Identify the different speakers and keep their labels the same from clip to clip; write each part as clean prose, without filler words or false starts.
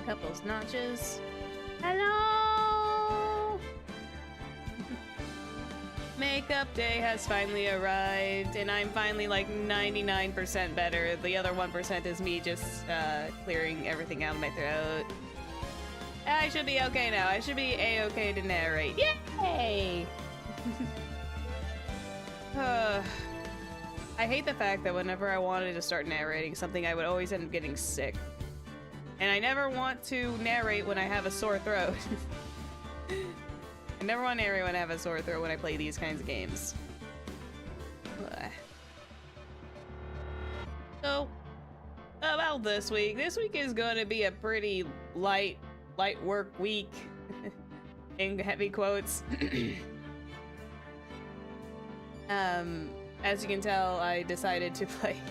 Speaker 1: a couple notches. Hello! Makeup day has finally arrived, and I'm finally like 99% better. The other 1% is me just clearing everything out of my throat. I should be okay now. I should be a-okay to narrate. Yay! I hate the fact that whenever I wanted to start narrating something, I would always end up getting sick. And I never want to narrate when I have a sore throat. I never want to narrate when I have a sore throat when I play these kinds of games. So, about this week. This week is going to be a pretty light work week. In heavy quotes. As you can tell, I decided to play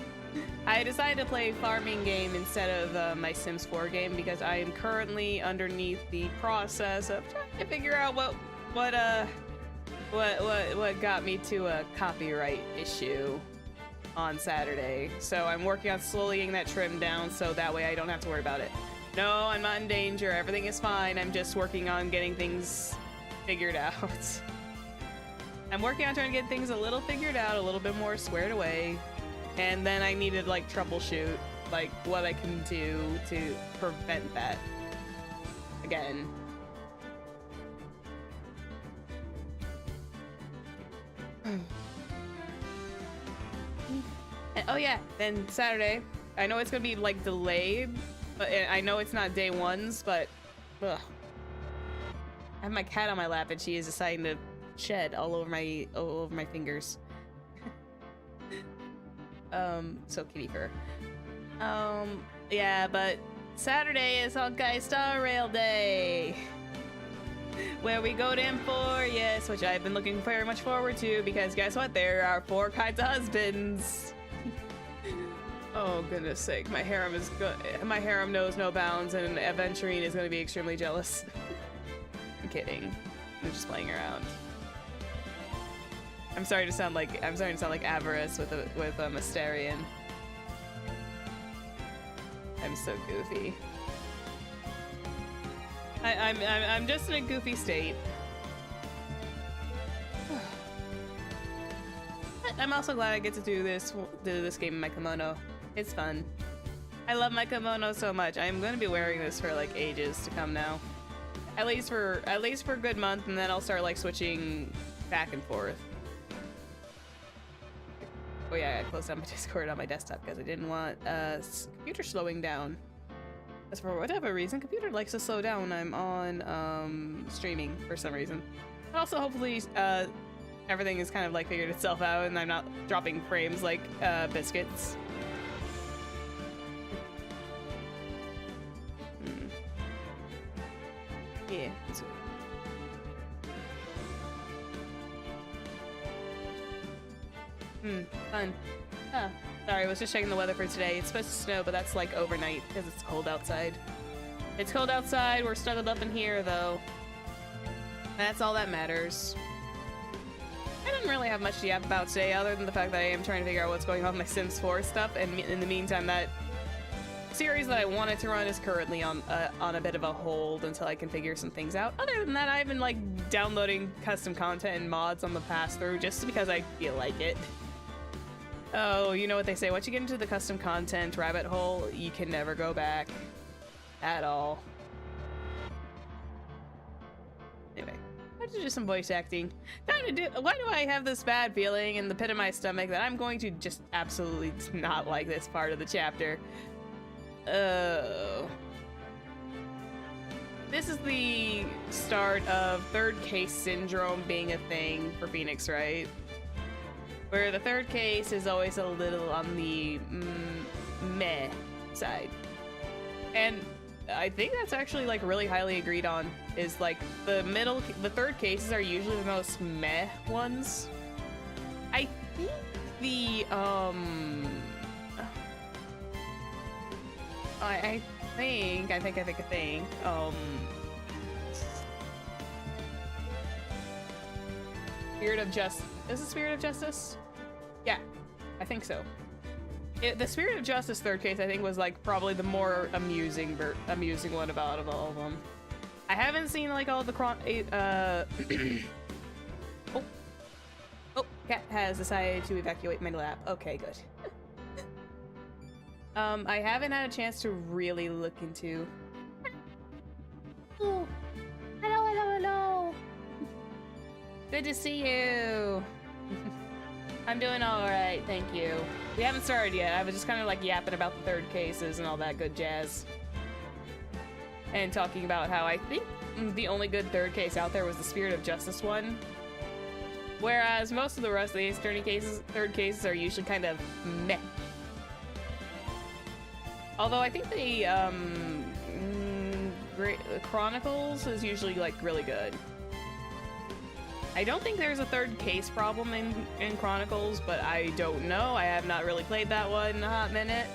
Speaker 1: a farming game instead of my Sims 4 game because I am currently underneath the process of trying to figure out what got me to a copyright issue on Saturday. So I'm working on slowly getting that trimmed down so that way I don't have to worry about it. No, I'm not in danger. Everything is fine. I'm just working on getting things figured out. I'm working on trying to get things a little figured out, a little bit more squared away, and then I needed like troubleshoot like what I can do to prevent that again. And, oh yeah, then Saturday. I know it's gonna be like delayed, but I know it's not day ones, but ugh. I have my cat on my lap and she is deciding to shed all over my fingers. So kitty fur. Yeah, but Saturday is Honkai Star Rail Day, where we go to M4, yes, which I've been looking very much forward to because guess what? There are 4 kinds of husbands. Oh goodness sake, my harem is good. My harem knows no bounds, and Aventurine is going to be extremely jealous. I'm kidding. I'm just playing around. I'm starting to sound like Avarice with a Mysterian. I'm so goofy. I'm just in a goofy state. But I'm also glad I get to do this game in my kimono. It's fun. I love my kimono so much. I'm going to be wearing this for like ages to come now. At least for a good month, and then I'll start like switching back and forth. Oh yeah, I closed down my Discord on my desktop because I didn't want computer slowing down. As for whatever reason, computer likes to slow down when I'm on streaming for some reason. But also hopefully everything is kind of like figured itself out and I'm not dropping frames like biscuits. Yeah. Fun. Huh. Sorry, I was just checking the weather for today. It's supposed to snow, but that's like overnight because it's cold outside. It's cold outside. We're snuggled up in here, though. That's all that matters. I didn't really have much to yap about today, other than the fact that I am trying to figure out what's going on with my Sims 4 stuff, and in the meantime, that series that I wanted to run is currently on a bit of a hold until I can figure some things out. Other than that, I've been like downloading custom content and mods on the pass-through just because I feel like it. Oh, you know what they say, once you get into the custom content rabbit hole, you can never go back. At all. Anyway, I have to do some voice acting. Why do I have this bad feeling in the pit of my stomach that I'm going to just absolutely not like this part of the chapter? Oh. This is the start of third case syndrome being a thing for Phoenix, right? Where the third case is always a little on the meh side. And I think that's actually like really highly agreed on, is like the third cases are usually the most meh ones. I think the I think Spirit of Justice. Is it Spirit of Justice? Yeah, I think so. The Spirit of Justice third case, I think, was like probably the more amusing one about of all of them. I haven't seen like all the oh, cat has decided to evacuate my lap. Okay, good. I haven't had a chance to really look into. Oh, hello. Good to see you. I'm doing all right, thank you. We haven't started yet. I was just kind of like yapping about the third cases and all that good jazz. And talking about how I think the only good third case out there was the Spirit of Justice one. Whereas most of the rest of the Ace Attorney cases, third cases are usually kind of meh. Although I think the Chronicles is usually like really good. I don't think there's a third case problem in Chronicles, but I don't know. I have not really played that one in a hot minute.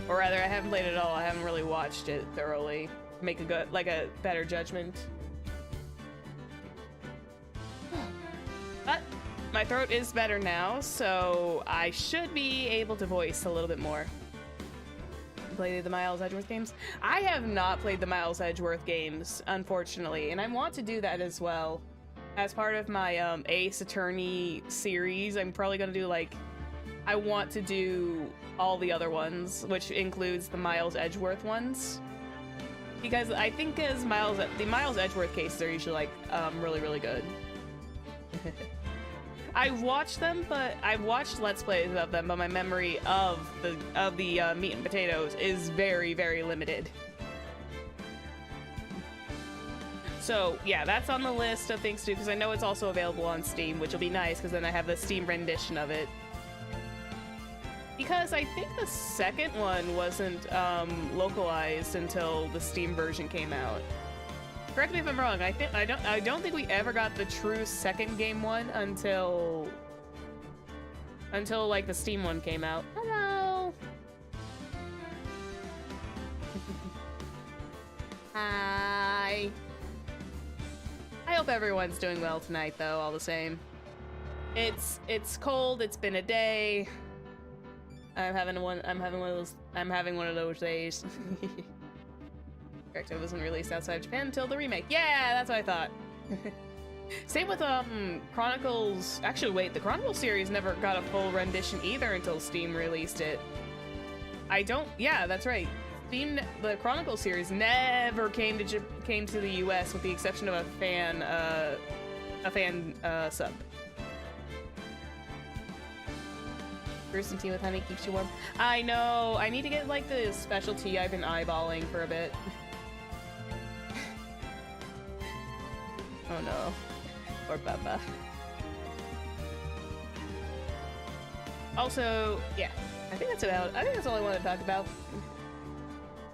Speaker 1: Or rather, I haven't played it at all. I haven't really watched it thoroughly to make a better judgment. But my throat is better now, so I should be able to voice a little bit more. Play the Miles Edgeworth games? I have not played the Miles Edgeworth games, unfortunately, and I want to do that as well. As part of my Ace Attorney series, I'm probably gonna do like, I want to do all the other ones, which includes the Miles Edgeworth ones. Because I think the Miles Edgeworth cases are usually like really good. I've watched them, but I've watched Let's Plays of them, but my memory of the meat and potatoes is very limited. So yeah, that's on the list of things to do, because I know it's also available on Steam, which will be nice, because then I have the Steam rendition of it. Because I think the second one wasn't localized until the Steam version came out. Correct me if I'm wrong. I don't think we ever got the true second game one until like the Steam one came out. Hello. Hi. I hope everyone's doing well tonight, though. All the same, it's cold. It's been a day. I'm having one of those days. Correct, it wasn't released outside of Japan until the remake. Yeah, that's what I thought. Same with Chronicles. Actually, wait, the Chronicles series never got a full rendition either until Steam released it. Yeah, that's right. The Chronicles series never came to the US, with the exception of a fan sub. Brew some tea with honey keeps you warm. I know. I need to get like the special tea I've been eyeballing for a bit. Oh no. Or Bubba. Also, yeah. I think that's all I wanted to talk about.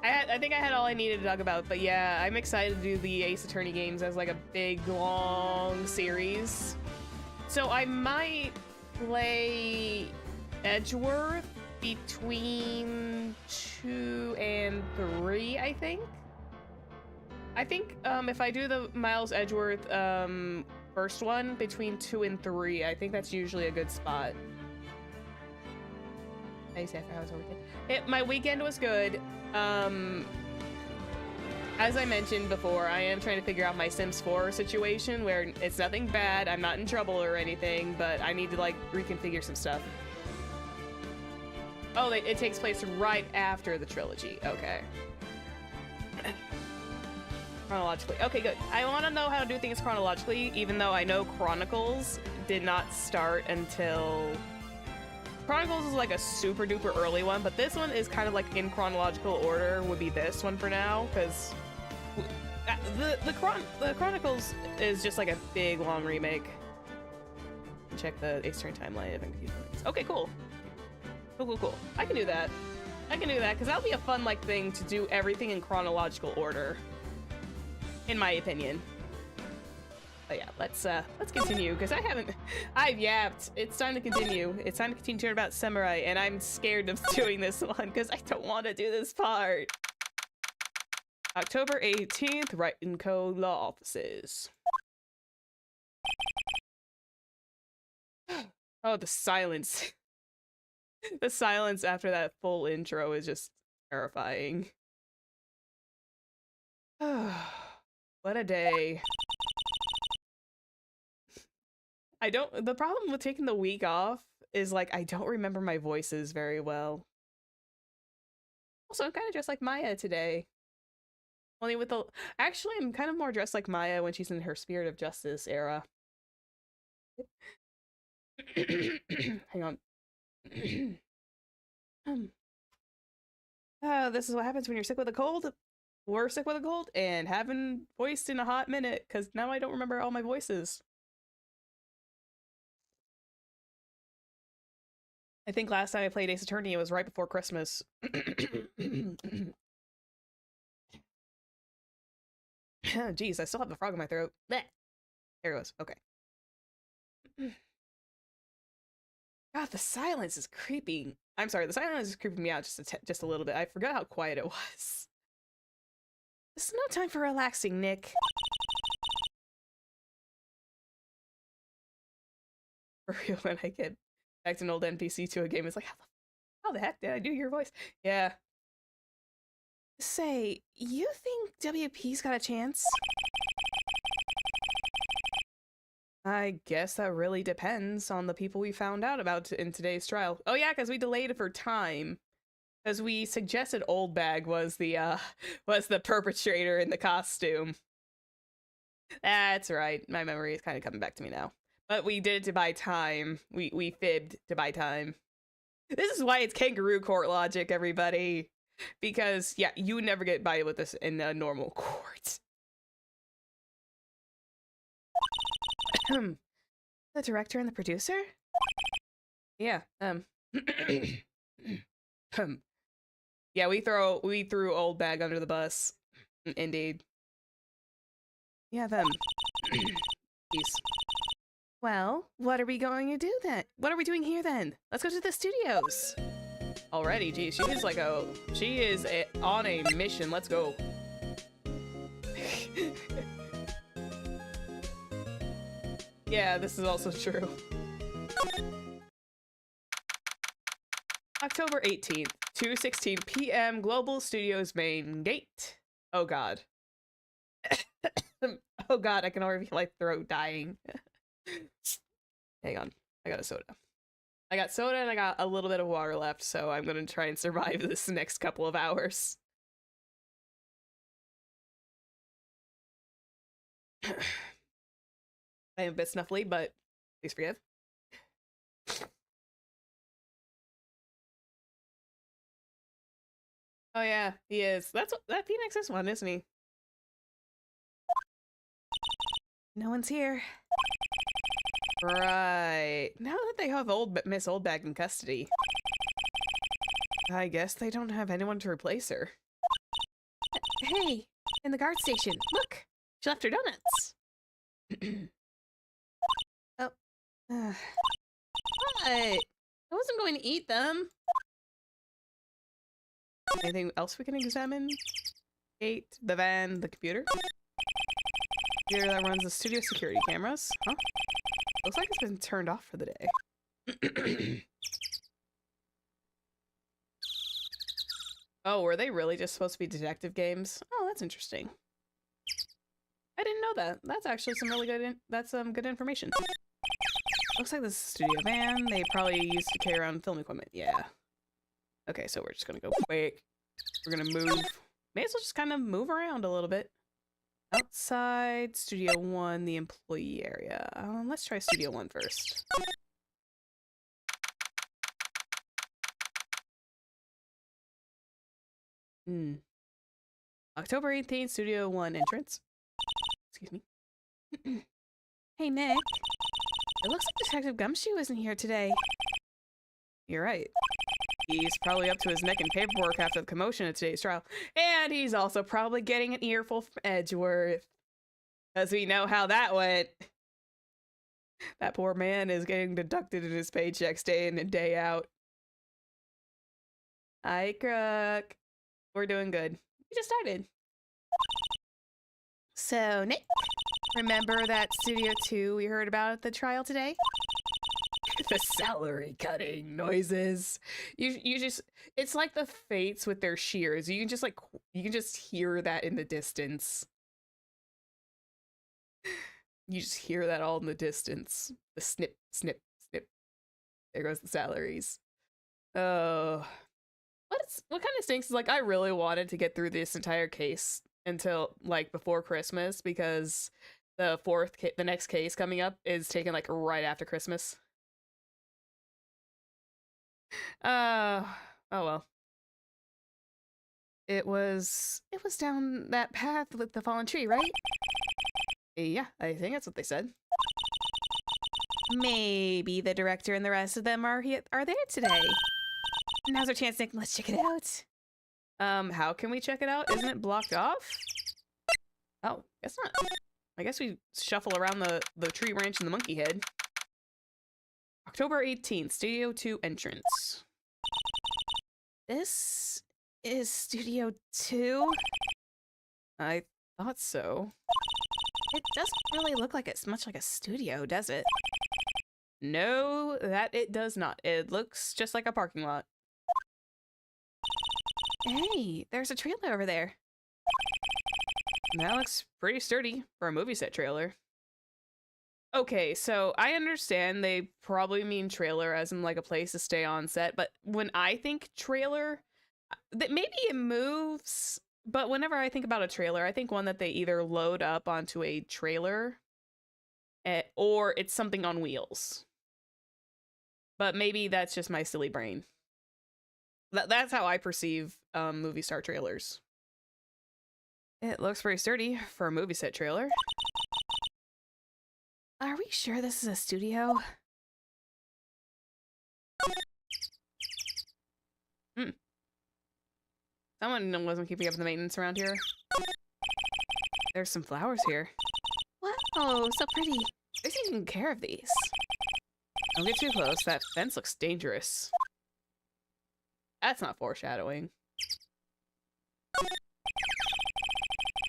Speaker 1: I think I had all I needed to talk about, but yeah, I'm excited to do the Ace Attorney games as like a big, long series. So I might play Edgeworth between 2 and 3, I think. If I do the Miles Edgeworth first one between 2 and 3, I think that's usually a good spot. How was your weekend? My weekend was good. As I mentioned before, I am trying to figure out my Sims 4 situation, where it's nothing bad, I'm not in trouble or anything, but I need to like reconfigure some stuff. Oh, it takes place right after the trilogy. Okay. Chronologically. Okay, good. I want to know how to do things chronologically, even though I know Chronicles did not start until... Chronicles is like a super duper early one, but this one is kind of like in chronological order, would be this one for now, because the Chronicles is just like a big long remake. Check the Ace Attorney timeline if I'm confused. Okay, cool. Cool. I can do that. Because that'll be a fun like thing to do everything in chronological order, in my opinion. But yeah, let's continue, because I've yapped. It's time to continue. It's time to continue to learn about Samurai, and I'm scared of doing this one, because I don't want to do this part. October 18th, Wright & Co. Law Offices. Oh, the silence. The silence after that full intro is just terrifying. What a day. The problem with taking the week off is like I don't remember my voices very well. Also, I'm kind of dressed like Maya today. Only with the actually I'm kind of more dressed like Maya when she's in her Spirit of Justice era. Hang on. This is what happens when you're sick with a cold. We're sick with a cold and haven't voiced in a hot minute because now I don't remember all my voices. I think last time I played Ace Attorney, it was right before Christmas. Jeez, I still have the frog in my throat. Blech. There it goes. Okay. God, the silence is creeping. I'm sorry, the silence is creeping me out just a little bit. I forgot how quiet it was. This is no time for relaxing, Nick. For real, when I get back to an old NPC to a game, it's like, how the heck did I do your voice? Yeah. Say, you think WP's got a chance? I guess that really depends on the people we found out about in today's trial. Oh yeah, because we delayed it for time. Because we suggested Old Bag was the perpetrator in the costume. That's right. My memory is kind of coming back to me now. But we did it to buy time. We fibbed to buy time. This is why it's kangaroo court logic, everybody. Because, yeah, you would never get by with this in a normal court. The director and the producer? Yeah, yeah, we threw Old Bag under the bus. Indeed. Yeah, them. Peace. Well, what are we going to do then? What are we doing here then? Let's go to the studios. Already, geez, she is on a mission. Let's go. Yeah, this is also true. October 18th, 2:16 p.m. Global Studios main gate. Oh god. Oh god, I can already feel my throat dying. Hang on, I got a soda. I got soda and I got a little bit of water left, so I'm gonna try and survive this next couple of hours. I am a bit snuffly, but please forgive. Oh yeah, he is. That Phoenix is one, isn't he? No one's here. Right. Now that they have Miss Oldbag in custody, I guess they don't have anyone to replace her. Hey, in the guard station, look! She left her donuts! Oh. What? I wasn't going to eat them. Anything else we can examine? Gate, the van, the computer? Computer that runs the studio security cameras. Huh? Looks like it's been turned off for the day. Oh, were they really just supposed to be detective games? Oh, that's interesting. I didn't know that. That's actually some really good good information. Looks like this is a studio van. They probably used to carry around film equipment. Yeah. Okay, so we're just gonna go quick. We're gonna move. May as well just kind of move around a little bit. Outside Studio 1, the employee area. Let's try Studio 1 first. October 18th, Studio 1 entrance. Excuse me. Hey, Nick. It looks like Detective Gumshoe isn't here today. You're right. He's probably up to his neck in paperwork after the commotion at today's trial. And he's also probably getting an earful from Edgeworth. Because we know how that went. That poor man is getting deducted in his paychecks day in and day out. Hi, Crook. We're doing good. We just started. So, Nick, remember that Studio 2 we heard about at the trial today? The salary cutting noises. You just, it's like the Fates with their shears. You can just you can just hear that in the distance. You just hear that all in the distance. The snip, snip, snip. There goes the salaries. Oh. What kind of stinks is, like, I really wanted to get through this entire case until, like, before Christmas, because the next case coming up is taken, like, right after Christmas. Oh well. It was down that path with the fallen tree, right? Yeah, I think that's what they said. Maybe the director and the rest of them are there today. Now's our chance, Nick. Let's check it out. How can we check it out? Isn't it blocked off? Oh, guess not. I guess we shuffle around the tree branch and the monkey head. October 18th, Studio 2 entrance. This is Studio 2? I thought so. It doesn't really look like it's much like a studio, does it? No, that it does not. It looks just like a parking lot. Hey, there's a trailer over there. That looks pretty sturdy for a movie set trailer. Okay, so I understand they probably mean trailer as in like a place to stay on set, but when I think trailer, that maybe it moves, but whenever I think about a trailer, I think one that they either load up onto a trailer or it's something on wheels. But maybe that's just my silly brain. That's how I perceive movie star trailers. It looks pretty sturdy for a movie set trailer. Are we sure this is a studio? Someone wasn't keeping up with the maintenance around here. There's some flowers here. Wow, so pretty. Who's taking care of these? Don't get too close. That fence looks dangerous. That's not foreshadowing.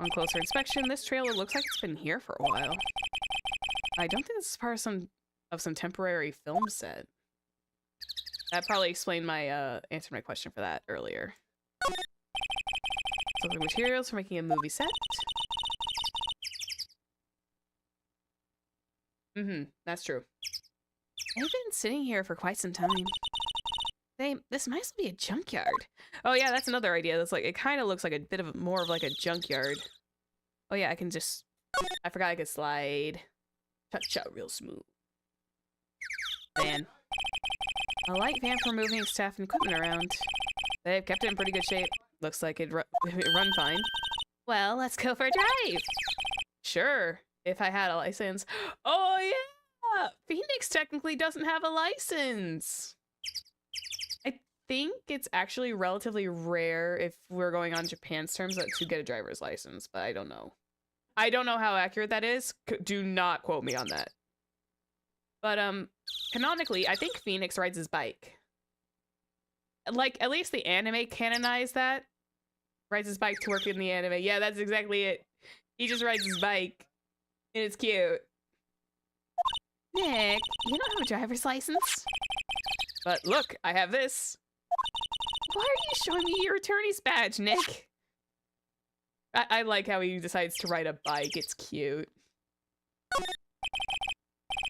Speaker 1: On closer inspection, this trailer looks like it's been here for a while. I don't think this is part of some temporary film set. That probably explained my answered my question for that earlier. So the materials for making a movie set. That's true. They've been sitting here for quite some time. This might as well be a junkyard. Oh yeah, that's another idea. That's like, it kind of looks like a bit of more of like a junkyard. Oh yeah, I forgot I could slide. Cha-cha real smooth. Van. A light van for moving staff and equipment around. They've kept it in pretty good shape. Looks like it'd run fine. Well, let's go for a drive. Sure, if I had a license. Oh yeah! Phoenix technically doesn't have a license. I think it's actually relatively rare if we're going on Japan's terms to get a driver's license, but I don't know. I don't know how accurate that is. Do not quote me on that. But canonically, I think Phoenix rides his bike. Like, at least the anime canonized that. Rides his bike to work in the anime. Yeah, that's exactly it. He just rides his bike. And it's cute. Nick, you don't have a driver's license. But look, I have this. Why are you showing me your attorney's badge, Nick? I like how he decides to ride a bike. It's cute.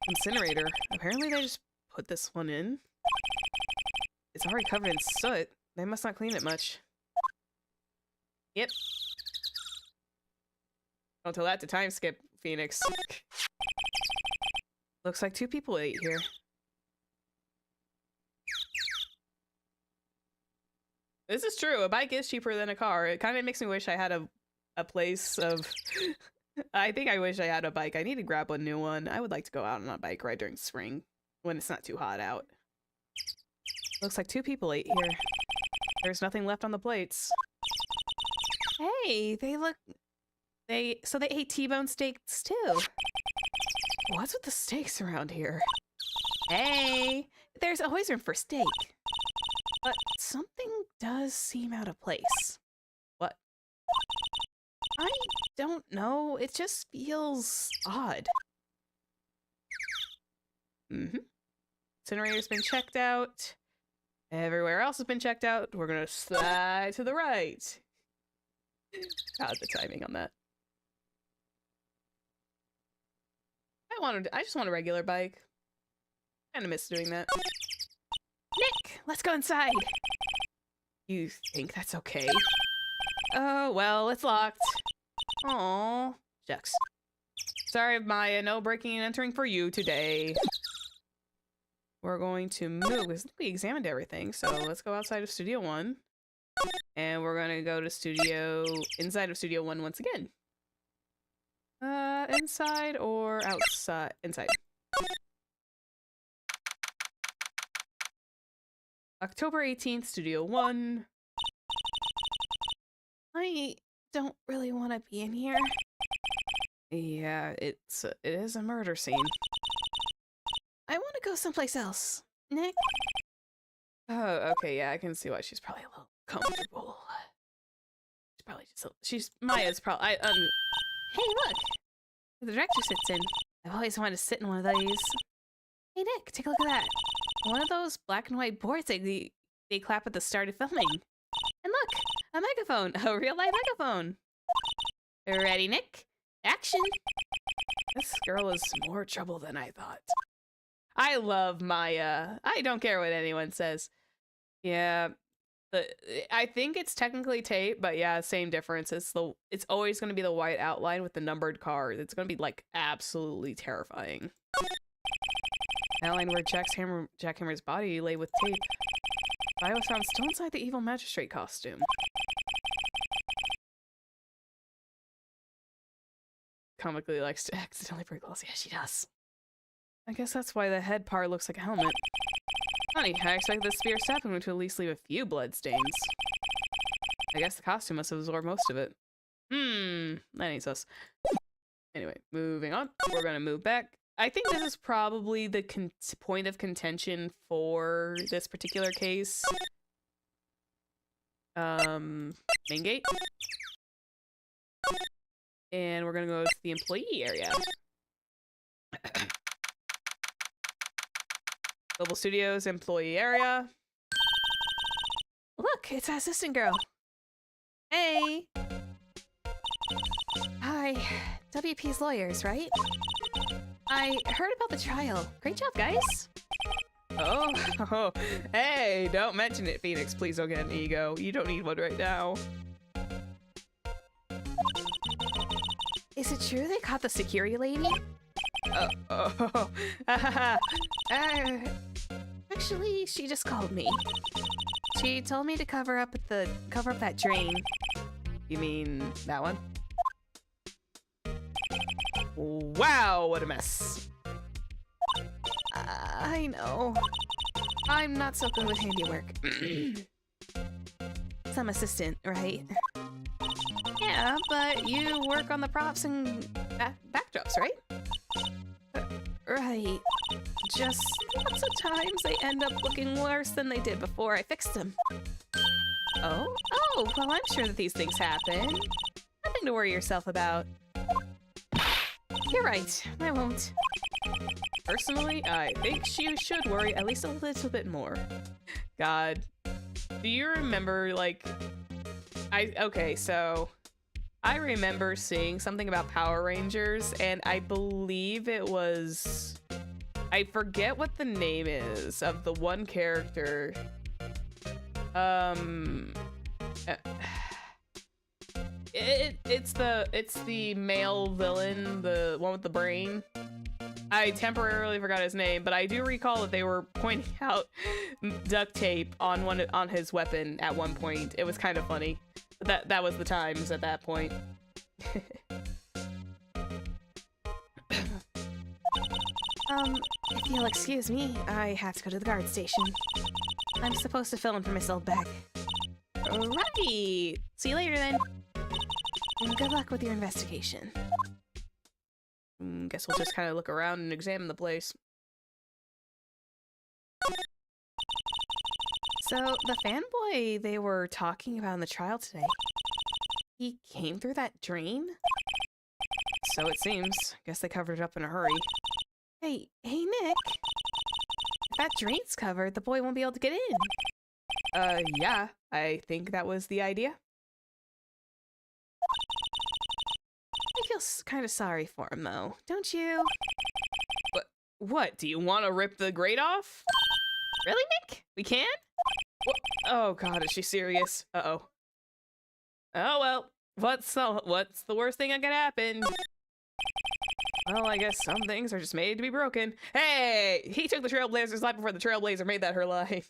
Speaker 1: Incinerator. Apparently they just put this one in. It's already covered in soot. They must not clean it much. Yep. Don't tell that to time skip, Phoenix. Looks like 2 people ate here. This is true. A bike is cheaper than a car. It kind of makes me wish I had a place of... I think I wish I had a bike. I need to grab a new one. I would like to go out on a bike ride during spring when it's not too hot out. Looks like 2 people ate here. There's nothing left on the plates. Hey, so they ate T-bone steaks too. What's with the steaks around here? Hey, there's always room for steak. But something does seem out of place. What? I don't know. It just feels odd. Incinerator's been checked out. Everywhere else has been checked out. We're gonna slide to the right. God, the timing on that. I just want a regular bike. Kinda miss doing that. Nick, let's go inside. You think that's okay? Oh, well, it's locked. Aw, shucks. Sorry, Maya, no breaking and entering for you today. We're going to move, because we examined everything, so let's go outside of Studio 1. And we're gonna go to inside of Studio 1 once again. Inside or outside? Inside. October 18th, Studio 1. I don't really want to be in here. Yeah, it is a murder scene. I want to go someplace else. Nick? Oh, okay, yeah, I can see why she's probably a little comfortable. She's probably Maya's probably, Hey, look! The director sits in. I've always wanted to sit in one of these. Hey, Nick, take a look at that. One of those black and white boards they clap at the start of filming. And look, a megaphone, a real life megaphone. Ready, Nick? Action! This girl is more trouble than I thought. I love Maya. I don't care what anyone says. Yeah, I think it's technically tape, but yeah, same difference. It's always going to be the white outline with the numbered card. It's going to be like absolutely terrifying. Outline where Jackhammer's body lay with tape. I was found still inside the evil magistrate costume. Comically likes to accidentally break glass. Yeah, she does. I guess that's why the head part looks like a helmet. Funny, I expected the spear stabbing to at least leave a few blood stains. I guess the costume must have absorbed most of it. That ain't sus. Anyway, moving on. We're gonna move back. I think this is probably the point of contention for this particular case. Main gate. And we're gonna go to the employee area. Global Studios employee area. Look, it's our assistant girl. Hey. Hi, WP's lawyers, right? I heard about the trial. Great job, guys. Oh, hey, don't mention it, Phoenix. Please don't get an ego. You don't need one right now. Is it true they caught the security lady? Actually, she just called me. She told me to cover up that drain. You mean that one? Wow, what a mess. I know. I'm not so good with handiwork. Some assistant, right? Yeah, but you work on the props and backdrops, right? Right. Just lots of times they end up looking worse than they did before I fixed them. Oh, well, I'm sure that these things happen. Nothing to worry yourself about. You're right, I won't. Personally, I think you should worry at least a little bit more. God. Do you remember, like... Okay, so... I remember seeing something about Power Rangers, and I believe it was... I forget what the name is of the one character. It's the male villain, the one with the brain. I temporarily forgot his name, but I do recall that they were pointing out duct tape on his weapon at one point. It was kind of funny. That was the times at that point. If you'll excuse me, I have to go to the guard station. I'm supposed to fill in for Miss Oldbeck. Alright! See you later then. And good luck with your investigation. Guess we'll just kind of look around and examine the place. So, the fanboy they were talking about in the trial today, he came through that drain? So it seems. Guess they covered it up in a hurry. Hey, Nick! that drain's covered, the boy won't be able to get in. Yeah, I think that was the idea. I feel kind of sorry for him, though, don't you? What? Do you want to rip the grate off? Really, Nick? We can? What? Oh God, is she serious? Uh-oh. Oh well, what's the worst thing that could happen? Well, I guess some things are just made to be broken. Hey, he took the Trailblazer's line before the Trailblazer made that her line.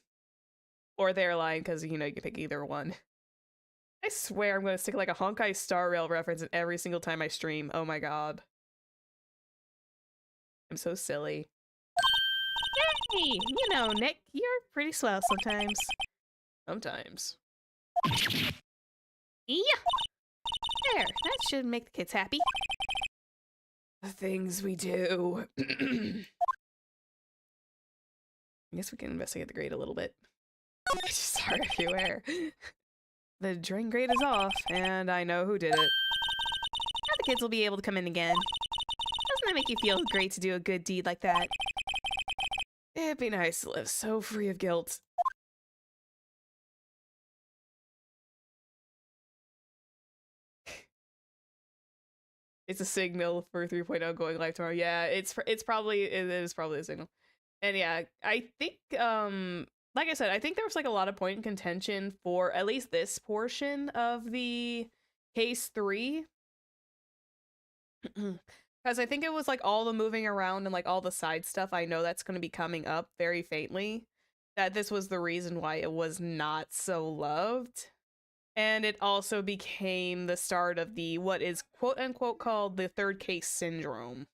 Speaker 1: Or their line, because, you know, you can pick either one. I swear I'm going to stick like a Honkai Star Rail reference in every single time I stream. Oh my God. I'm so silly. Yay! You know, Nick, you're pretty swell sometimes. Sometimes. Yeah! There, that should make the kids happy. The things we do. I guess we can investigate the grate a little bit. It's just hard everywhere. The drain grate is off, and I know who did it. Now the kids will be able to come in again. Doesn't that make you feel great to do a good deed like that? It'd be nice to live so free of guilt. It's a signal for 3.0 going live tomorrow. Yeah, it is probably a signal. And yeah, I think like I said, I think there was like a lot of point in contention for at least this portion of the case 3. Because I think it was like all the moving around and like all the side stuff. I know that's going to be coming up very faintly. That this was the reason why it was not so loved. And it also became the start of the what is quote unquote called the third case syndrome.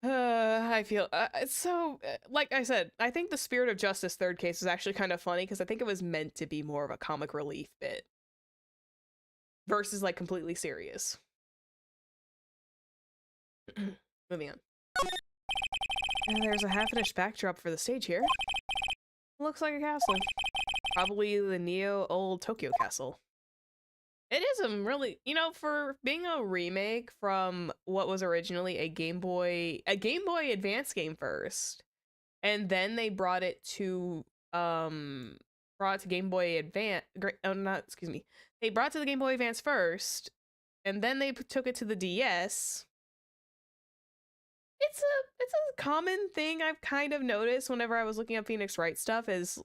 Speaker 1: I feel so like I said, I think the Spirit of Justice third case is actually kind of funny because I think it was meant to be more of a comic relief bit versus like completely serious. Moving on. And there's a half-inch backdrop for the stage here. Looks like a castle. Probably the Neo old Tokyo castle. It is a really, you know, for being a remake from what was originally a Game Boy Advance game first, and then they brought it to Game Boy Advance. They brought it to the Game Boy Advance first, and then they took it to the DS. It's a common thing I've kind of noticed whenever I was looking up Phoenix Wright stuff is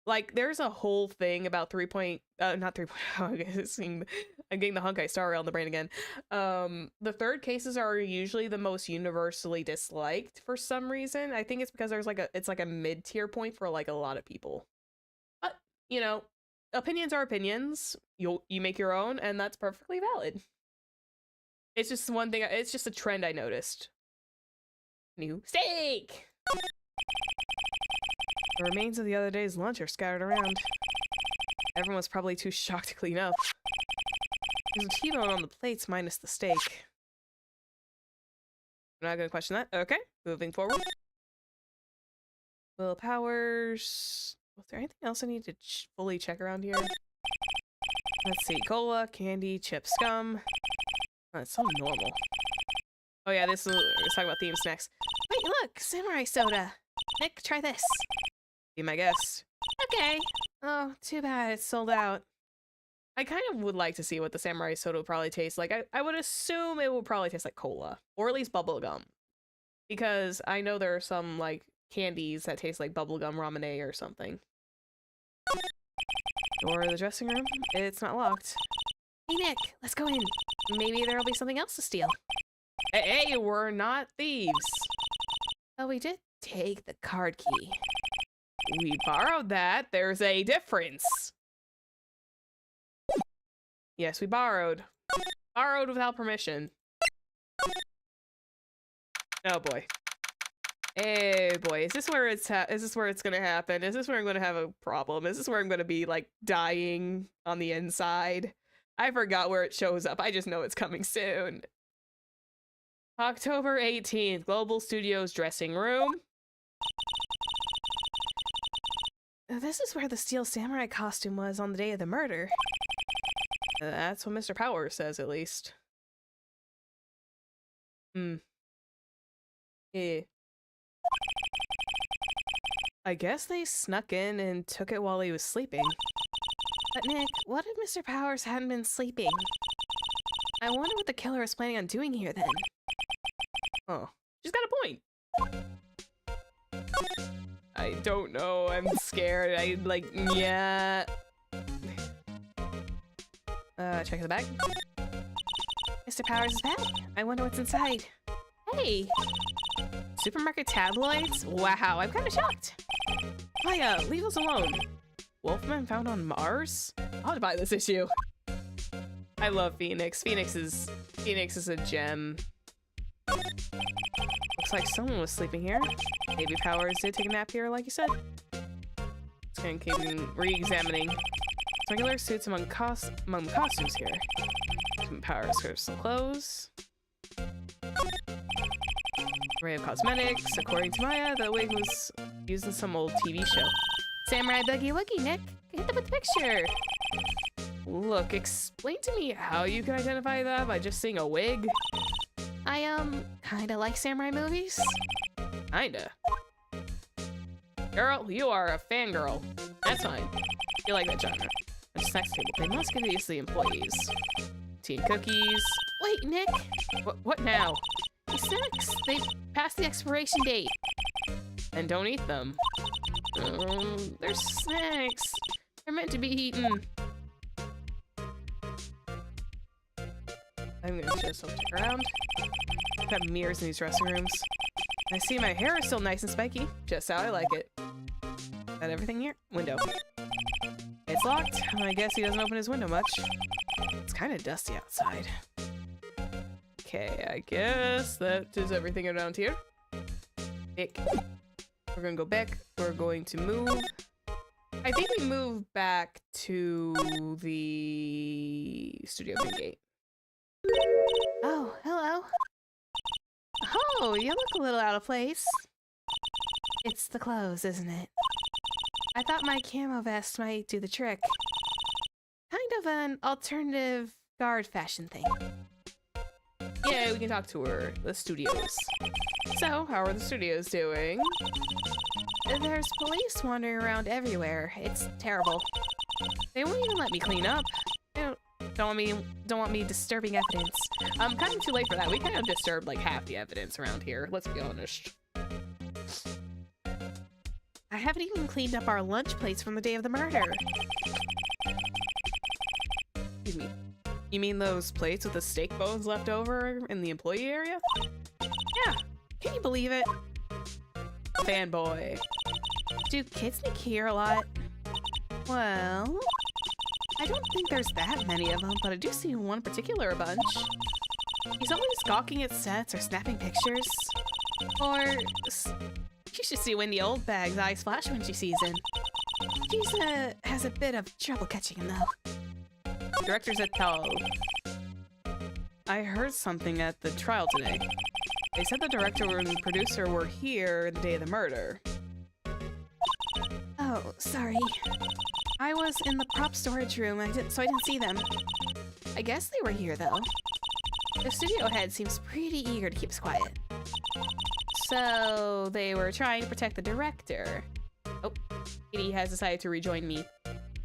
Speaker 1: like there's a whole thing about not 3. I'm getting the Honkai Star Rail in the brain again. The third cases are usually the most universally disliked for some reason. I think it's because there's like it's like a mid-tier point for like a lot of people. But, you know, opinions are opinions. You make your own, and that's perfectly valid. It's just one thing, it's just a trend I noticed. New steak! The remains of the other day's lunch are scattered around. Everyone was probably too shocked to clean up. There's a T-bone on the plates minus the steak. I'm not gonna question that. Okay, moving forward. Willpowers. Was there anything else I need to fully check around here? Let's see. Cola, candy, chip, scum. Oh, it's so normal. Oh yeah, let's talk about theme snacks. Wait, look! Samurai soda! Nick, try this. Be my guest. Okay. Oh, too bad it's sold out. I kind of would like to see what the samurai soda would probably taste like. I would assume it will probably taste like cola. Or at least bubblegum. Because I know there are some, like, candies that taste like bubblegum ramen or something. Door of the dressing room? It's not locked. Hey, Nick, let's go in. Maybe there'll be something else to steal. Hey, we're not thieves. Oh, we did take the card key. We borrowed that. There's a difference. Yes, we borrowed. Borrowed without permission. Oh boy. Hey boy, is this where it's gonna happen? Is this where I'm gonna have a problem? Is this where I'm gonna be like dying on the inside? I forgot where it shows up. I just know it's coming soon. October 18th, Global Studios dressing room. This is where the steel samurai costume was on the day of the murder. That's what Mr. Power says, at least. Yeah. I guess they snuck in and took it while he was sleeping. But Nick, what if Mr. Powers hadn't been sleeping? I wonder what the killer is planning on doing here then. Oh, she's got a point. I don't know. I'm scared. Yeah. Check the bag. Mr. Powers is back. I wonder what's inside. Hey! Supermarket tabloids? Wow, I'm kind of shocked. Maya, leave us alone. Wolfman found on Mars? I ought to buy this issue. I love Phoenix. Phoenix is a gem. Looks like someone was sleeping here. Maybe Powers did take a nap here, like you said. Just gonna keep re-examining regular suits among the costumes here. Some Powers personal clothes. Array of cosmetics. According to Maya, the wig was used in some old TV show. Samurai Boogie Woogie, Nick. Hit them with the picture. Look, explain to me how you can identify that by just seeing a wig. I, kinda like samurai movies. Kinda. Girl, you are a fangirl. That's fine. You like that genre. A snacks table. They must give these to the employees. Tea and cookies. Wait, Nick. What now? These snacks, they passed the expiration date. And don't eat them. They're snacks. They're meant to be eaten. I'm gonna just look around. Got mirrors in these dressing rooms. I see my hair is still nice and spiky, just how I like it. Got everything here? Window. It's locked. I guess he doesn't open his window much. It's kind of dusty outside. Okay, I guess that is everything around here. Ick. We're gonna go back. We're going to move. I think we move back to the studio main gate. Oh, hello. Oh, you look a little out of place. It's the clothes, isn't it? I thought my camo vest might do the trick. Kind of an alternative guard fashion thing. Yeah, we can talk to her. The studios. So, how are the studios doing? There's police wandering around everywhere. It's terrible. They won't even let me clean up. They don't want me disturbing evidence. Kind of too late for that. We kind of disturbed like half the evidence around here. Let's be honest. I haven't even cleaned up our lunch plates from the day of the murder. Excuse me. You mean those plates with the steak bones left over in the employee area? Yeah. Can you believe it? Fanboy. Do kids sneak here a lot? Well, I don't think there's that many of them, but I do see one particular a bunch. He's always gawking at sets or snapping pictures. Or you should see Wendy Oldbag's eyes flash when she sees him. She's has a bit of trouble catching him though. Director's at Tal. I heard something at the trial today. They said the director and the producer were here the day of the murder. Oh, sorry. I was in the prop storage room, so I didn't see them. I guess they were here, though. The studio head seems pretty eager to keep us quiet. So, they were trying to protect the director. Oh, Kitty has decided to rejoin me.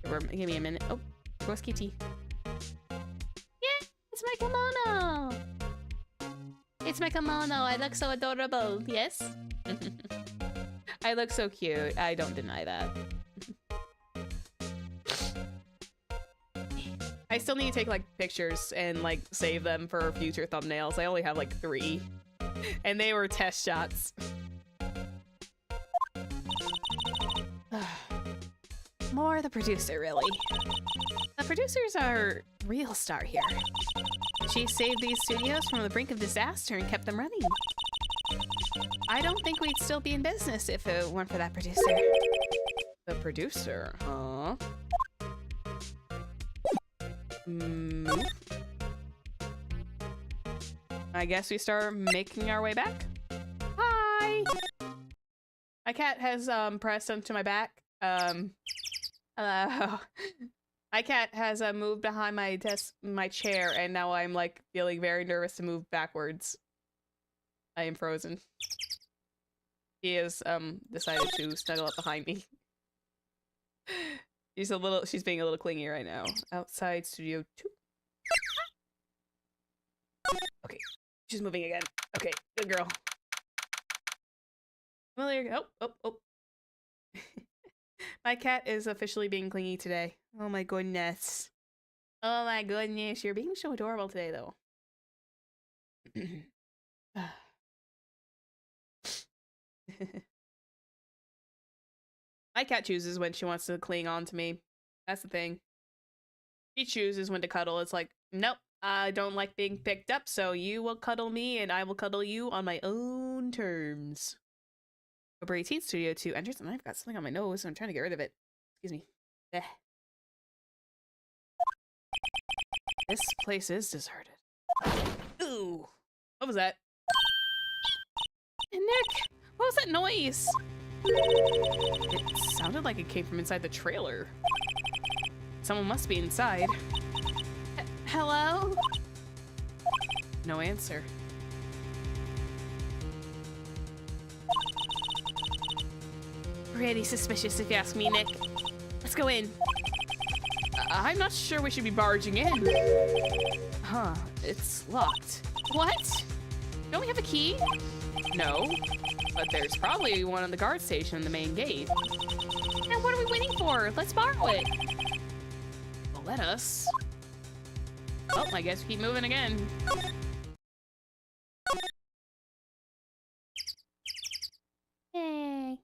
Speaker 1: Give me a minute. Oh, where's Kitty? Yeah, it's my kimono! It's my kimono. I look so adorable. Yes? I look so cute. I don't deny that. I still need to take like pictures and like save them for future thumbnails. I only have like 3. And they were test shots. More the producer, really. The producer's our real star here. She saved these studios from the brink of disaster and kept them running. I don't think we'd still be in business if it weren't for that producer. The producer, huh? I guess we start making our way back. Hi! My cat has pressed onto my back. Hello. My cat has moved behind my desk, my chair, and now I'm like feeling very nervous to move backwards. I am frozen. He has decided to snuggle up behind me. She's being a little clingy right now. Outside studio 2. Okay, she's moving again. Okay, good girl. Well, there you go. Oh. My cat is officially being clingy today. Oh my goodness. Oh my goodness, you're being so adorable today, though. My cat chooses when she wants to cling on to me. That's the thing. She chooses when to cuddle. It's like, nope, I don't like being picked up, so you will cuddle me and I will cuddle you on my own terms. Uber 18 Studio 2 enters, and I've got something on my nose and I'm trying to get rid of it. Excuse me. This place is deserted. Ooh. What was that? Nick! What was that noise? It sounded like it came from inside the trailer. Someone must be inside. Hello? No answer. Pretty suspicious if you ask me, Nick. Let's go in. I'm not sure we should be barging in. Huh, it's locked. What? Don't we have a key? No, but there's probably one on the guard station in the main gate. Now what are we waiting for? Let's borrow it. Well, let us. Oh, I guess we keep moving again. Hey.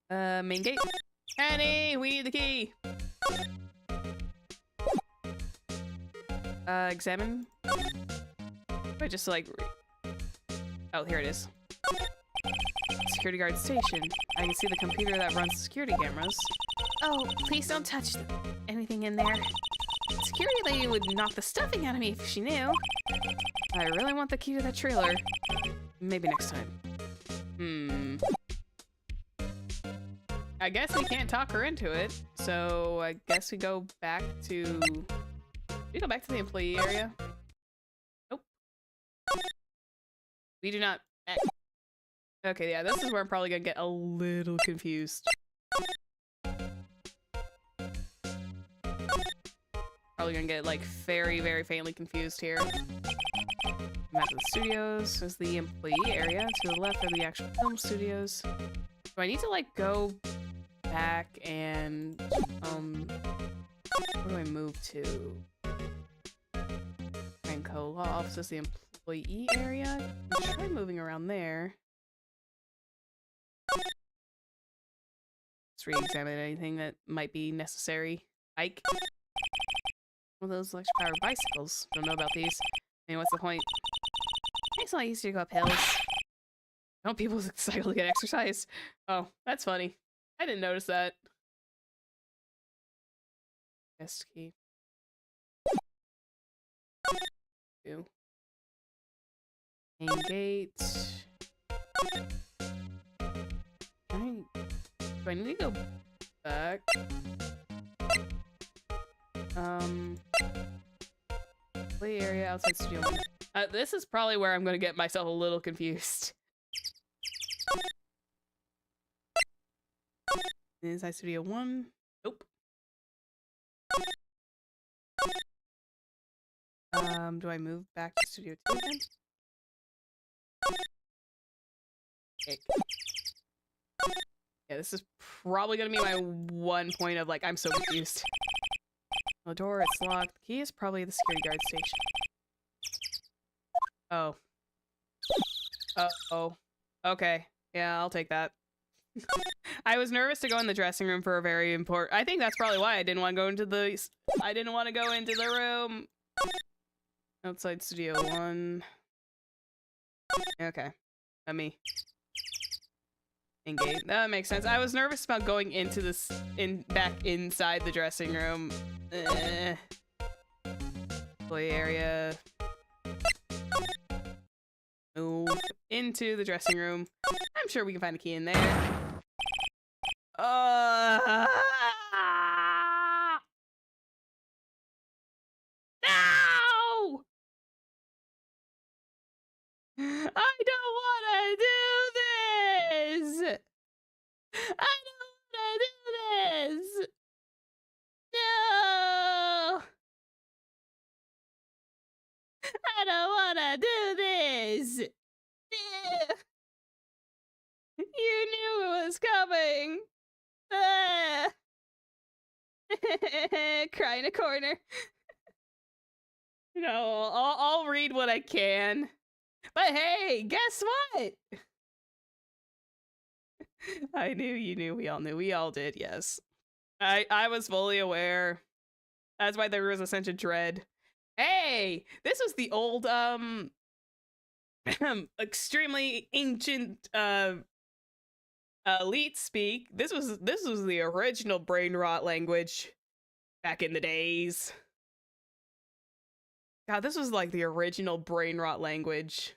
Speaker 1: Main gate. Annie, we need the key. Examine. Wait, just like... Oh, here it is. Security guard station. I can see the computer that runs the security cameras. Oh, please don't touch anything in there. Security lady would knock the stuffing out of me if she knew. I really want the key to that trailer. Maybe next time. I guess we can't talk her into it, so I guess we go back to... We go back to the employee area? Nope. We do not... Okay, yeah, this is where I'm probably gonna get a little confused. Probably gonna get, like, very, very faintly confused here. Map of the studios is the employee area. To the left are the actual film studios. Do I need to, like, go back and, where do I move to? And co-law office is the employee area. I'll try moving around there. Let's re-examine anything that might be necessary. Ike. One of those electric-powered bicycles. Don't know about these. I mean, what's the point? It's not easy to go up hills. Don't people cycle to get exercise? Oh, that's funny. I didn't notice that. Guest key. Two. Main gate. Do I need to go back? Play area outside studio 1. This is probably where I'm gonna get myself a little confused. Inside studio 1. Nope. Do I move back to studio 2 again? Okay. Yeah, this is probably gonna be my one point of, like, I'm so confused. The door, it's locked. The key is probably the security guard station. Oh. Uh-oh. Okay. Yeah, I'll take that. I was nervous to go in the dressing room for a very important... I think that's probably why I didn't want to go into the... I didn't want to go into the room. Outside studio 1. Okay. Let me... Engage. That makes sense. I was nervous about going into this... back inside the dressing room. Play area. Move into the dressing room. I'm sure we can find a key in there. No! I don't want to do is! You knew it was coming! Ah. Cry in a corner. No, I'll read what I can. But hey, guess what? I knew you knew. We all knew. We all did, yes. I was fully aware. That's why there was a sense of dread. Hey! This was the old, extremely ancient, elite speak. This was the original brain rot language back in the days. God, this was like the original brain rot language.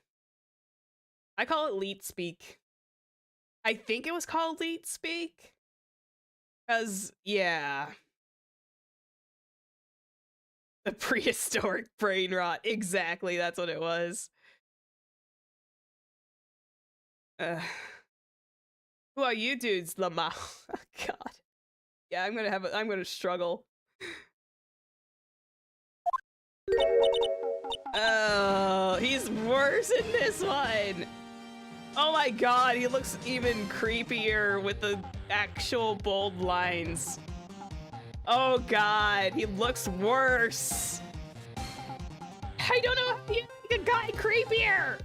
Speaker 1: I call it leet speak. I think it was called leet speak. Cause yeah. The prehistoric brain rot. Exactly, that's what it was. Who are you dudes, Lama? Oh, God. Yeah, I'm gonna struggle. Oh, he's worse in this one. Oh my God, he looks even creepier with the actual bold lines. Oh God, he looks worse. I don't know how you make a guy creepier.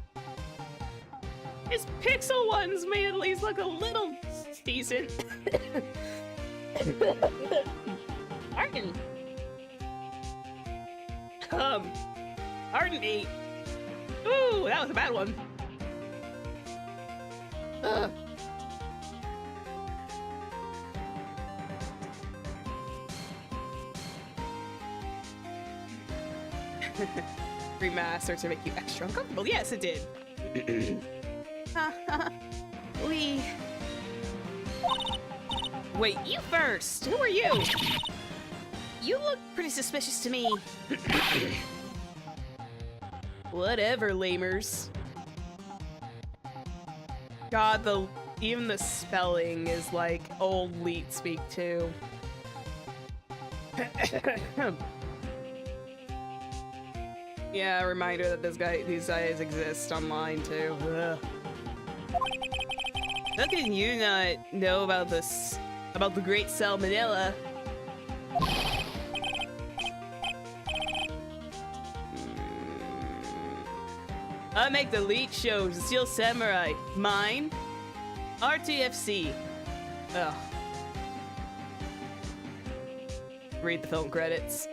Speaker 1: His pixel ones may at least look a little decent. Pardon. Pardon me. Ooh, that was a bad one. Remaster to make you extra uncomfortable. Yes, it did. Wait, you first. Who are you? You look pretty suspicious to me. Whatever, lamers. God, even the spelling is like old leet speak too. Yeah, a reminder that these guys exist online too. Ugh. How can you not know about this? About the great salmonella? I make the lead shows, the Steel Samurai. Mine? RTFC. Ugh. Read the film credits.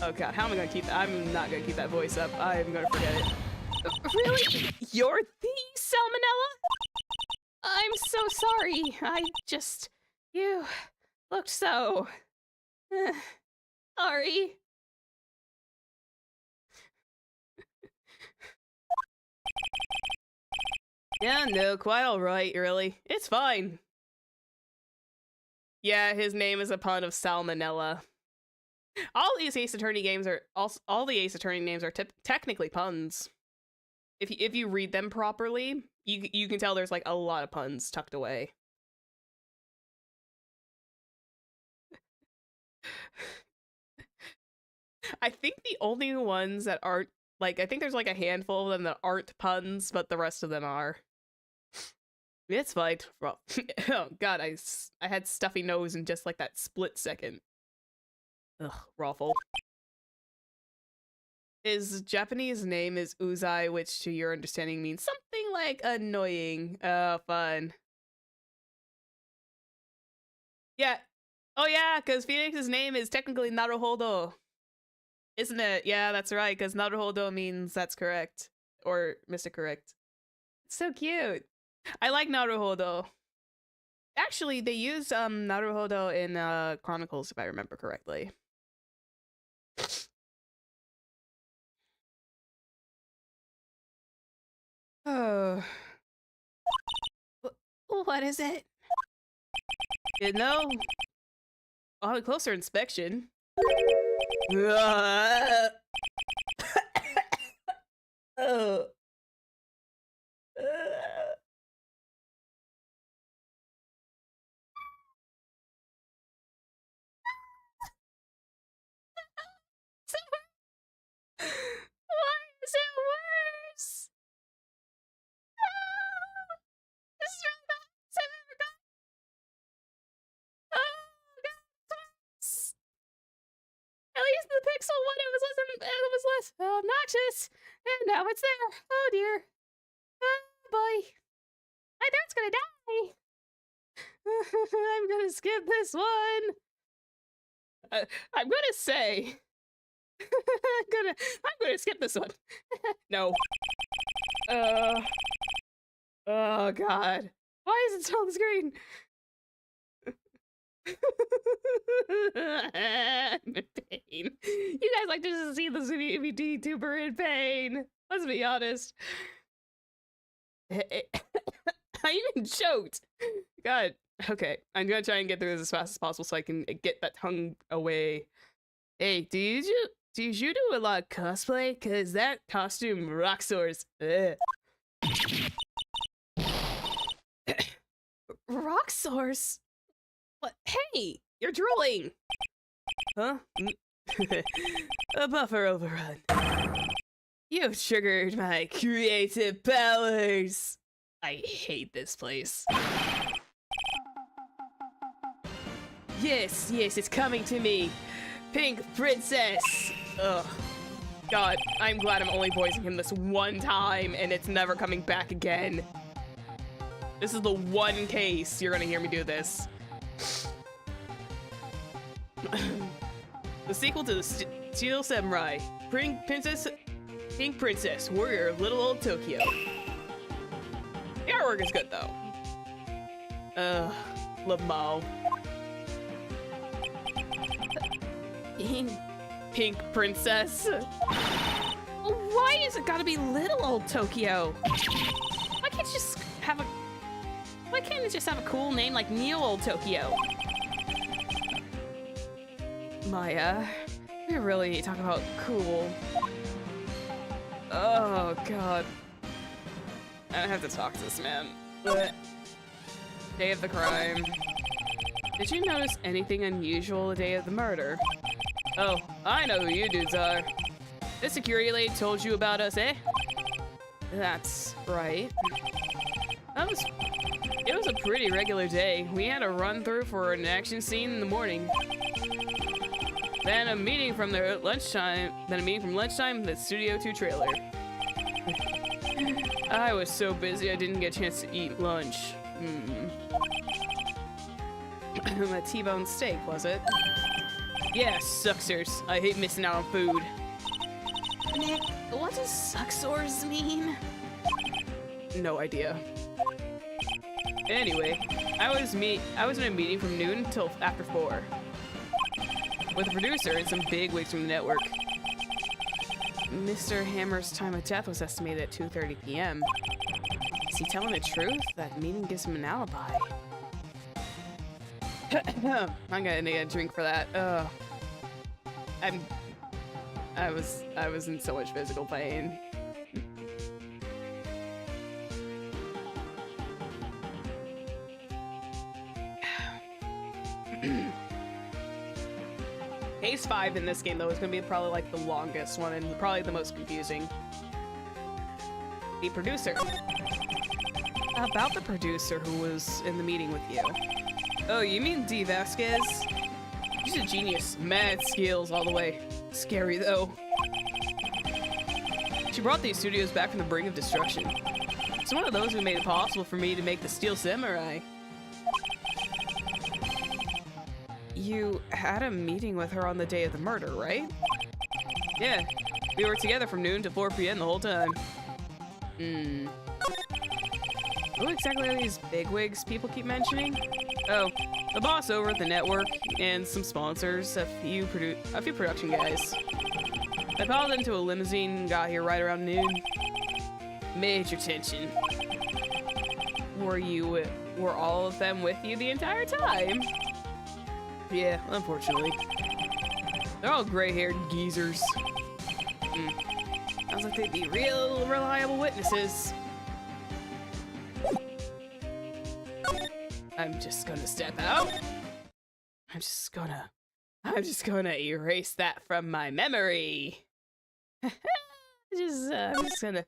Speaker 1: Oh God, how am I gonna keep that? I'm not gonna keep that voice up. I'm gonna forget it. Really? You're the salmonella? I'm so sorry. You looked so... sorry. Yeah, no, quite alright, really. It's fine. Yeah, his name is a pun of salmonella. All these Ace Attorney games are all the Ace Attorney names are technically puns. If you read them properly, you can tell there's like a lot of puns tucked away. I think the only ones that aren't like I think there's like a handful of them that aren't puns, but the rest of them are. It's fine. Well, oh God, I had stuffy nose in just like that split second. Ugh, Raffle. His Japanese name is Uzai, which to your understanding means something like annoying. Oh, fun. Yeah. Oh yeah, because Phoenix's name is technically Naruhodo. Isn't it? Yeah, that's right, because Naruhodo means that's correct. Or Mr. Correct. It's so cute. I like Naruhodo. Actually, they used Naruhodo in Chronicles, if I remember correctly. Oh. What is it? You know, on a closer inspection. Oh. Why is it worse? the pixel when it was less obnoxious, and now it's there. Oh dear. Oh boy. My throat's gonna die. I'm gonna skip this one. I'm gonna say. I'm gonna skip this one. No. Oh god. Why is it still on the screen? I'm in pain. You guys like to just see the VTuber in pain. Let's be honest. I even choked. God. Okay, I'm gonna try and get through this as fast as possible so I can get that tongue away. Hey, did you do a lot of cosplay? Cause that costume rock stars. Rock stars? What? Hey, you're drooling. Huh? A buffer overrun. You've triggered my creative powers. I hate this place. Yes, it's coming to me. Pink Princess. Ugh. God, I'm glad I'm only voicing him this one time and it's never coming back again. This is the one case you're gonna hear me do this. The sequel to the Steel Samurai, Pink Princess, Warrior of Little Old Tokyo. The artwork is good though. Love Mao. Pink Princess. Why is it gotta be Little Old Tokyo? Why can't it just have a cool name like New Old Tokyo? Maya, we really need to talk about cool. Oh god. I have to talk to this man. Day of the crime. Did you notice anything unusual the day of the murder? Oh, I know who you dudes are. This security lady told you about us, eh? That's right. It was a pretty regular day. We had a run through for an action scene in the morning. Then a meeting from lunchtime, the Studio 2 trailer. I was so busy I didn't get a chance to eat lunch. A T-bone steak, was it? Yeah, sucksers. I hate missing out on food. Nick, what does sucksors mean? No idea. Anyway, I was in a meeting from noon till after 4. With the producer and some bigwigs from the network. Mr. Hammer's time of death was estimated at 2:30 p.m. Is he telling the truth? That meeting gives him an alibi. I'm gonna need a drink for that. I was in so much physical pain. Case 5 in this game though is gonna be probably like the longest one and probably the most confusing. The producer. About the producer who was in the meeting with you. Oh, you mean D. Vasquez? She's a genius. Mad skills all the way. Scary, though. She brought these studios back from the brink of destruction. It's one of those who made it possible for me to make the Steel Samurai. You had a meeting with her on the day of the murder, right? Yeah. We were together from noon to 4 p.m. the whole time. Who exactly are these bigwigs people keep mentioning? Oh, the boss over at the network and some sponsors, a few production guys. I piled into a limousine and got here right around noon. Major tension. Were all of them with you the entire time? Yeah, unfortunately. They're all gray-haired geezers. Sounds like they'd be real reliable witnesses. I'm just gonna step out. I'm just gonna erase that from my memory. I'm just gonna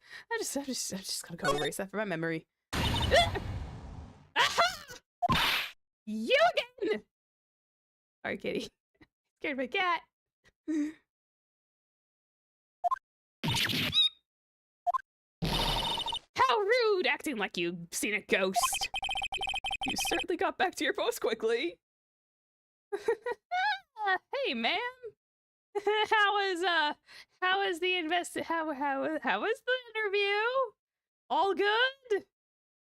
Speaker 1: go erase that from my memory. You again! Sorry, kitty. Scared my cat. How rude! Acting like you've seen a ghost. You certainly got back to your post quickly. Hey, ma'am. How was the how was the interview? All good?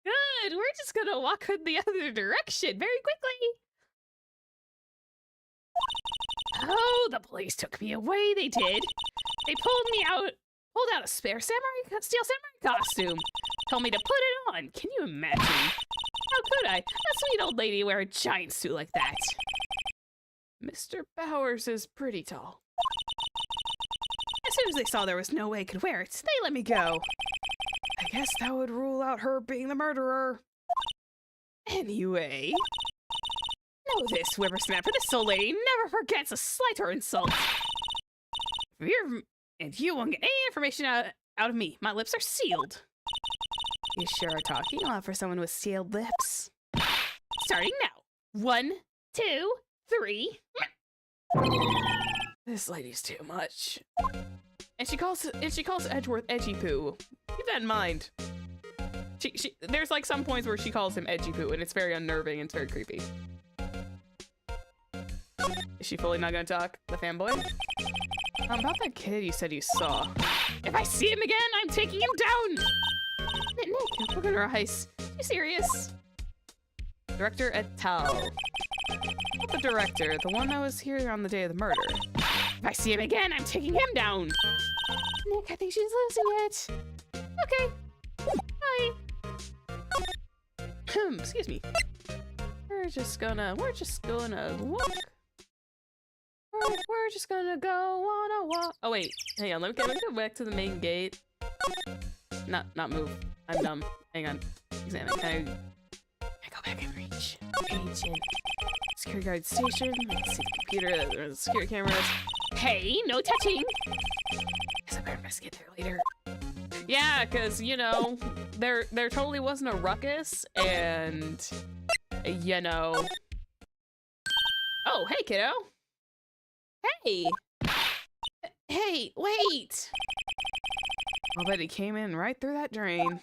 Speaker 1: Good. We're just gonna walk in the other direction very quickly. Oh, the police took me away. They did. They pulled out a steel samurai costume. Told me to put it on. Can you imagine? How could I? A sweet old lady wear a giant suit like that. Mr. Bowers is pretty tall. As soon as they saw there was no way I could wear it, they let me go. I guess that would rule out her being the murderer. Anyway. Know this, whippersnapper. This old lady never forgets a slight or insult. You won't get any information out of me. My lips are sealed. You sure are talking a lot for someone with sealed lips. Starting now. 1, 2, 3. This lady's too much. And she calls Edgeworth Edgy Poo. Keep that in mind. There's like some points where she calls him Edgy Poo, and it's very unnerving and it's very creepy. Is she fully not gonna talk? The fanboy? About that kid you said you saw. If I see him again, I'm taking him down! Nick, look at her eyes. You serious? Director et al. Not the director, the one that was here on the day of the murder. If I see him again, I'm taking him down! Nick, I think she's losing it. Okay. Bye. Excuse me. We're just gonna walk. We're just gonna go on a walk. Oh wait, hang on. Let me go back to the main gate. Not move. I'm dumb. Hang on. Examine. Can I go back and reach? Ancient. Security guard station. Let's see the computer. There's the security cameras. Hey, no touching. Guess I better investigate there later. Yeah, because you know, there totally wasn't a ruckus, and you know. Oh, hey, kiddo. Hey! Hey, wait! I'll bet he came in right through that drain.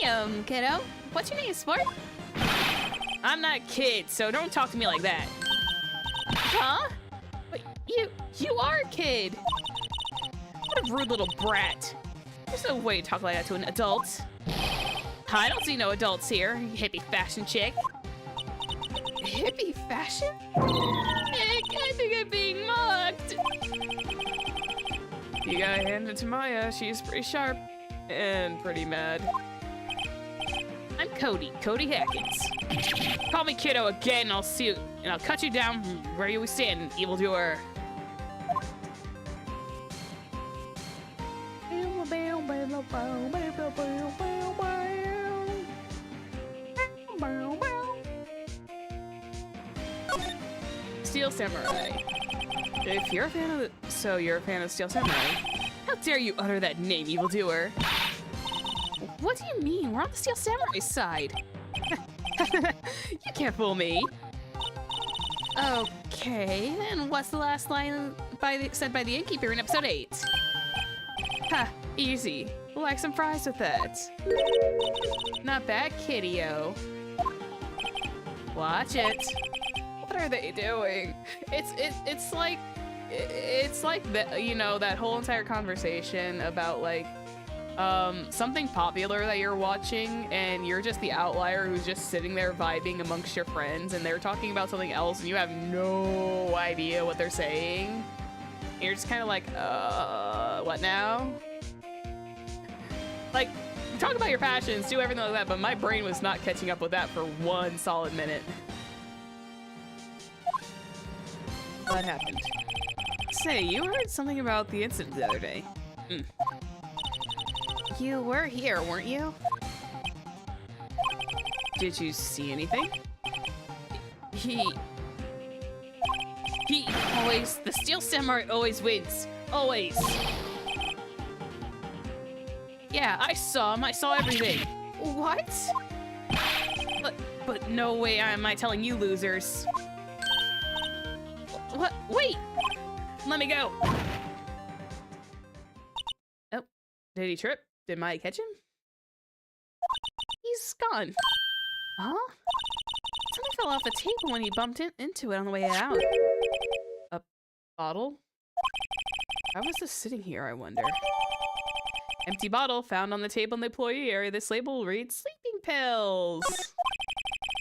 Speaker 1: Hey, kiddo. What's your name, sport? I'm not a kid, so don't talk to me like that. Huh? But you are a kid! What a rude little brat. There's no way to talk like that to an adult. I don't see no adults here, you hippie fashion chick. Hippie fashion? Nick, I think I'm being mocked. You gotta hand it to Maya. She's pretty sharp and pretty mad. I'm Cody Hackins. Call me kiddo again, and I'll see you, and I'll cut you down from where you stand, evildoer. Steel Samurai. If you're a fan of you're a fan of Steel Samurai. How dare you utter that name, evildoer? What do you mean? We're on the Steel Samurai side. You can't fool me. Okay, and what's the last line said by the innkeeper in episode 8? Ha, easy. Like some fries with that. Not bad, kiddio. Watch it. What are they doing? It's like that, you know, that whole entire conversation about like something popular that you're watching and you're just the outlier who's just sitting there vibing amongst your friends and they're talking about something else and you have no idea what they're saying. And you're just kind of like, what now? Like, talk about your passions, do everything like that, but my brain was not catching up with that for 1 solid minute. What happened? Say, you heard something about the incident the other day. You were here, weren't you? Did you see anything? He always, the Steel Samurai always wins. Always. Yeah, I saw him. I saw everything. What? But no way am I telling you losers. What? Wait! Let me go. Did he trip? Did Maya catch him? He's gone. Huh? Something fell off the table when he bumped into it on the way out. A bottle? How was this sitting here, I wonder? Empty bottle found on the table in the employee area. This label reads sleeping pills.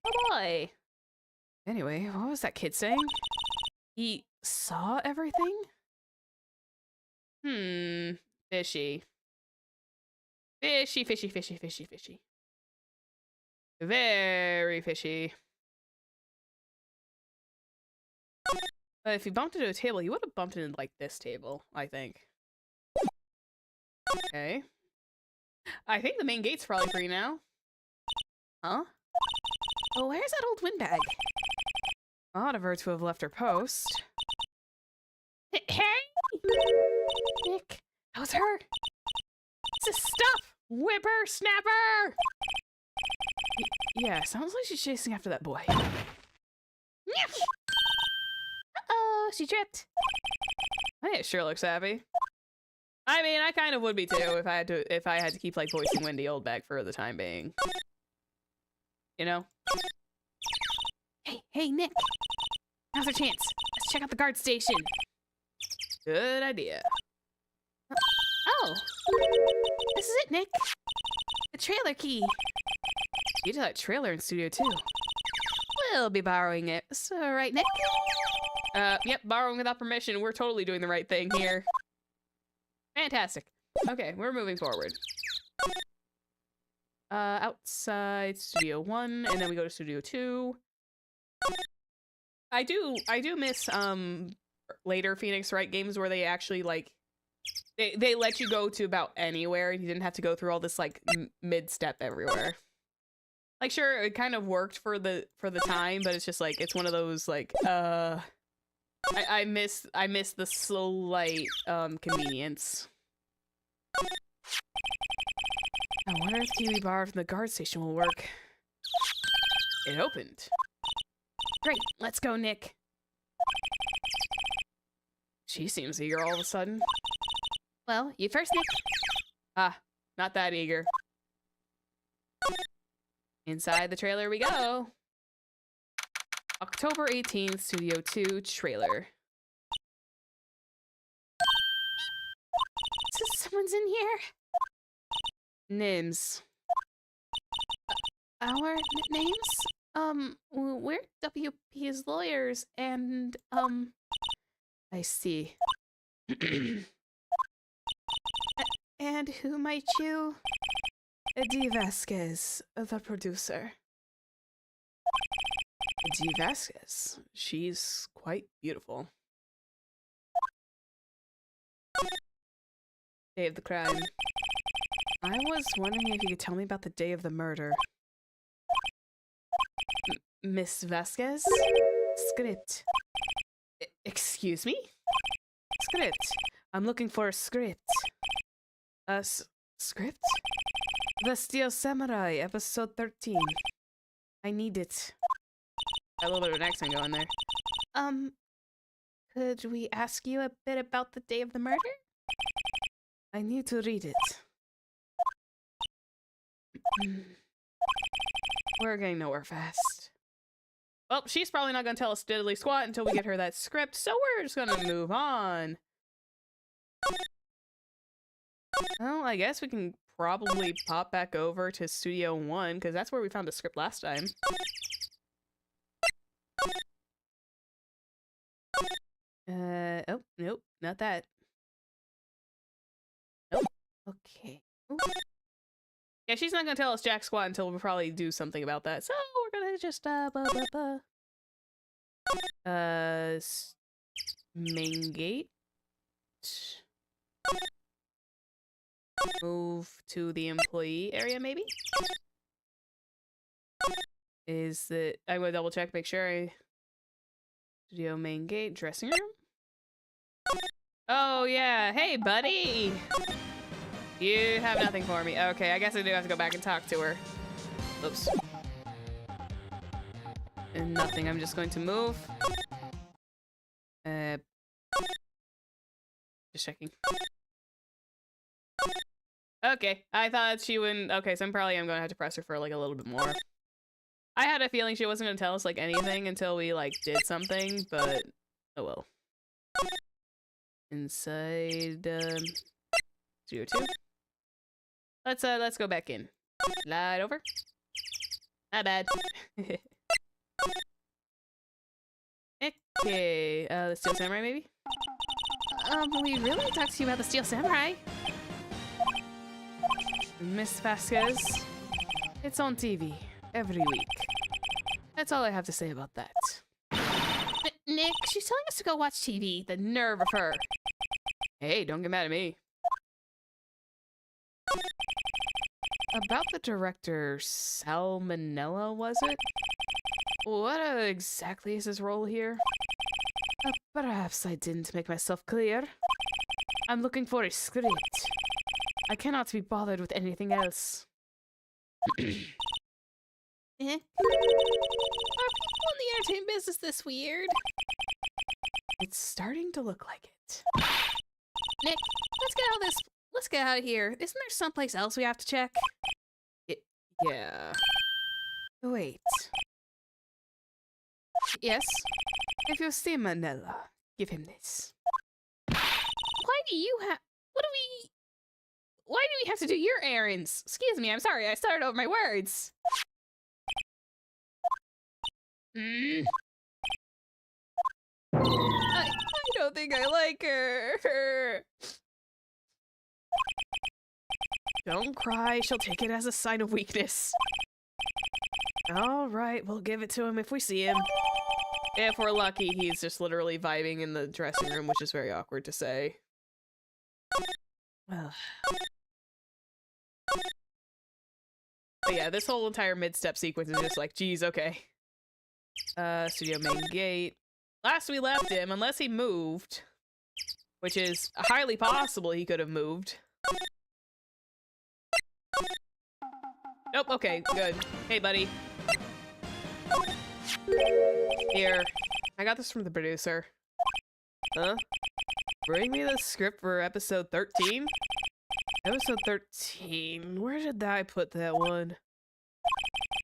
Speaker 1: Oh boy. Anyway, what was that kid saying? He saw everything? Fishy. Fishy, fishy, fishy, fishy, fishy. Very fishy. But if he bumped into a table, he would have bumped into, like, this table, I think. Okay. I think the main gate's probably free now. Huh? Oh, where's that old windbag? Odd of her to have left her post. Hey! Nick, that was her! Stop! Whippersnapper! Yeah, sounds like she's chasing after that boy. Uh-oh, she tripped. I think it sure looks happy. I mean, I kind of would be too if I had to keep like voicing Wendy Oldbag for the time being. You know? Hey, Nick. Now's our chance. Let's check out the guard station. Good idea. Oh, this is it, Nick. The trailer key. You did that trailer in Studio 2. We'll be borrowing it. So, right, Nick? Yep, borrowing without permission. We're totally doing the right thing here. Fantastic. Okay, we're moving forward. Outside Studio 1, and then we go to Studio 2. I do miss, later Phoenix Wright games where they actually, like, they let you go to about anywhere, and you didn't have to go through all this, like, mid-step everywhere. Like, sure, it kind of worked for the time, but it's just, like, it's one of those, like, I miss the slight, convenience. I wonder if the key we borrowed from the guard station will work. It opened. Great, let's go, Nick. She seems eager all of a sudden. Well, you first, Nick. Ah, not that eager. Inside the trailer we go. October 18th, Studio 2 trailer. So someone's in here? Nims. Our names? We're WP's lawyers, and, I see. And who might you? Dee Vasquez, the producer. Dee Vasquez. She's quite beautiful. Day of the crime. I was wondering if you could tell me about the day of the murder. Miss Vasquez? Script. Excuse me? Script. I'm looking for a script. Script? The Steel Samurai, episode 13. I need it. Got a little bit of an accent going there. Could we ask you a bit about the day of the murder? I need to read it. We're getting nowhere fast. Well, she's probably not gonna tell us diddly squat until we get her that script, so we're just gonna move on. Well, I guess we can probably pop back over to Studio 1, because that's where we found the script last time. Oh, nope, not that. Nope. Okay. Ooh. Yeah, she's not gonna tell us jack squat until we probably do something about that, so we're gonna just, main gate. Move to the employee area, maybe? Is that... I'm gonna double check, make sure Studio main gate, dressing room? Oh, yeah. Hey, buddy! You have nothing for me. Okay, I guess I do have to go back and talk to her. Oops. And nothing, I'm just going to move. Just checking. Okay, I thought she wouldn't. Okay, so I'm gonna have to press her for like a little bit more. I had a feeling she wasn't gonna tell us like anything until we like did something, but oh well. Inside Studio 2. Let's go back in. Slide over. Not bad. Okay, the Steel Samurai maybe? We really talked to you about the Steel Samurai. Miss Vasquez, it's on TV every week. That's all I have to say about that. Nick, she's telling us to go watch TV. The nerve of her. Hey, don't get mad at me. About the director, Salmonella, was it? What exactly is his role here? Perhaps I didn't make myself clear. I'm looking for a script. I cannot be bothered with anything else. Are people in the entertainment business this weird? It's starting to look like it. Nick, let's get out of here. Isn't there someplace else we have to check? Yeah. Wait. Yes? If you see Manila, give him this. Why do you have... Why do we have to do your errands? Excuse me, I'm sorry, I started over my words. I don't think I like her. Don't cry, she'll take it as a sign of weakness. Alright, we'll give it to him if we see him. If we're lucky, he's just literally vibing in the dressing room, which is very awkward to say. But yeah, this whole entire mid-step sequence is just like, geez, okay. Studio main gate. Last we left him, unless he moved, which is highly possible he could have moved. Nope, okay, good. Hey, buddy. Here. I got this from the producer. Huh? Bring me the script for episode 13? Episode 13. Where did I put that one?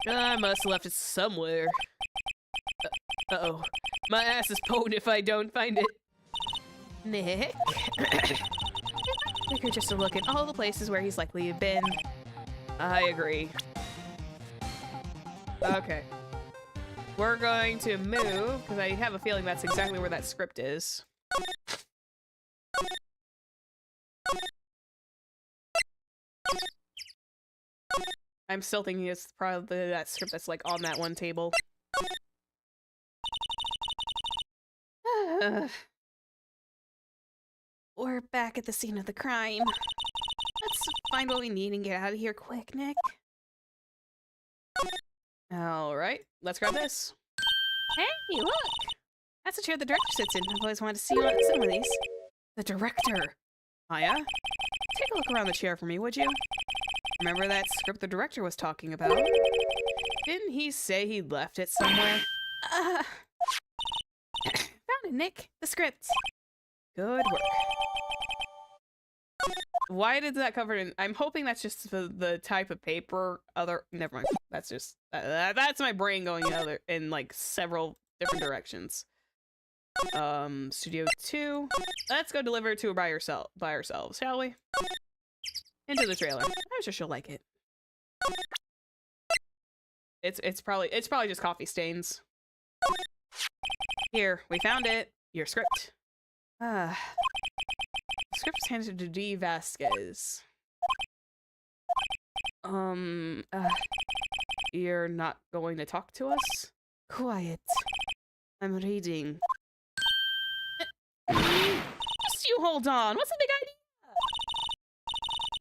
Speaker 1: I must have left it somewhere. Uh-oh. My ass is pwned if I don't find it. Nick? We could just look at all the places where he's likely to have been. I agree. Okay. We're going to move, because I have a feeling that's exactly where that script is. I'm still thinking it's probably that script that's like on that one table. We're back at the scene of the crime. Let's find what we need and get out of here quick, Nick. Alright, let's grab this. Hey, look! That's the chair the director sits in. I've always wanted to see you on some of these. The director! Oh yeah? Take a look around the chair for me, would you? Remember that script the director was talking about? Didn't he say he left it somewhere? Found it, Nick. The script. Good work. Why did that cover in... I'm hoping that's just the type of paper. Never mind. That's just... that's my brain going in like several different directions. Studio 2. Let's go deliver it to her by ourselves, shall we? Into the trailer. I'm sure she'll like it. It's probably just coffee stains. Here, we found it. Your script. The script is handed to D. Vasquez. You're not going to talk to us? Quiet. I'm reading. Just you hold on. What's the big idea?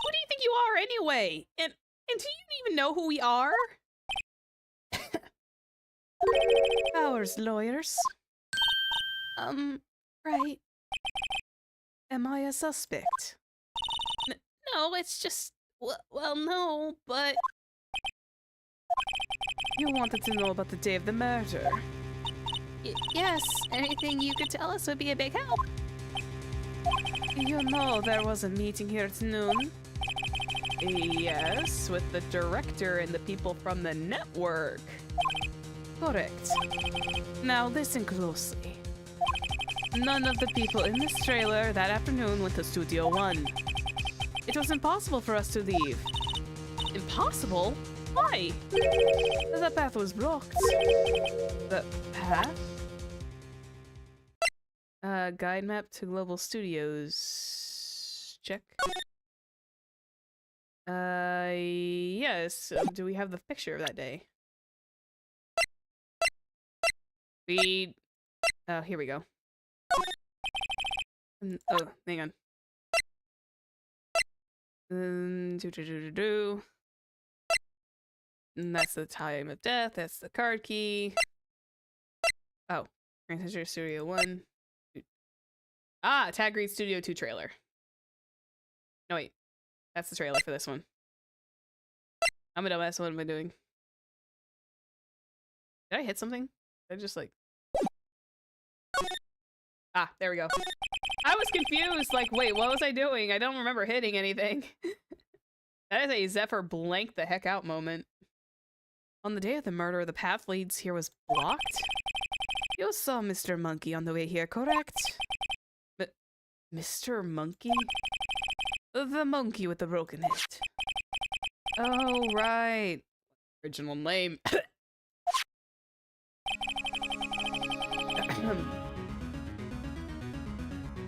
Speaker 1: Who do you think you are anyway? And do you even know who we are? Ours lawyers. Right. Am I a suspect? No, it's just... Well, no, but... You wanted to know about the day of the murder. Yes, anything you could tell us would be a big help. You know there was a meeting here at noon. Yes, with the director and the people from the network. Correct. Now listen closely. None of the people in this trailer that afternoon went to Studio One. It was impossible for us to leave. Impossible? Why? The path was blocked. The path? Guide map to Global Studios. Check. Yes. Do we have the picture of that day? Here we go. Oh, hang on. And that's the time of death. That's the card key. Oh, Grand Century Studio 1. Ah, Tag Read Studio 2 trailer. No, wait. That's the trailer for this one. I'm a dumbass. What am I doing? Did I hit something? I just like... Ah, there we go. I was confused. Like, wait, what was I doing? I don't remember hitting anything. That is a Zephyr blank the heck out moment. On the day of the murder, the path leads here was blocked? You saw Mr. Monkey on the way here, correct? Mr. Monkey? The monkey with the broken head. Oh, right. Original name.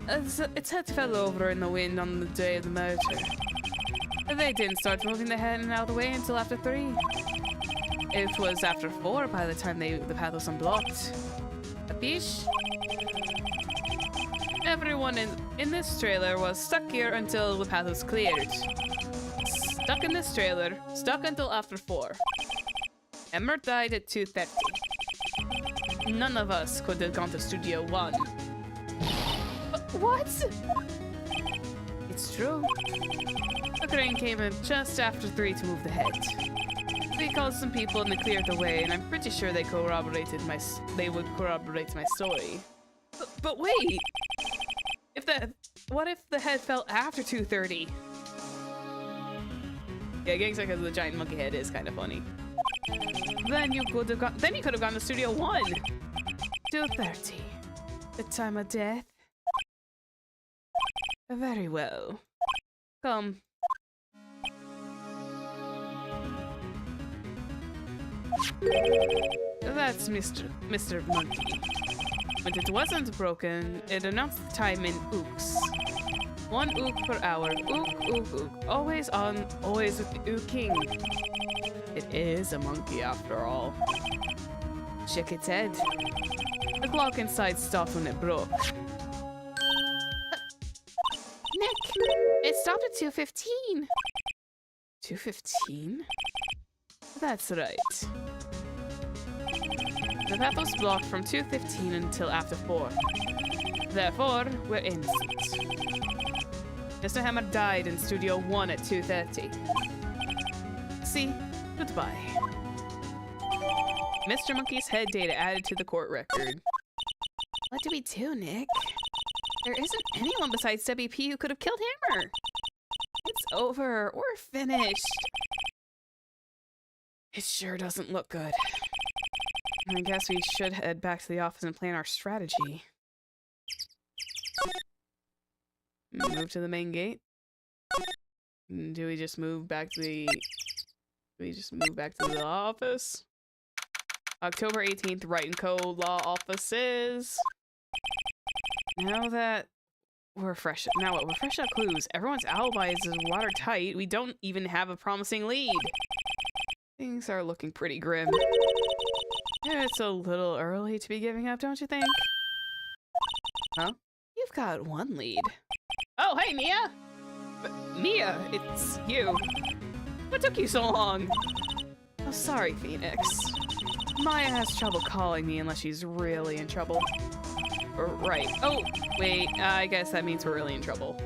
Speaker 1: Its head fell over in the wind on the day of the murder. They didn't start moving the head out of the way until after 3. It was after 4 by the time the path was unblocked. Capiche? Everyone in this trailer was stuck here until the path was cleared. Stuck in this trailer, stuck until after 4. Emmer died at 2:30. None of us could have gone to Studio 1. What? It's true. The crane came in just after 3 to move the head. We called some people and they cleared the way, and I'm pretty sure they would corroborate my story. But wait! What if the head fell after 2:30? Yeah, getting stuck because the giant monkey head is kind of funny. Then you could have gone to Studio 1. 2:30. The time of death. Very well. Come. That's Mr. Monkey. When it wasn't broken, it announced the time in ooks. 1 ook per hour. Ook, ook, ook. Always on, always with the ook king. It is a monkey after all. Check its head. The clock inside stopped when it broke. Nick! It stopped at 2:15. 2:15? That's right. The path was blocked from 2:15 until after 4. Therefore, we're innocent. Mr. Hammer died in Studio 1 at 2:30. See? Goodbye. Mr. Monkey's head data added to the court record. What do we do, Nick? There isn't anyone besides WP who could have killed Hammer. It's over. We're finished. It sure doesn't look good. I guess we should head back to the office and plan our strategy. Move to the main gate. Do we just move back to the... office? October 18th, Wright & Co. Law Offices. Now that we're fresh... Now what? We're fresh out clues. Everyone's alibis is watertight. We don't even have a promising lead. Things are looking pretty grim. It's a little early to be giving up, don't you think? Huh? You've got 1 lead. Oh, hey, Mia! Mia, it's you. What took you so long? Oh, sorry, Phoenix. Maya has trouble calling me unless she's really in trouble. Right. Oh, wait, I guess that means we're really in trouble.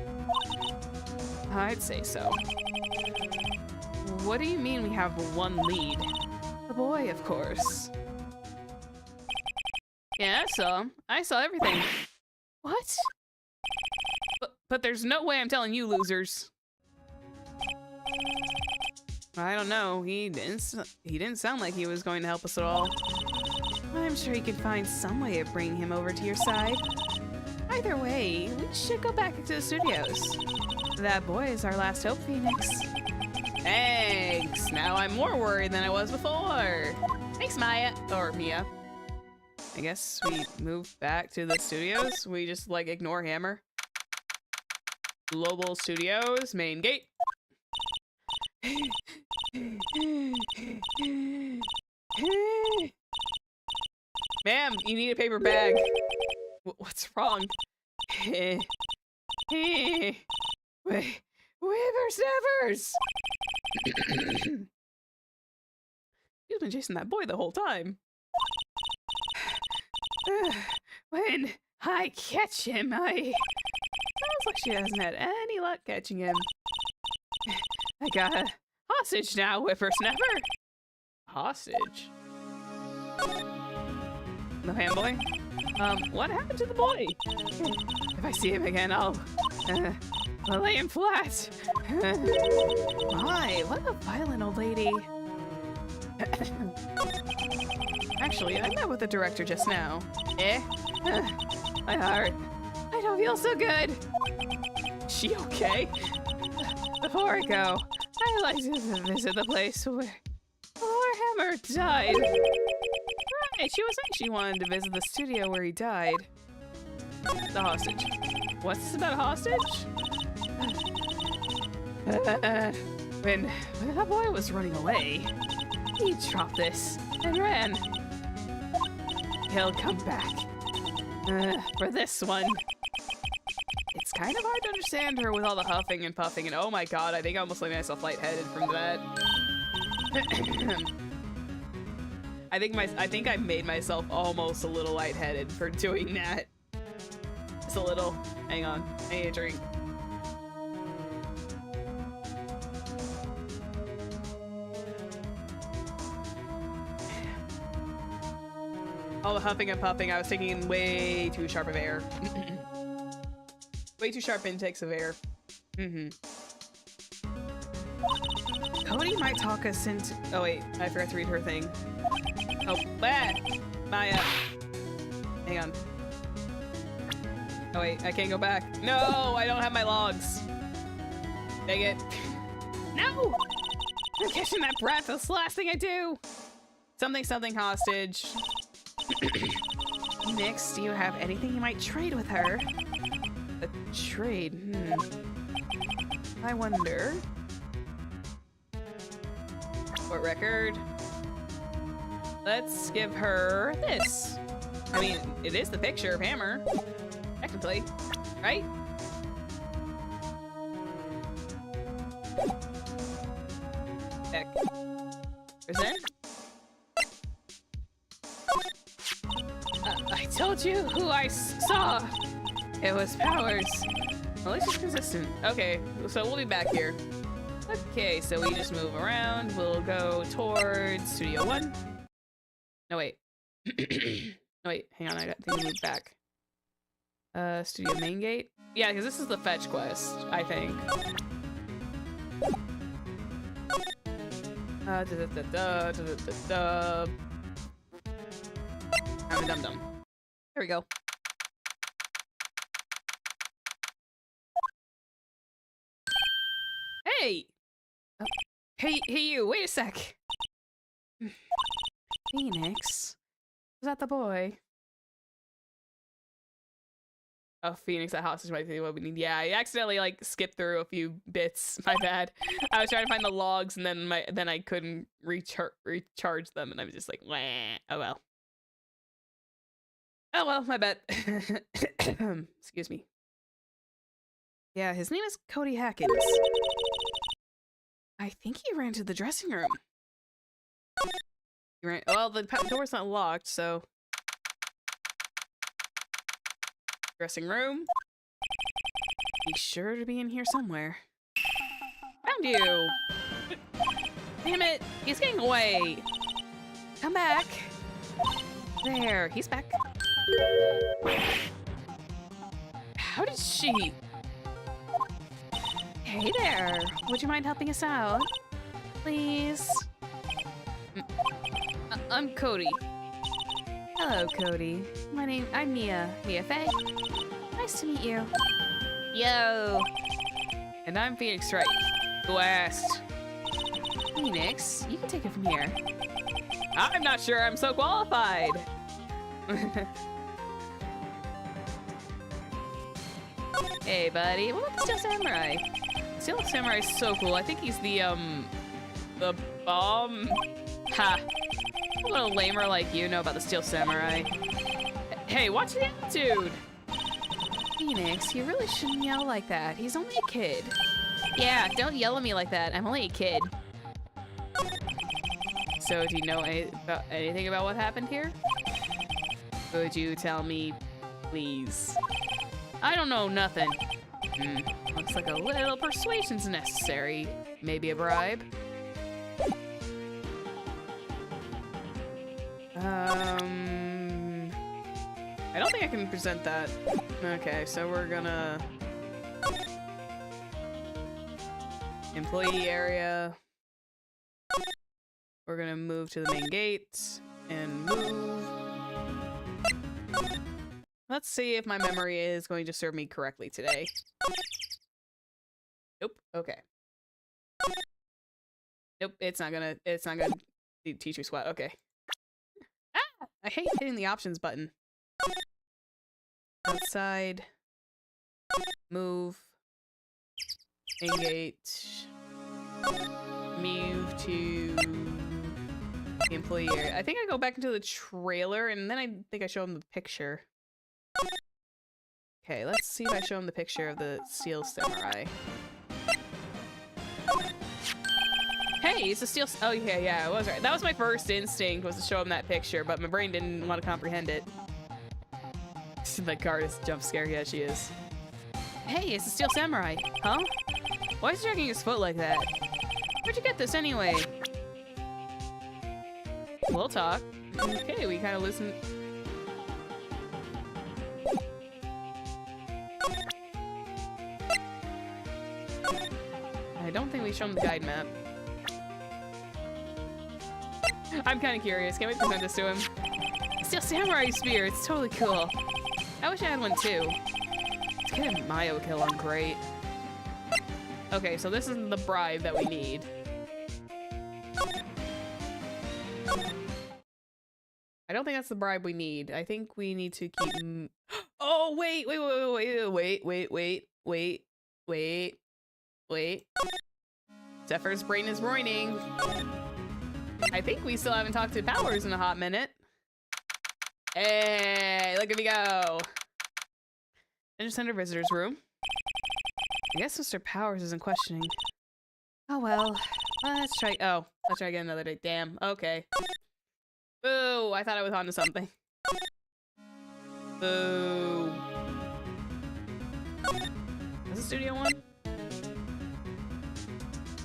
Speaker 1: I'd say so. What do you mean we have 1 lead? The boy, of course. Yeah, I saw everything. What? But there's no way I'm telling you losers. I don't know. He didn't sound like he was going to help us at all. I'm sure he could find some way of bringing him over to your side. Either way, we should go back into the studios. That boy is our last hope, Phoenix. Thanks! Now I'm more worried than I was before. Thanks, Maya. Or Mia. I guess we move back to the studios. We just, like, ignore Hammer. Global Studios, main gate. Ma'am, you need a paper bag. What's wrong? Whippersnappers! He's been chasing that boy the whole time. When I catch him, sounds like she hasn't had any luck catching him. I got a hostage now, whippersnapper. Hostage? No hand boy? What happened to the boy? If I see him again, I'll lay him flat. My, what a violent old lady. Actually, I met with the director just now. My heart. I don't feel so good. She okay? Before I go, I'd like to visit the place where Hammer died. Right, she was saying she wanted to visit the studio where he died. The hostage. What's this about a hostage? When that boy was running away, he dropped this and ran. He'll come back. For this one. It's kind of hard to understand her with all the huffing and puffing, and oh my god, I think I almost made myself lightheaded from that. I think I made myself almost a little lightheaded for doing that. Just a little. Hang on. I need a drink. All the huffing and puffing, I was taking way too sharp of air. Way too sharp intakes of air. Cody might talk us into— oh wait, I forgot to read her thing. Oh, Maya. Hang on. Oh wait, I can't go back. No, I don't have my logs. Dang it. No! I'm catching that brat. That's the last thing I do. Something hostage. Next, do you have anything you might trade with her? A trade? I wonder. What record? Let's give her this. I mean, it is the picture of Hammer. Technically. Right? Heck. Present? I told you who I saw. It was Powers. Well, at least it's consistent. Okay, so we'll be back here. Okay, so we just move around. We'll go towards Studio 1. No, wait. No, wait. Hang on. I got to move back. Studio main gate? Yeah, because this is the fetch quest, I think. I'm a dum-dum. There we go. Hey! Oh. Hey, you, wait a sec. Phoenix? Is that the boy? Oh, Phoenix, that hostage might be what we need. Yeah, I accidentally, like, skipped through a few bits. My bad. I was trying to find the logs, and then I couldn't recharge them, and I was just like, wah. Oh well. Oh well, my bad. Excuse me. Yeah, his name is Cody Hackins. I think he ran to the dressing room. He ran— well, the door's not locked, so... Dressing room. He's sure to be in here somewhere. Found you! Damn it! He's getting away! Come back! There, he's back. How did she... Hey there! Would you mind helping us out? Please? I'm Cody. Hello, Cody. I'm Mia. Mia Faye. Nice to meet you. Yo! And I'm Phoenix Wright. Who asked? Phoenix, you can take it from here. I'm not sure I'm so qualified. Hey, buddy. What about the Steel Samurai? Steel Samurai is so cool. I think he's the bomb. Ha! A little lamer like you know about the Steel Samurai. Hey, watch the attitude! Phoenix, you really shouldn't yell like that. He's only a kid. Yeah, don't yell at me like that. I'm only a kid. So, do you know anything about what happened here? Could you tell me, please? I don't know nothing. Looks like a little persuasion's necessary. Maybe a bribe? I don't think I can present that. Okay, so we're gonna... Employee area. We're gonna move to the main gate and move. Let's see if my memory is going to serve me correctly today. Nope. Okay. Nope, it's not gonna teach me squat. Okay. Ah! I hate hitting the options button. Outside. Move. Engage. Move to the employee area. I think I go back into the trailer and then I think I show him the picture. Okay, let's see if I show him the picture of the Steel Samurai. Hey, it's a Steel... Oh, yeah, I was right. That was my first instinct, was to show him that picture, but my brain didn't want to comprehend it. The guard is jump scare. Yeah, she is. Hey, it's a Steel Samurai. Huh? Why is he dragging his foot like that? Where'd you get this anyway? We'll talk. Okay, we kind of listen... I don't think we show him the guide map. I'm kind of curious. Can we present this to him? Steel Samurai Spear. It's totally cool. I wish I had one too. Let's get a Mayo kill on great. Okay, so this is the bribe that we need. I don't think that's the bribe we need. I think we need to keep... Oh, wait. Zephyr's brain is roining. I think we still haven't talked to Powers in a hot minute. Hey, look at me go. Ninja Center visitor's room. I guess Mr. Powers isn't questioning. Oh well. Let's try again another day. Damn. Okay. Boo! I thought I was onto something. Boo. Is it Studio One?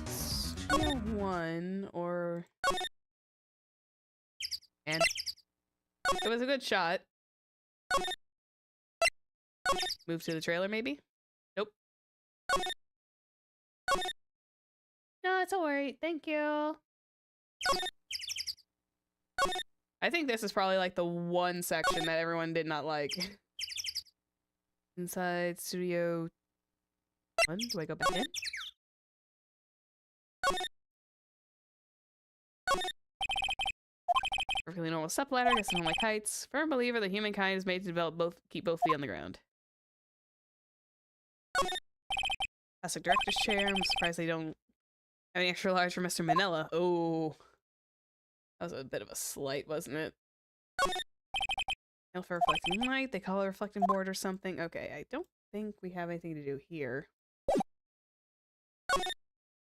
Speaker 1: Studio One or... And it was a good shot. Move to the trailer, maybe? Nope. No, it's alright. Thank you. I think this is probably like the one section that everyone did not like. Inside Studio 1. Do I go back in? Perfectly normal step ladder. Guess I don't like heights. Firm believer that humankind is made to develop keep both feet on the ground. Classic director's chair. I'm surprised they don't have any extra large for Mr. Manila. Oh, that was a bit of a slight, wasn't it? Nail for reflecting light. They call it a reflecting board or something. Okay, I don't think we have anything to do here.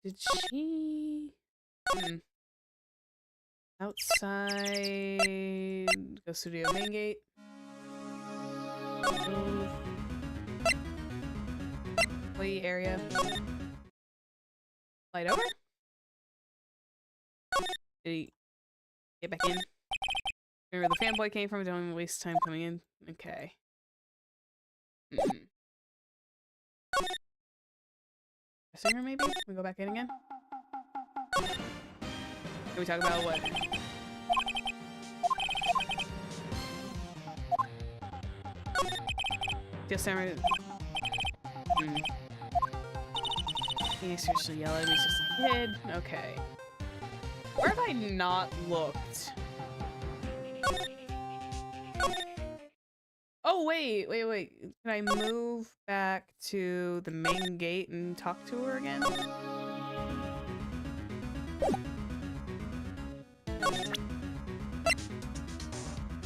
Speaker 1: Did she? Outside. Go studio main gate. Move. Employee area. Light over? Did he get back in? Remember the fanboy came from? Don't waste time coming in. Okay. Singer, maybe? Can we go back in again? Can we talk about what? Just Singer. He seriously yelled at me, he's just a kid. Okay. Where have I not looked? Oh, wait. Can I move back to the main gate and talk to her again?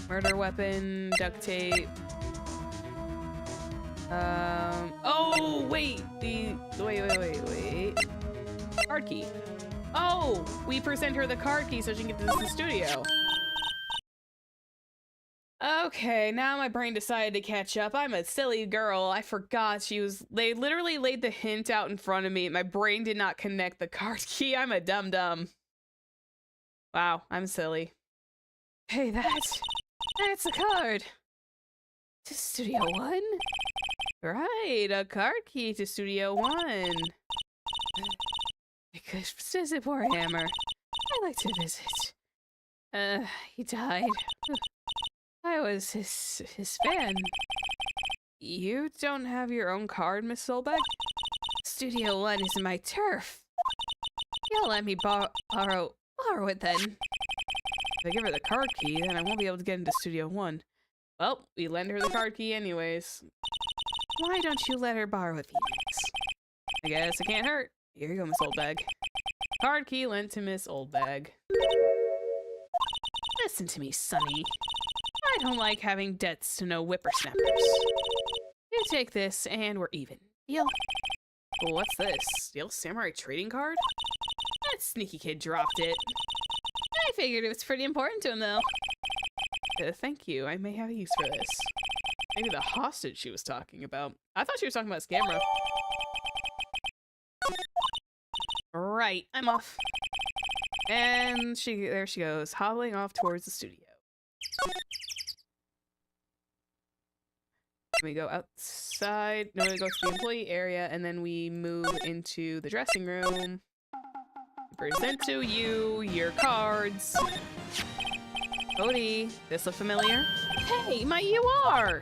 Speaker 1: Murder weapon, duct tape. Oh, wait. Wait. Card key. Oh, we present her the card key so she can get to the studio. Okay, now my brain decided to catch up. I'm a silly girl. I forgot they literally laid the hint out in front of me. My brain did not connect the card key. I'm a dum-dum. Wow, I'm silly. Hey, that's the card. To Studio One? Right, a card key to Studio One. Because visit Warhammer. I like to visit. He died. I was his fan. You don't have your own card, Miss Solbeck? Studio One is my turf. You'll let me borrow it then. If I give her the card key, then I won't be able to get into Studio One. Well, we lend her the card key anyways. Why don't you let her borrow it, Phoenix? I guess it can't hurt. Here you go, Miss Oldbag. Card key lent to Miss Oldbag. Listen to me, Sonny. I don't like having debts to no whippersnappers. You take this, and we're even. Deal? Well, what's this? Steel Samurai trading card? That sneaky kid dropped it. I figured it was pretty important to him, though. Thank you. I may have use for this. Maybe the hostage she was talking about. I thought she was talking about Scamra. Right, I'm off. And there she goes, hobbling off towards the studio. We go outside. No, we go to the employee area, and then we move into the dressing room. Present to you your cards. Cody, this look familiar? Hey, my UR!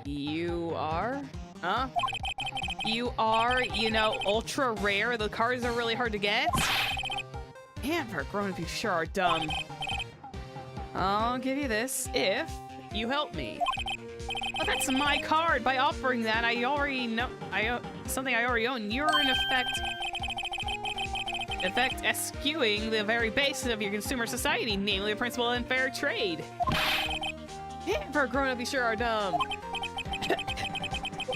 Speaker 1: UR? Huh? UR, you know, ultra rare. The cards are really hard to get. Man, for a grown-up, you sure are dumb. I'll give you this if you help me. Oh, that's my card. By offering that, I already know something I already own. You're in effect eschewing the very basis of your consumer society, namely the principle of fair trade. Man, for a grown-up, you sure are dumb.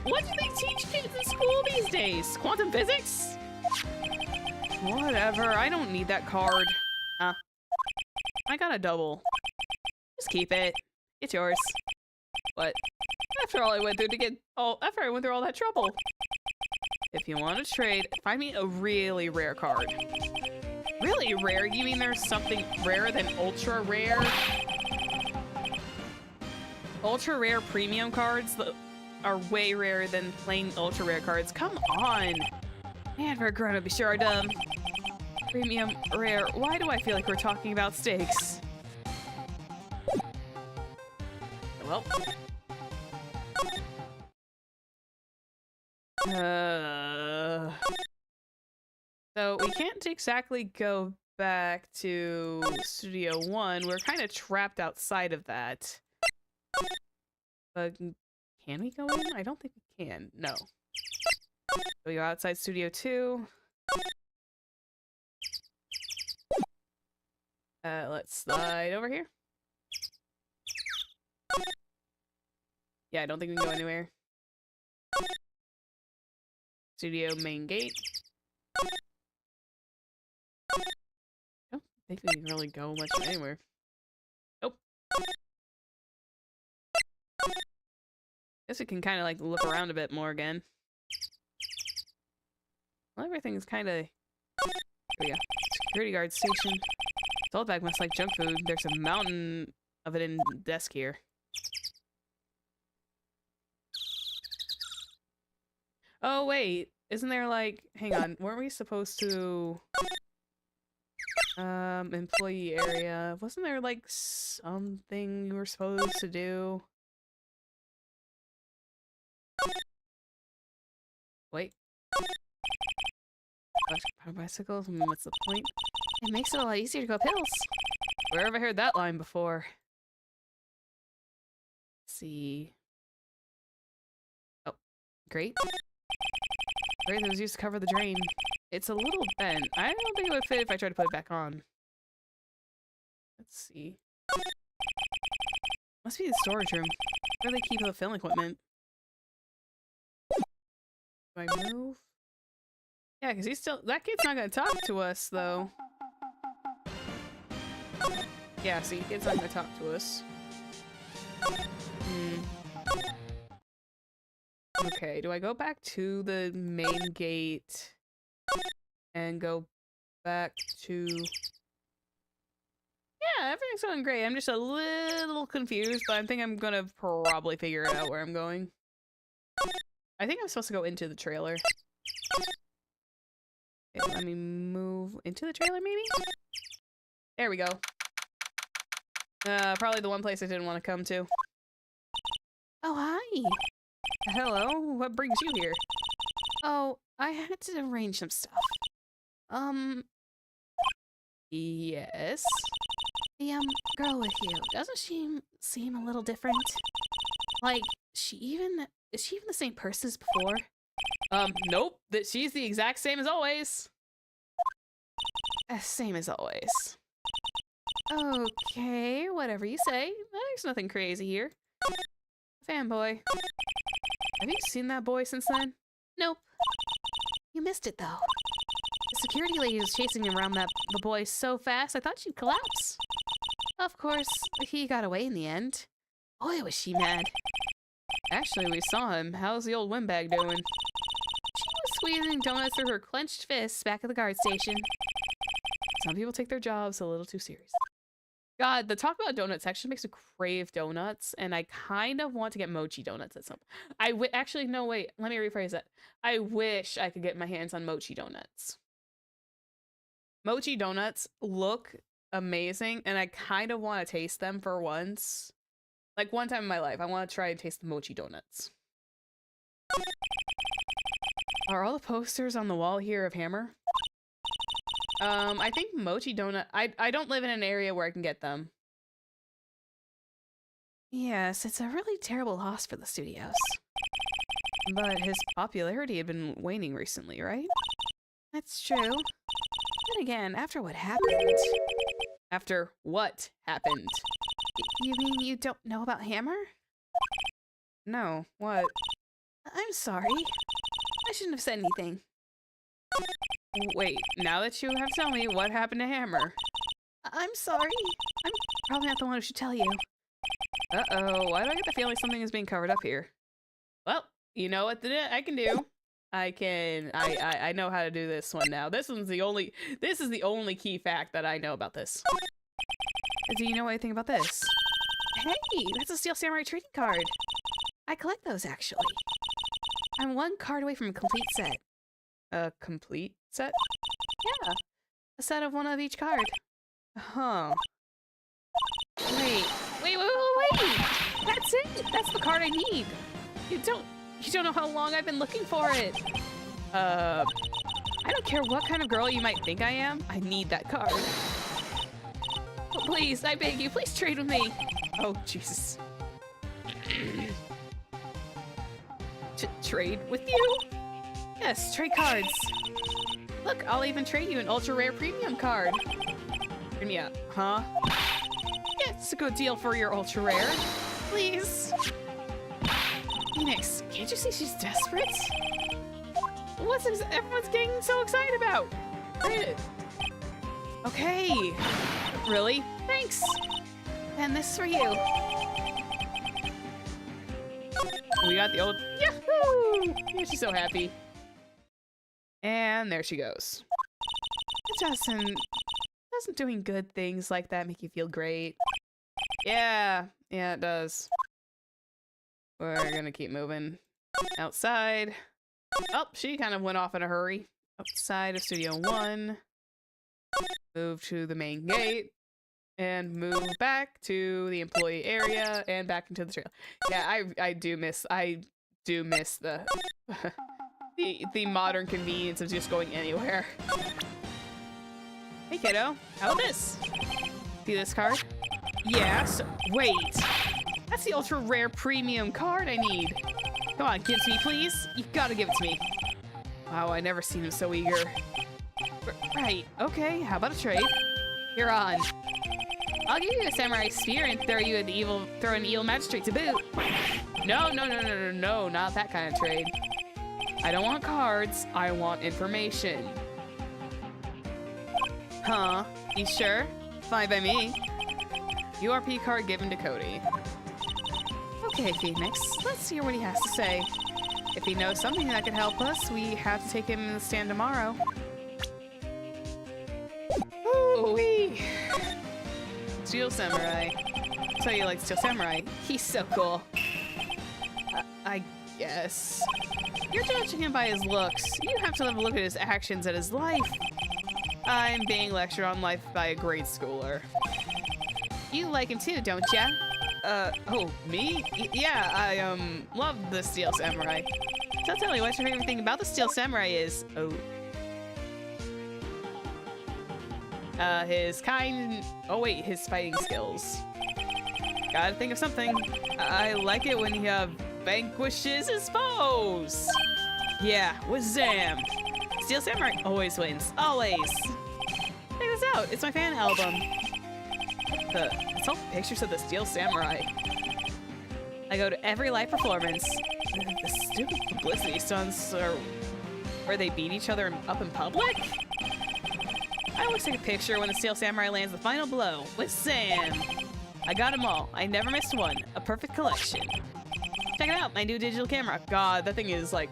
Speaker 1: What do they teach kids in school these days? Quantum physics? Whatever, I don't need that card. Huh. I got a double. Just keep it. It's yours. What? After I went through all that trouble. If you want to trade, find me a really rare card. Really rare? You mean there's something rarer than ultra rare? Ultra rare premium cards are way rarer than plain ultra rare cards. Come on! Man, for a grown-up, be sure are dumb. Premium rare. Why do I feel like we're talking about stakes? Well. So we can't exactly go back to Studio One. We're kind of trapped outside of that. But can we go in? I don't think we can. No. We go outside Studio 2. Let's slide over here. Yeah, I don't think we can go anywhere. Studio main gate. I don't think we can really go much anywhere. Nope. Guess we can kind of like look around a bit more again. Well, everything's kind of... Here we go. Security guard station. Soldbag must like junk food. There's a mountain of it in the desk here. Oh, wait. Isn't there like... Hang on. Weren't we supposed to... employee area. Wasn't there like something you were supposed to do? Wait. Bicycles? What's the point? It makes it a lot easier to go up hills. Where have I heard that line before? Let's see. Oh, great. Great, that was used to cover the drain. It's a little bent. I don't think it would fit if I tried to put it back on. Let's see. Must be the storage room. Where they keep the film equipment. Do I move? Yeah, because he's still... That kid's not going to talk to us, though. Yeah, see, kid's not going to talk to us. Okay, do I go back to the main gate and go back to... Yeah, everything's going great. I'm just a little confused, but I think I'm gonna probably figure it out where I'm going. I think I'm supposed to go into the trailer. Okay, let me move into the trailer, maybe? There we go. Probably the one place I didn't want to come to. Oh, hi! Hello, what brings you here? Oh, I had to arrange some stuff. Yes? The, girl with you, doesn't she seem a little different? Like, is she even the same person as before? Nope. She's the exact same as always. Same as always. Okay, whatever you say. There's nothing crazy here. Fanboy. Have you seen that boy since then? Nope. You missed it, though. The security lady was chasing around the boy so fast, I thought she'd collapse. Of course, he got away in the end. Boy, was she mad. Actually, we saw him. How's the old windbag doing? She was squeezing donuts through her clenched fists back at the guard station. Some people take their jobs a little too seriously. God, the talk about donuts actually makes me crave donuts, and I kind of want to get mochi donuts at some... Actually, no, wait. Let me rephrase that. I wish I could get my hands on mochi donuts. Mochi donuts look amazing, and I kind of want to taste them for once. Like, one time in my life, I want to try and taste the mochi donuts. Are all the posters on the wall here of Hammer? I think mochi donut... I don't live in an area where I can get them. Yes, it's a really terrible loss for the studios. But his popularity had been waning recently, right? That's true. Then again, after what happened... After what happened? You mean you don't know about Hammer? No, what? I'm sorry. I shouldn't have said anything. Wait, now that you have told me, what happened to Hammer? I'm sorry. I'm probably not the one who should tell you. Uh-oh, why do I get the feeling something is being covered up here? Well, you know what I can do. I know how to do this one now. This is the only key fact that I know about this. Do you know anything about this? Hey, that's a Steel Samurai trading card. I collect those, actually. I'm one card away from a complete set. A complete set? Yeah. A set of one of each card. Huh. Wait. That's it. That's the card I need. You don't know how long I've been looking for it. I don't care what kind of girl you might think I am. I need that card. Oh, please, I beg you, please trade with me. Oh, Jesus. Trade with you? Yes, trade cards. Look, I'll even trade you an ultra rare premium card. Give me a, huh? Yeah, it's a good deal for your ultra rare. Please. Phoenix, can't you see she's desperate? What's everyone's getting so excited about? Okay. Really? Thanks. And this is for you. We got the old Yahoo! Yeah, she's so happy. And there she goes. Doesn't doing good things like that make you feel great? Yeah, it does. We're gonna keep moving outside. Oh, she kind of went off in a hurry. Outside of Studio 1. Move to the main gate. And move back to the employee area and back into the trail. Yeah, I do miss the the modern convenience of just going anywhere. Hey kiddo, how about this? See this card? Yes. Wait. That's the ultra rare premium card I need. Come on, give it to me, please. You gotta give it to me. Wow, I never seen him so eager. Right. Okay. How about a trade? You're on. I'll give you a samurai spear and throw an evil magistrate to boot. No, not that kind of trade. I don't want cards. I want information. Huh? You sure? Fine by me. URP card given to Cody. Okay, Phoenix. Let's hear what he has to say. If he knows something that could help us, we have to take him in the stand tomorrow. Ooh-wee. Steel Samurai. So you like Steel Samurai. He's so cool. I guess. You're judging him by his looks. You have to have a look at his actions and his life. I'm being lectured on life by a grade schooler. You like him too, don't ya? Oh, me? Yeah, I, love the Steel Samurai. So tell me what your favorite thing about the Steel Samurai is. Oh. His fighting skills. Gotta think of something. I like it when he, vanquishes his foes! Yeah, Wazam! Steel Samurai always wins. Always! Check this out, it's my fan album. It's all pictures of the Steel Samurai. I go to every live performance. The stupid publicity stunts are where they beat each other up in public? I always take a picture when the Steel Samurai lands the final blow. With Sam! I got them all. I never missed one. A perfect collection. Check it out, my new digital camera. God, that thing is like,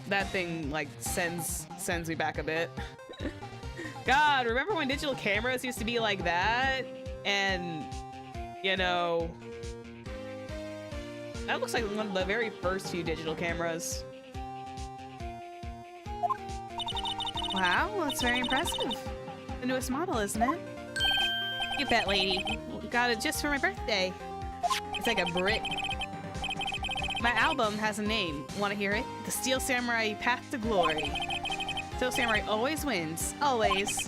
Speaker 1: that thing like sends me back a bit. God, remember when digital cameras used to be like that? And, you know, that looks like one of the very first few digital cameras. Wow, that's very impressive. The newest model, isn't it? You bet, lady. Got it just for my birthday. It's like a brick. My album has a name. Want to hear it? The Steel Samurai Path to Glory. Steel Samurai always wins. Always.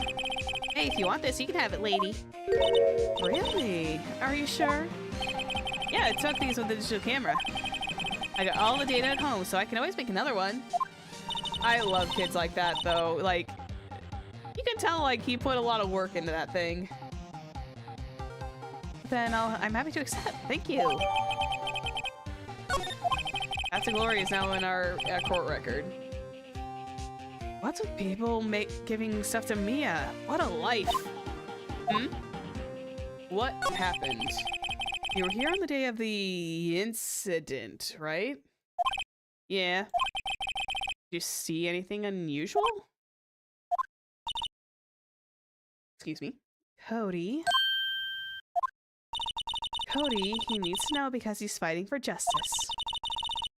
Speaker 1: Hey, if you want this, you can have it, lady. Really? Are you sure? Yeah, I took these with the digital camera. I got all the data at home, so I can always make another one. I love kids like that, though. Like, you can tell, like, he put a lot of work into that thing. Then I'm happy to accept. Thank you. Path to Glory is now in our court record. What's with people giving stuff to Mia? What a life. Hmm? What happened? You were here on the day of the incident, right? Yeah. Did you see anything unusual? Excuse me. Cody. Cody, he needs to know because he's fighting for justice.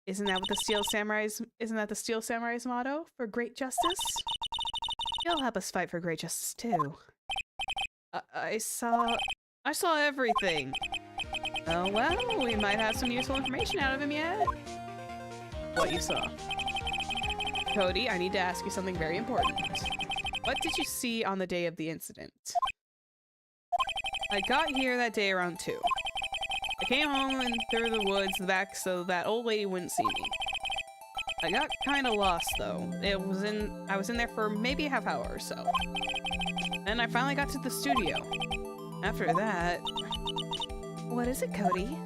Speaker 1: Isn't that the Steel Samurai's motto? For great justice? He'll help us fight for great justice too. I saw everything. Oh well, we might have some useful information out of him yet. What you saw. Cody, I need to ask you something very important. What did you see on the day of the incident? I got here that day around 2. I came home and through the woods in the back so that old lady wouldn't see me. I got kind of lost though. I was in there for maybe a half hour or so. Then I finally got to the studio. After that... What is it, Cody?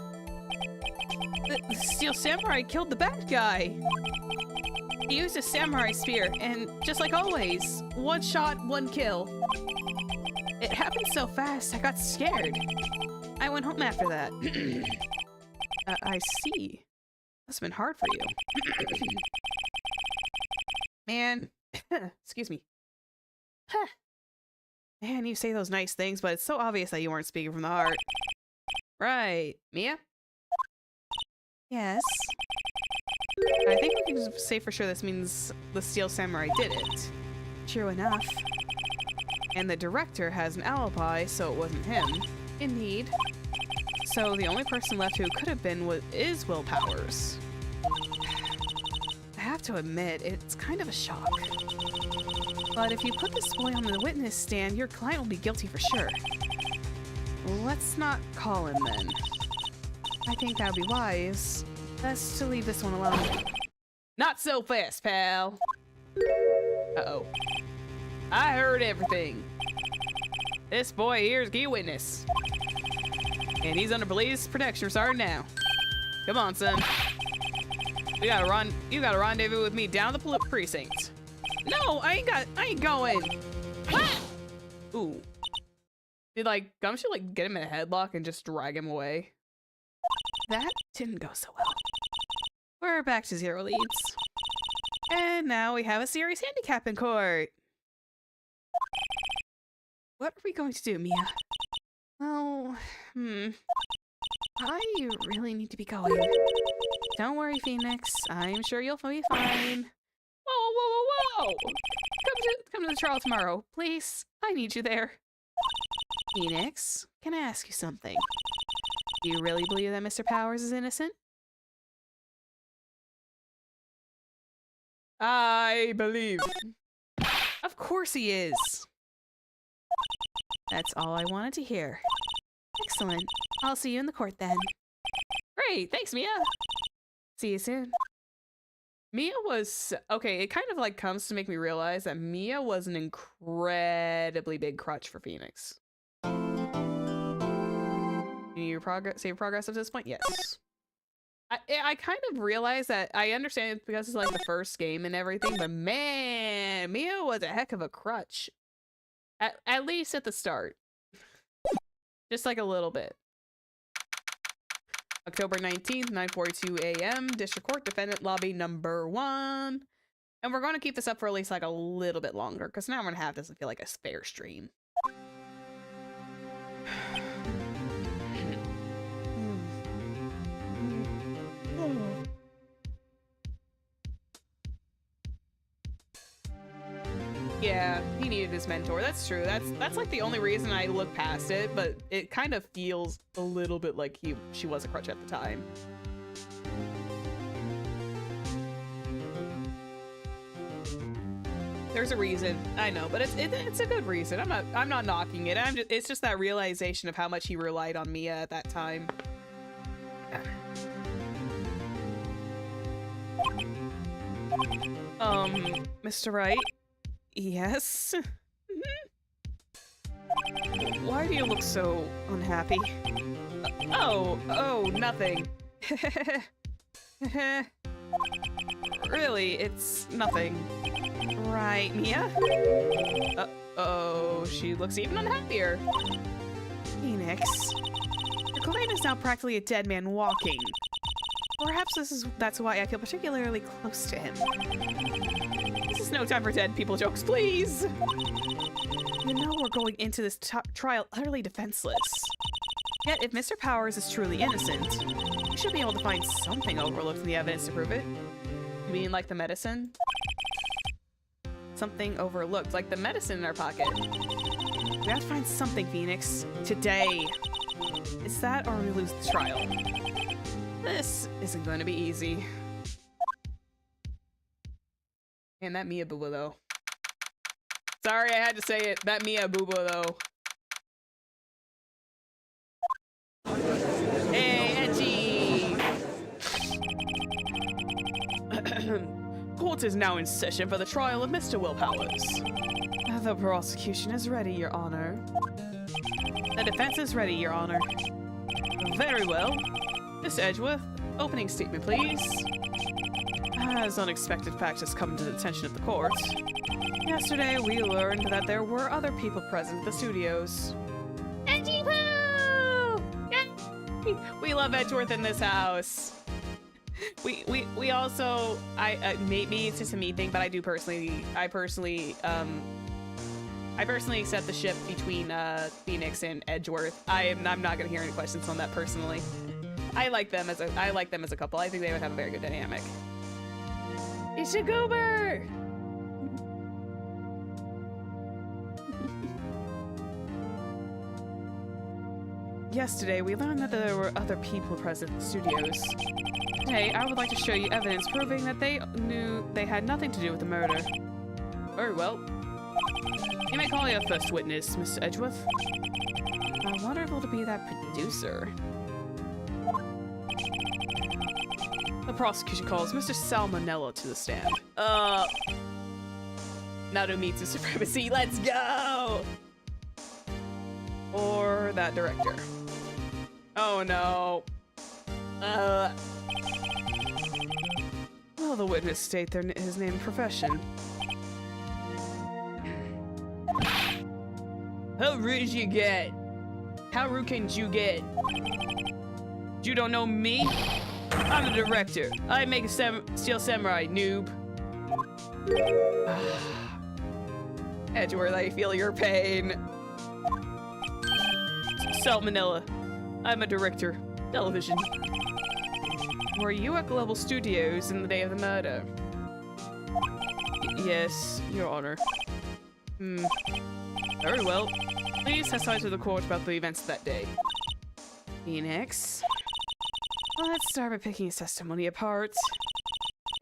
Speaker 1: The Steel Samurai killed the bad guy! He used a samurai spear, and just like always, 1 shot, 1 kill. It happened so fast, I got scared. I went home after that. I see. That's been hard for you. Man. Excuse me. Man, you say those nice things, but it's so obvious that you weren't speaking from the heart. Right. Mia? Yes? I think we can say for sure this means the Steel Samurai did it. True enough. And the director has an alibi, so it wasn't him. Indeed. So the only person left who could have been is Will Powers. I have to admit, it's kind of a shock. But if you put this boy on the witness stand, your client will be guilty for sure. Let's not call him then. I think that would be wise. Best to leave this one alone. Not so fast, pal. Uh-oh. I heard everything. This boy here is key witness. And he's under police protection starting now. Come on, son. You got a rendezvous with me down the precinct. No, I ain't going. What? Ooh. Did Gumshoe get him in a headlock and just drag him away? That didn't go so well. We're back to 0 leads. And now we have a serious handicap in court. What are we going to do, Mia? Well, I really need to be going. Don't worry, Phoenix. I'm sure you'll be fine. Whoa, whoa, whoa, whoa! Come to the trial tomorrow, please. I need you there. Phoenix, can I ask you something? Do you really believe that Mr. Powers is innocent? I believe. Of course he is. That's all I wanted to hear. Excellent. I'll see you in the court then. Great, thanks, Mia. See you soon. Mia was... Okay, it kind of comes to make me realize that Mia was an incredibly big crutch for Phoenix. You save progress up to this point? Yes. I kind of realize that I understand it because it's the first game and everything, but man, Mia was a heck of a crutch. At least at the start. Just a little bit. October 19th, 9:42 a.m. District Court, Defendant Lobby number 1. And we're going to keep this up for at least a little bit longer, because now we're going to have this feel like a spare stream. Yeah, he needed his mentor. That's true. That's the only reason I look past it, but it kind of feels a little bit like she was a crutch at the time. There's a reason, I know, but it's a good reason. I'm not knocking it. It's just that realization of how much he relied on Mia at that time. Mr. Wright? Yes? Why do you look so unhappy? Oh, nothing. Really, it's nothing. Right, Mia? Uh-oh, she looks even unhappier. Phoenix, your client is now practically a dead man walking. Perhaps that's why I feel particularly close to him. This is no time for dead people jokes, please! You know we're going into this trial utterly defenseless. Yet, if Mr. Powers is truly innocent, we should be able to find something overlooked in the evidence to prove it. You mean the medicine? Something overlooked, like the medicine in our pocket. We have to find something, Phoenix. Today. It's that or we lose the trial. This isn't going to be easy. And that Mia boo-boo, though. Sorry, I had to say it. That Mia boo-boo, though. Hey, Edgy! Court is now in session for the trial of Mr. Will Powers. The prosecution is ready, Your Honor. The defense is ready, Your Honor. Very well. Miss Edgeworth, opening statement, please. As unexpected facts has come to the attention of the court, yesterday we learned that there were other people present at the studios. Edgy-poo! We love Edgeworth in this house. We also, maybe it's just a me thing, but I personally accept the ship between Phoenix and Edgeworth. I'm not gonna hear any questions on that personally. I like them as a couple. I think they would have a very good dynamic. It's a goober! Yesterday, we learned that there were other people present in the studios. Today, I would like to show you evidence proving that they knew they had nothing to do with the murder. Very well. You may call your first witness, Mr. Edgeworth. I wonder if it'll be that producer. The prosecution calls Mr. Salmonella to the stand. Naruto meets the supremacy. Let's go! Or that director. Oh no. Will the witness state his name and profession? How rude you get? How rude can you get? You don't know me? I'm the director. I make a Steel Samurai, noob. Edgeworth, I feel your pain. Salmonella. I'm a director. Television. Were you at Global Studios in the day of the murder? Yes, Your Honor. Very well. Please testify to the court about the events of that day. Phoenix. Let's start by picking his testimony apart.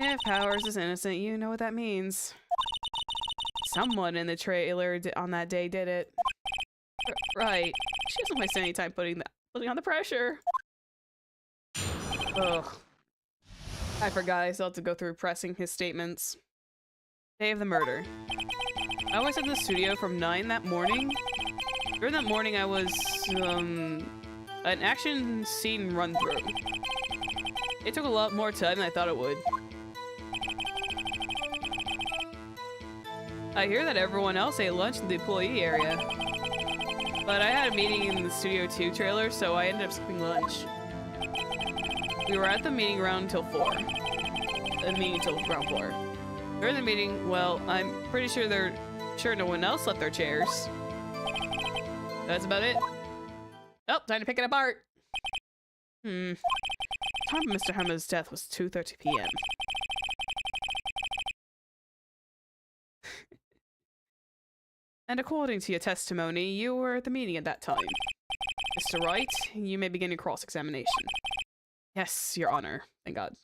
Speaker 1: If Powers is innocent, you know what that means. Someone in the trailer on that day did it. Right. She doesn't waste any time putting on the pressure. Ugh. I forgot I still have to go through pressing his statements. Day of the murder. I was at the studio from 9 that morning. During that morning, I was, an action scene run-through. It took a lot more time than I thought it would. I hear that everyone else ate lunch in the employee area. But I had a meeting in the Studio 2 trailer, so I ended up skipping lunch. We were at the meeting around until 4. Around 4. During the meeting, well, I'm pretty sure no one else left their chairs. That's about it. Oh, time to pick it apart. The time of Mr. Hammer's death was 2:30 p.m. And according to your testimony, you were at the meeting at that time. Mr. Wright, you may begin your cross-examination. Yes, Your Honor. Thank God.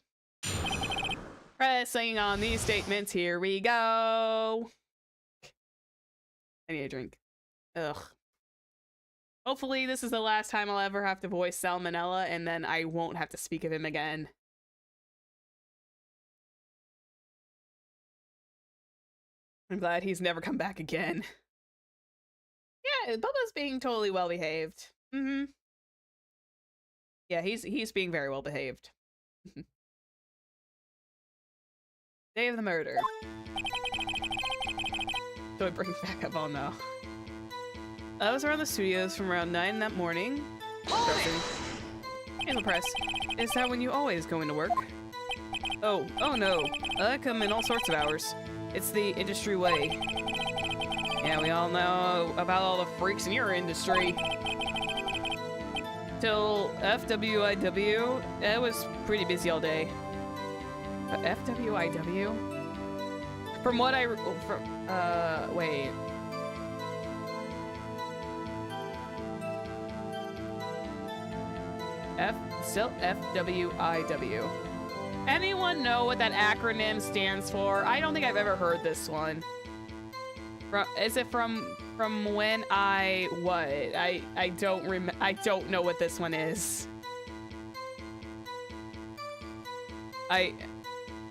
Speaker 1: Pressing on these statements, here we go! I need a drink. Ugh. Hopefully this is the last time I'll ever have to voice Salmonella, and then I won't have to speak of him again. I'm glad he's never come back again. Yeah, Bubba's being totally well behaved. Yeah, he's being very well behaved. Day of the murder. So it brings back up, oh no. I was around the studios from around 9 that morning. Hazel Press. Is that when you always go into work? Oh no. I come in all sorts of hours. It's the industry way. Yeah, we all know about all the freaks in your industry. Till FWIW, it was pretty busy all day. FWIW? From what wait. Still FWIW. Anyone know what that acronym stands for? I don't think I've ever heard this one. Is it from when what? I don't know what this one is.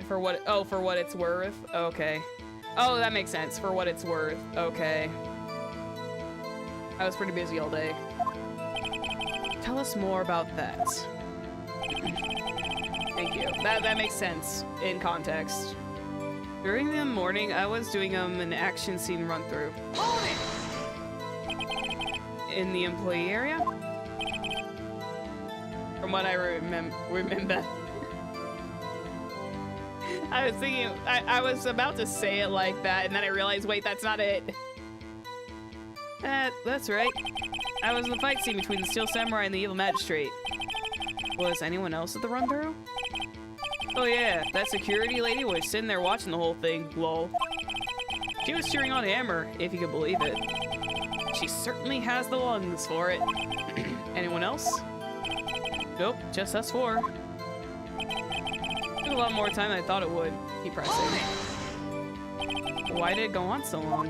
Speaker 1: For what it's worth? Okay. Oh, that makes sense. For what it's worth. Okay. I was pretty busy all day. Tell us more about that. Thank you. That makes sense in context. During the morning, I was doing an action scene run-through. In the employee area? From what I remember. I was thinking, I was about to say it like that, and then I realized, wait, that's not it. That's right. I was in the fight scene between the Steel Samurai and the Evil Magistrate. Was anyone else at the run-through? Oh yeah, that security lady was sitting there watching the whole thing, lol. She was cheering on Hammer, if you could believe it. She certainly has the lungs for it. Anyone else? Nope, just us four. Took a lot more time than I thought it would. Keep pressing. Why did it go on so long?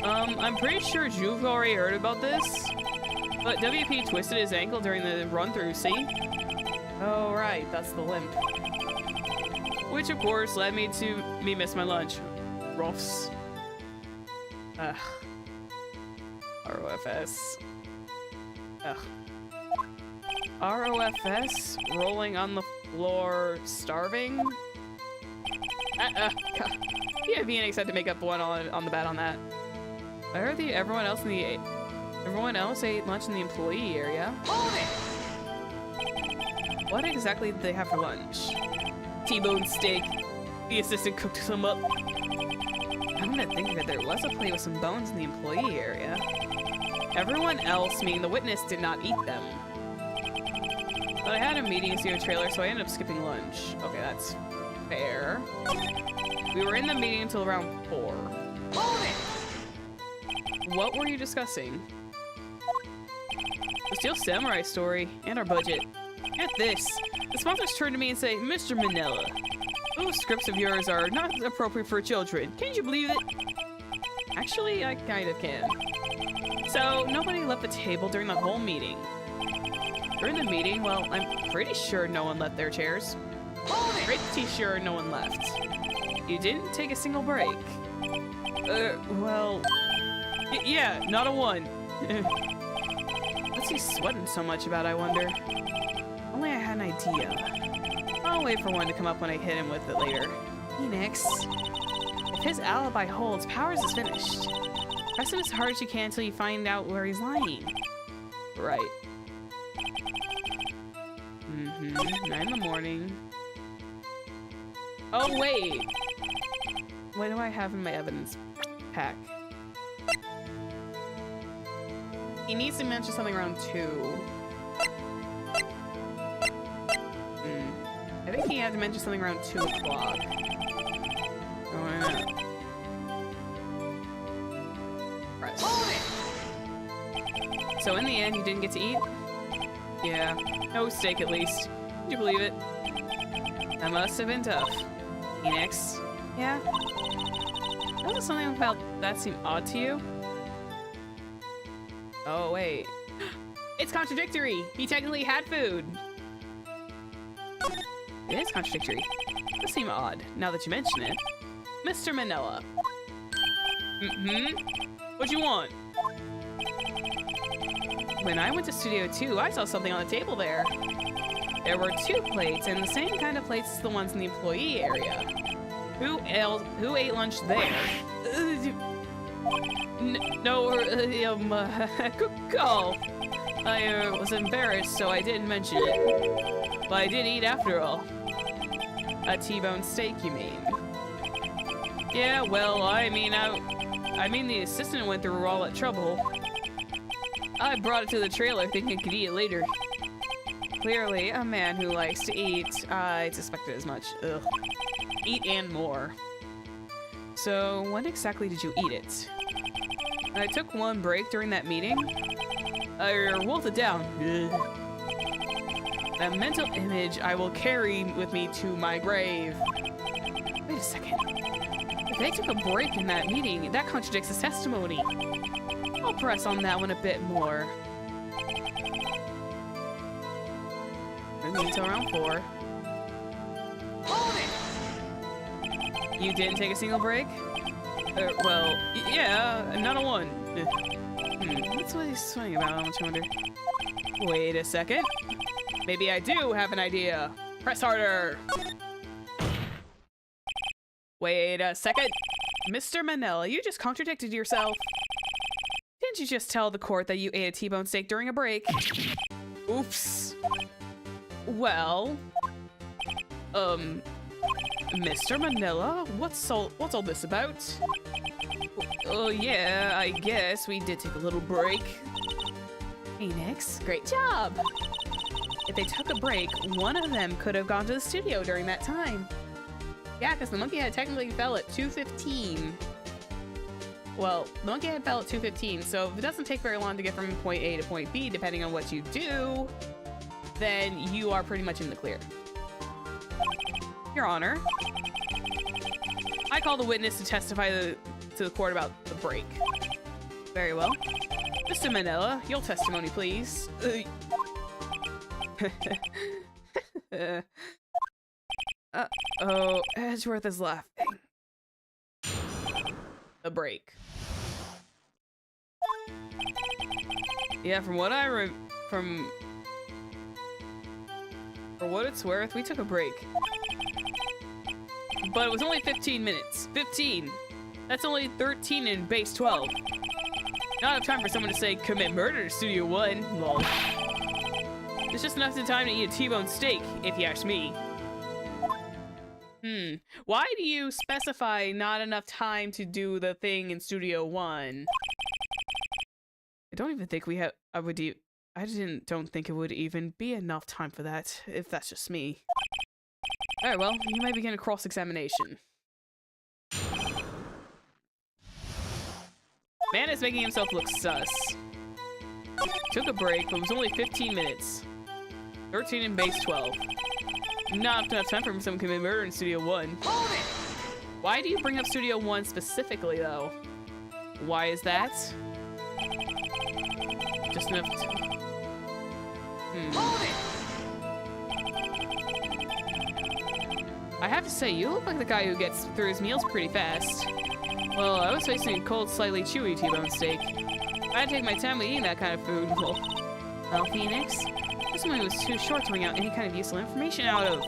Speaker 1: I'm pretty sure you've already heard about this, but WP twisted his ankle during the run-through, see? Oh, right, that's the limp. Which, of course, led me to miss my lunch. Ruffs. Ugh. ROFS. Ugh. ROFS? Rolling on the floor, starving? Yeah, Phoenix had to make up one on the bat on that. I heard everyone else ate lunch in the employee area. What exactly did they have for lunch? T-bone steak. The assistant cooked some up. I'm gonna think of it, there was a plate with some bones in the employee area. Everyone else, meaning the witness, did not eat them. But I had a meeting to see a trailer, so I ended up skipping lunch. Okay, that's fair. We were in the meeting until around 4. What were you discussing? The Steel Samurai story and our budget. Get this. The sponsors turn to me and say, Mr. Manila, those scripts of yours are not appropriate for children. Can't you believe it? Actually, I kind of can. So, nobody left the table during the whole meeting. During the meeting, well, I'm pretty sure no one left their chairs. Pretty sure no one left. You didn't take a single break. Well... yeah, not a one. What's he sweating so much about, I wonder? Only I had an idea. I'll wait for one to come up when I hit him with it later. Phoenix. If his alibi holds, Powers is finished. Press him as hard as you can until you find out where he's lying. Right. 9 in the morning. Oh, wait! What do I have in my evidence pack? He needs to mention something around 2. I think he had to mention something around 2 o'clock. Oh, I know. Press. So in the end, you didn't get to eat? Yeah, no steak at least. Could you believe it? That must have been tough. Phoenix? Yeah? Wasn't something about that seem odd to you? Oh, wait. It's contradictory! He technically had food! It is contradictory. It does seem odd, now that you mention it. Mr. Manila. What you want? When I went to Studio 2, I saw something on the table there. There were 2 plates, and the same kind of plates as the ones in the employee area. Who ate lunch there? Good call. I was embarrassed, so I didn't mention it. But I did eat after all. A T-bone steak, you mean? Yeah, well, I mean the assistant went through all that trouble. I brought it to the trailer thinking I could eat it later. Clearly, a man who likes to eat. I suspected as much. Ugh. Eat and more. So, when exactly did you eat it? I took 1 break during that meeting. I wolfed it down. Ugh. A mental image I will carry with me to my grave. Wait a second. If they took a break in that meeting, that contradicts his testimony. I'll press on that one a bit more. Maybe until around 4. You didn't take a single break? Well, yeah, not a 1. That's what he's sweating about, how much I wonder. Wait a second. Maybe I do have an idea. Press harder. Wait a second. Mr. Manila, you just contradicted yourself. Didn't you just tell the court that you ate a T-bone steak during a break? Oops. Well, Mr. Manila, what's all this about? Oh yeah, I guess we did take a little break. Phoenix, great job. if they took a break, one of them could have gone to the studio during that time. Yeah, because the monkey head technically fell at 2:15. Well, the monkey head fell at 2:15, so if it doesn't take very long to get from point A to point B, depending on what you do, then you are pretty much in the clear. Your Honor, I call the witness to testify to the court about the break. Very well. Mr. Manila, your testimony, please. Uh-oh, Edgeworth is laughing. The break. Yeah, from what for what it's worth, we took a break. But it was only 15 minutes. 15! That's only 13 in base 12. Not enough time for someone to say, commit murder to Studio 1. Lol. It's just enough time to eat a T-bone steak, if you ask me. Why do you specify not enough time to do the thing in Studio 1? I don't even think we have... don't think it would even be enough time for that, if that's just me. Alright, well, you might begin a cross-examination. Man is making himself look sus. Took a break, but it was only 15 minutes. 13 in base 12. Not enough time for someone to commit murder in Studio 1. Why do you bring up Studio 1 specifically, though? Why is that? Just enough I have to say, you look like the guy who gets through his meals pretty fast. Well, I was facing a cold, slightly chewy T-bone steak. I had to take my time with eating that kind of food. Well, Phoenix, this one was too short to bring out any kind of useful information out of.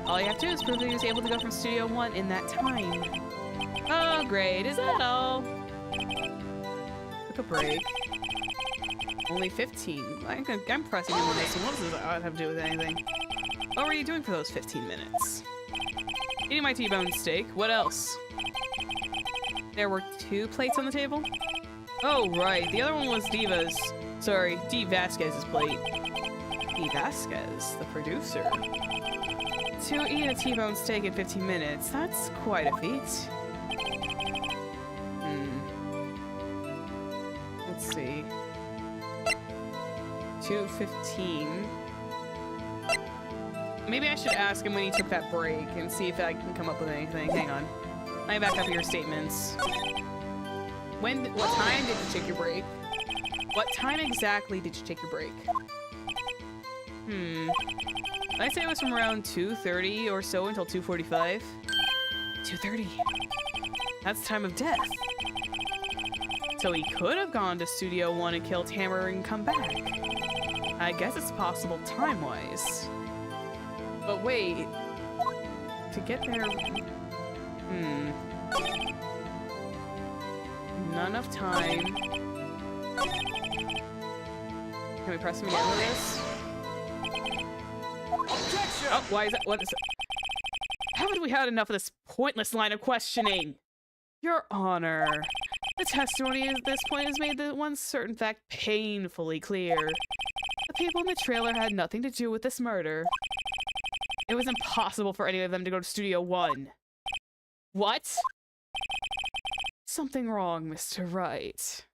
Speaker 1: All you have to do is prove that he was able to go from Studio 1 in that time. Oh, great. Is that all? Took a break. Only 15. I'm pressing him on this one. What does that have to do with anything? What were you doing for those 15 minutes? Eating my T-bone steak. What else? There were 2 plates on the table? Oh, right. The other one was D. Vasquez's plate. D. Vasquez, the producer. To eat a T-bone steak in 15 minutes, that's quite a feat. Let's see. 2:15. Maybe I should ask him when he took that break and see if I can come up with anything. Hang on. Let me back up your statements. What time did you take your break? What time exactly did you take your break? I'd say it was from around 2:30 or so until 2:45. 2:30. That's the time of death. So he could have gone to Studio 1 and killed Hammer and come back. I guess it's possible time-wise. But wait. To get there... Not enough time. Can we press him again with this?
Speaker 2: Objection!
Speaker 1: Oh, why is that? What is it? Haven't we had enough of this pointless line of questioning? Your Honor, the testimony at this point has made the one certain fact painfully clear. The people in the trailer had nothing to do with this murder. It was impossible for any of them to go to Studio 1. What? Something wrong, Mr. Wright.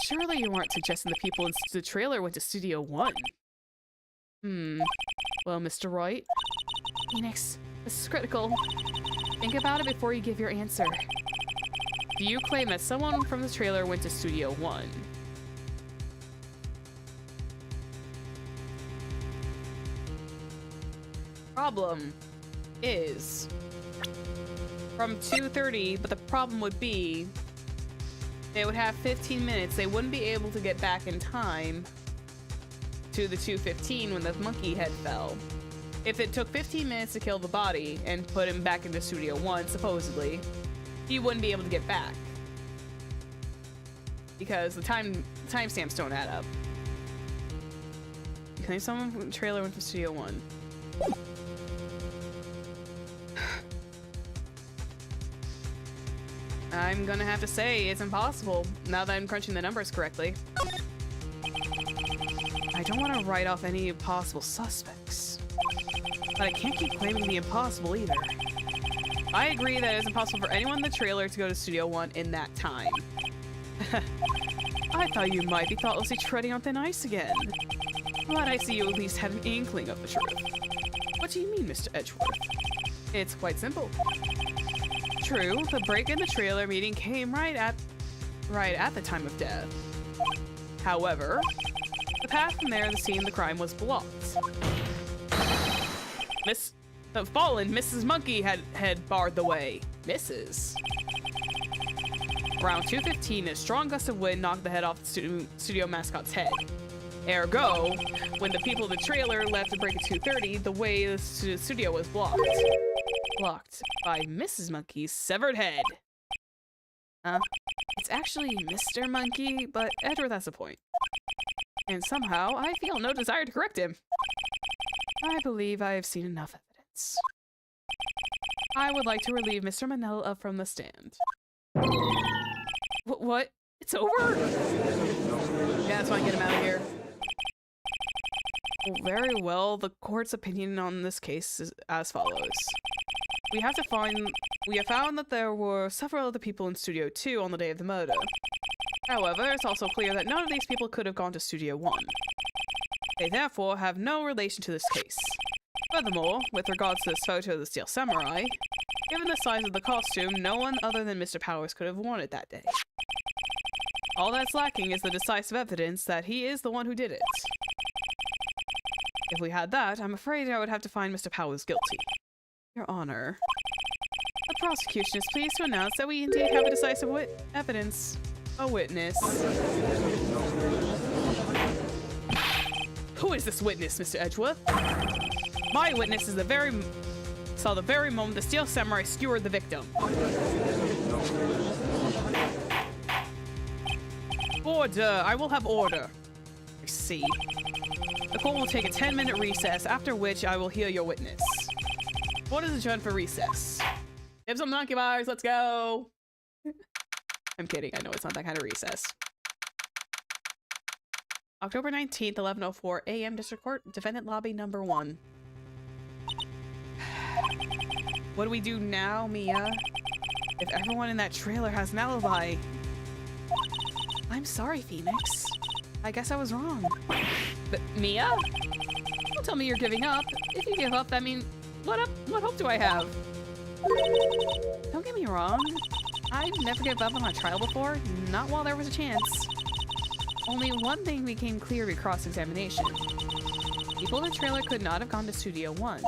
Speaker 1: Surely you weren't suggesting the people in the trailer went to Studio 1. Well, Mr. Wright. Phoenix, this is critical. Think about it before you give your answer. Do you claim that someone from the trailer went to Studio 1? Problem is from 2:30, but the problem would be they would have 15 minutes. They wouldn't be able to get back in time to the 2:15 when the monkey head fell. If it took 15 minutes to kill the body and put him back into Studio 1, supposedly, he wouldn't be able to get back. Because the timestamps don't add up. You claim someone from the trailer went to Studio 1. I'm gonna have to say it's impossible now that I'm crunching the numbers correctly. I I don't want to write off any possible suspects. But I can't keep claiming the impossible either. I agree that it is impossible for anyone in the trailer to go to Studio One in that time. I thought you might be thoughtlessly treading on thin ice again. But I see you at least had an inkling of the truth. What do you mean, Mr. Edgeworth? It's quite simple. True, the break in the trailer meeting came right at the time of death. However, the path from there to the scene of the crime was blocked. The fallen Mrs. Monkey had barred the way. Mrs. Around 2:15, a strong gust of wind knocked the head off the studio mascot's head. Ergo, when the people of the trailer left to break at 2:30, the way to the studio was blocked. Blocked by Mrs. Monkey's severed head. It's actually Mr. Monkey, but Edward has a point. And somehow, I feel no desire to correct him. I believe I have seen enough evidence. I would like to relieve Mr. Manella from the stand. What? It's over? Yeah, that's fine. Get him out of here. Well, very well. The court's opinion on this case is as follows. We have found that there were several other people in Studio 2 on the day of the murder. However, it's also clear that none of these people could have gone to Studio 1. They therefore have no relation to this case. Furthermore, with regards to this photo of the Steel Samurai, given the size of the costume, no one other than Mr. Powers could have worn it that day. All that's lacking is the decisive evidence that he is the one who did it. If we had that, I'm afraid I would have to find Mr. Powers guilty. Your Honor, the prosecution is pleased to announce that we indeed have a decisive evidence. A witness. Who is this witness, Mr. Edgeworth? My witness is saw the very moment the Steel Samurai skewered the victim. Order! I will have order. I see. The court will take a 10-minute recess, after which I will hear your witness. Court is adjourned for recess. Give some monkey bars, let's go! I'm kidding, I know it's not that kind of recess. October 19th, 11:04 a.m. District Court, Defendant Lobby number 1. What do we do now, Mia? If everyone in that trailer has an alibi. I'm sorry, Phoenix. I guess I was wrong. But Mia? Don't tell me you're giving up. If you give up, that means... What hope do I have? Don't get me wrong. I've never given up on a trial before. Not while there was a chance. Only one thing became clear at cross-examination. People in the trailer could not have gone to Studio 1.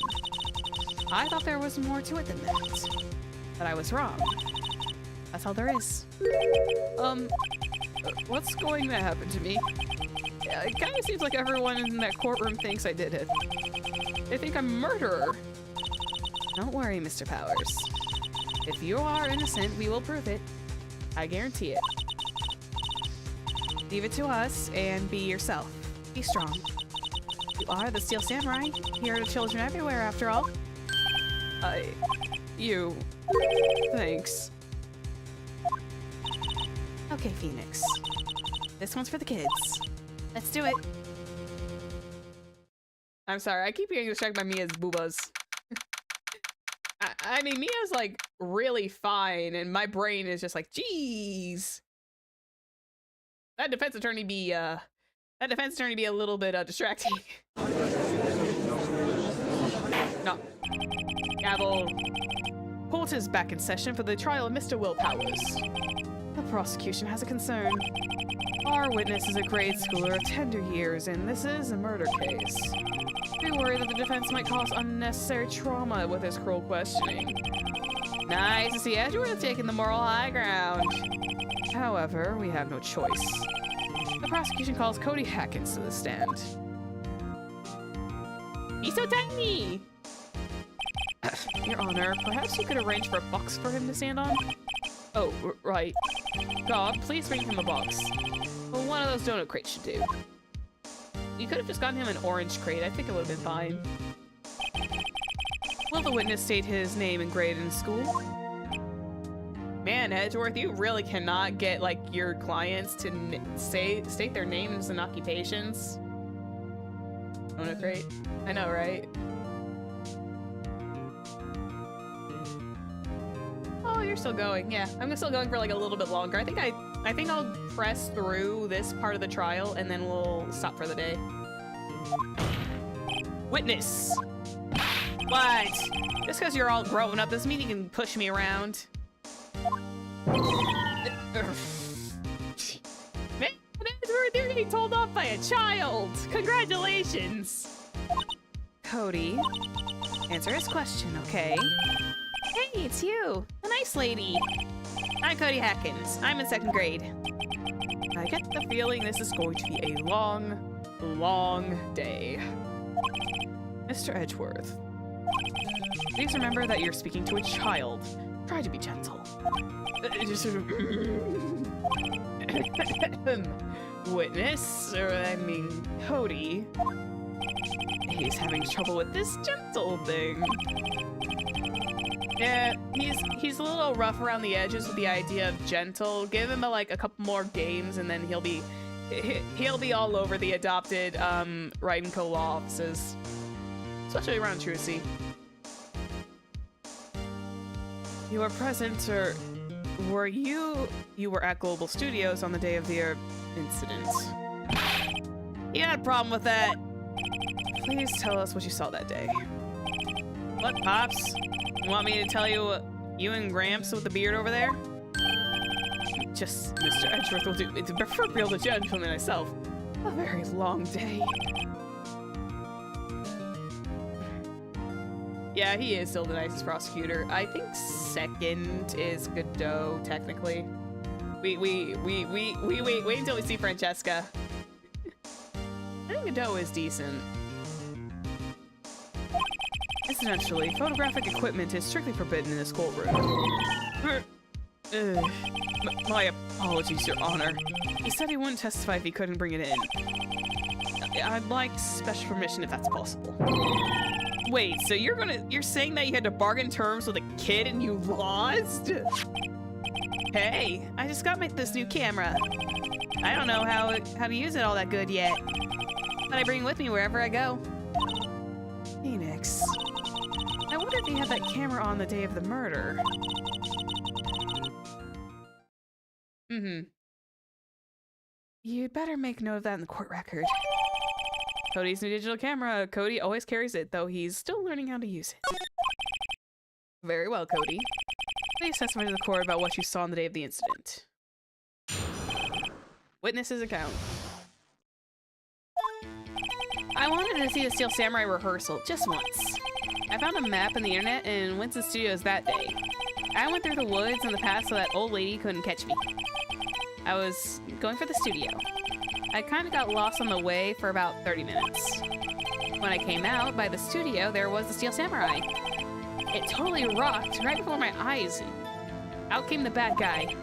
Speaker 1: I thought there was more to it than that. But I was wrong. That's all there is. What's going to happen to me? Yeah, it kind of seems like everyone in that courtroom thinks I did it. They think I'm a murderer. Don't worry, Mr. Powers. If you are innocent, we will prove it. I guarantee it. Leave it to us and be yourself. Be strong. You are the Steel Samurai. Here are children everywhere, after all. Thanks. Okay, Phoenix. This one's for the kids. Let's do it. I'm sorry, I keep getting distracted by Mia's boobas. I mean, Mia's like really fine, and my brain is just like, geez. That defense attorney be a little bit distracting. No. Gavel. Court is back in session for the trial of Mr. Will Powers. The prosecution has a concern. Our witness is a grade schooler of tender years, and this is a murder case. We worry that the defense might cause unnecessary trauma with his cruel questioning. Nice to see Edgeworth taking the moral high ground. However, we have no choice. The prosecution calls Cody Hackins to the stand. He's so tiny! Your Honor, perhaps you could arrange for a box for him to stand on? Oh, right. God, please bring him a box. Well, one of those donut crates should do. You could have just gotten him an orange crate. I think it would have been fine. Will the witness state his name and grade in school? Man, Edgeworth, you really cannot get, like, your clients to state their names and occupations. Kimono crate. I know, right? Oh, you're still going. Yeah, I'm still going for like a little bit longer. I think I'll press through this part of the trial and then we'll stop for the day. Witness! What? Just because you're all grown up doesn't mean you can push me around. Man, they're getting told off by a child! Congratulations! Cody, answer his question, okay? Hey, it's you! A nice lady! I'm Cody Hatkins. I'm in 2nd grade. I get the feeling this is going to be a long, long day. Mr. Edgeworth, please remember that you're speaking to a child. Try to be gentle. Witness, or I mean, Cody. He's having trouble with this gentle thing. Yeah, he's a little rough around the edges with the idea of gentle. Give him like a couple more games and then he'll be all over the adopted Wright and Co law offices. Especially around Trucy. You were present, or were you were at Global Studios on the day of the incident? You had a problem with that. Please tell us what you saw that day. What, Pops? You want me to tell you what you and Gramps with the beard over there? Just Mr. Edgeworth will do. It's preferable to gentleman myself. A very long day. Yeah, he is still the nicest prosecutor. I think 2nd is Godot, technically. Wait until we see Francesca. I think Godot is decent. Incidentally, photographic equipment is strictly forbidden in this courtroom. My apologies, Your Honor. He said he wouldn't testify if he couldn't bring it in. I'd like special permission if that's possible. Wait, so you're saying that you had to bargain terms with a kid and you lost? Hey, I just got this new camera. I don't know how to use it all that good yet, but I bring it with me wherever I go. Phoenix, I wonder if he had that camera on the day of the murder. You'd better make note of that in the court record. Cody's new digital camera. Cody always carries it, though he's still learning how to use it. Very well, Cody. Please testify to the court about what you saw on the day of the incident. Witness's account. I wanted to see the Steel Samurai rehearsal just once. I found a map on the internet and went to the studios that day. I went through the woods and the path so that old lady couldn't catch me. I was going for the studio. I kind of got lost on the way for about 30 minutes. When I came out by the studio, there was the Steel Samurai. It totally rocked right before my eyes. Out came the bad guy.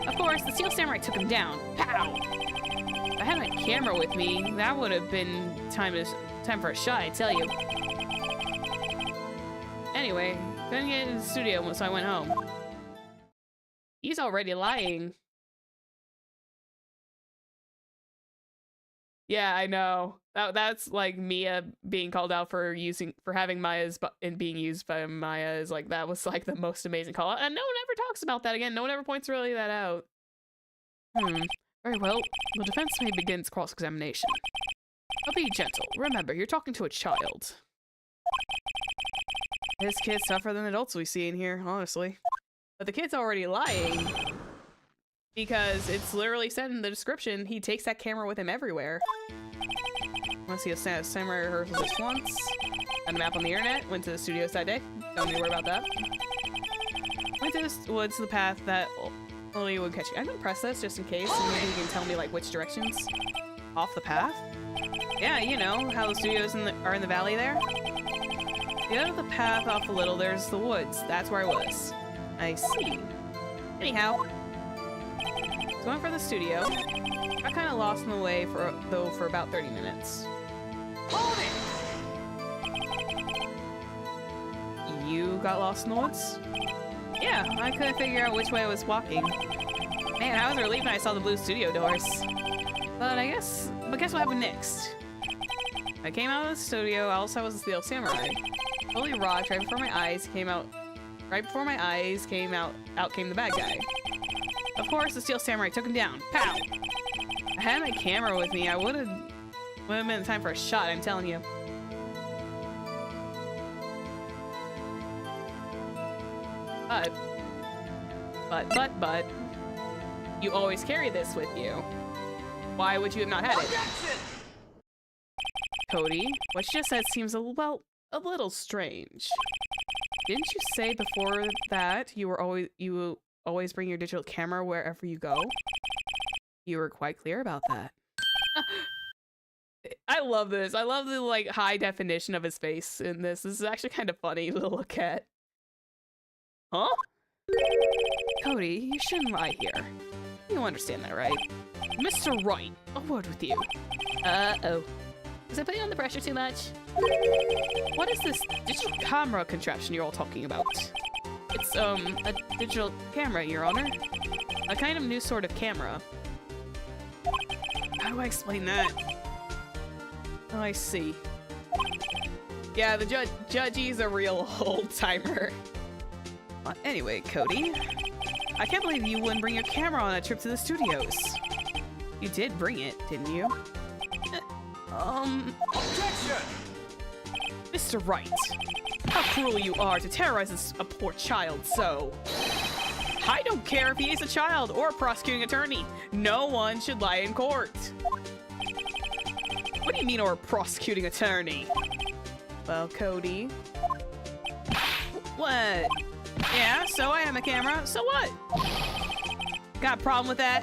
Speaker 1: Of course, the Steel Samurai took him down. Pow! If I had my camera with me, that would have been time for a shot, I tell you. Anyway, couldn't get into the studio, so I went home. He's already lying. Yeah, I know. That's like Mia being called out for having Maya's and being used by Maya is like, that was like the most amazing call out. And no one ever talks about that again. No one ever points really that out. Very well. The defense may begin its cross-examination. But be gentle. Remember, you're talking to a child. This kid's tougher than adults we see in here, honestly. But the kid's already lying. Because it's literally said in the description, he takes that camera with him everywhere. Want to see a samurai rehearsal just once. Found a map on the internet, went to the studios that day. Don't need to worry about that. Went to the woods, the path that only would catch you. I'm gonna press this just in case, and maybe you can tell me like which directions. Off the path? Yeah, you know, how the studios are in the valley there. Get out of the path off a little, there's the woods. That's where I was. I see. Anyhow. Going for the studio. I kind of lost in the way for about 30 minutes. Hold it! You got lost in the woods? Yeah, I couldn't figure out which way I was walking. Man, I was relieved when I saw the blue studio doors. But guess what happened next? I came out of the studio, all I saw was the Steel Samurai. Holy rock, right before my eyes came out, out came the bad guy. Of course, the Steel Samurai took him down. Pow! I had my camera with me, I would've been time for a shot, I'm telling you. But, you always carry this with you. Why would you have not had it? Cody, what you just said seems a little strange. Didn't you say before that you always bring your digital camera wherever you go? You were quite clear about that. I love this. I love the like high definition of his face in this. This is actually kind of funny to look at. Huh? Cody, you shouldn't lie here. You understand that, right? Mr. Wright, a word with you. Uh-oh. Is I putting on the pressure too much? What is this digital camera contraption you're all talking about? It's, a digital camera, Your Honor. A kind of new sort of camera. How do I explain that? Oh, I see. Yeah, the judgy's a real old-timer. Anyway, Cody, I can't believe you wouldn't bring your camera on a trip to the studios. You did bring it, didn't you?
Speaker 2: Objection!
Speaker 1: Mr. Wright, how cruel you are to terrorize a poor child so. I don't care if he is a child or a prosecuting attorney. No one should lie in court. What do you mean, or a prosecuting attorney? Well, Cody. What? Yeah, so I have a camera, so what? Got a problem with that?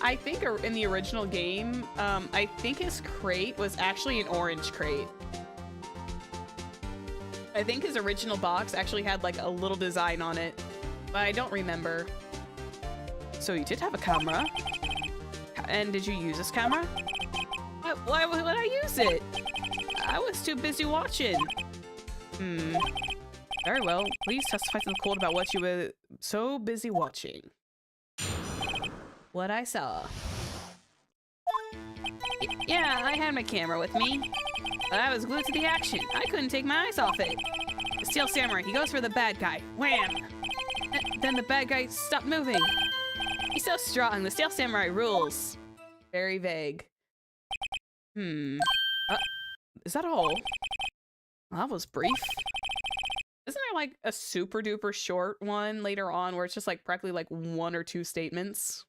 Speaker 1: I think in the original game, I think his crate was actually an orange crate. I think his original box actually had like a little design on it, but I don't remember. So you did have a camera? And did you use this camera? Why would I use it? I was too busy watching. Very well. Please testify to the court about what you were so busy watching. What I saw. Yeah, I had my camera with me, but I was glued to the action. I couldn't take my eyes off it. The Steel Samurai, he goes for the bad guy. Wham! Then the bad guy stopped moving. He's so strong. The Steel Samurai rules. Very vague. Is that all? Well, that was brief. Isn't there like a super duper short one later on where it's just like practically like 1 or 2 statements?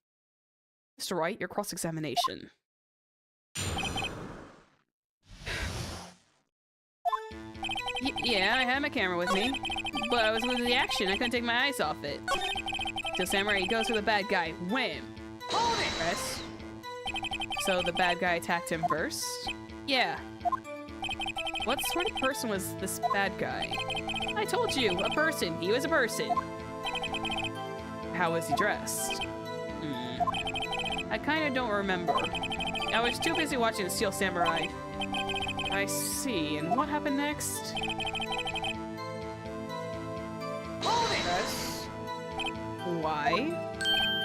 Speaker 1: Mr. Wright, your cross-examination. Yeah, I had my camera with me, but I was glued to the action. I couldn't take my eyes off it. Steel Samurai, he goes for the bad guy. Wham!
Speaker 2: Hold it!
Speaker 1: Press. So the bad guy attacked him first? Yeah. What sort of person was this bad guy? I told you, a person. He was a person. How was he dressed? I kind of don't remember. I was too busy watching the Steel Samurai. I see. And what happened next?
Speaker 2: Hold it!
Speaker 1: Press. Why?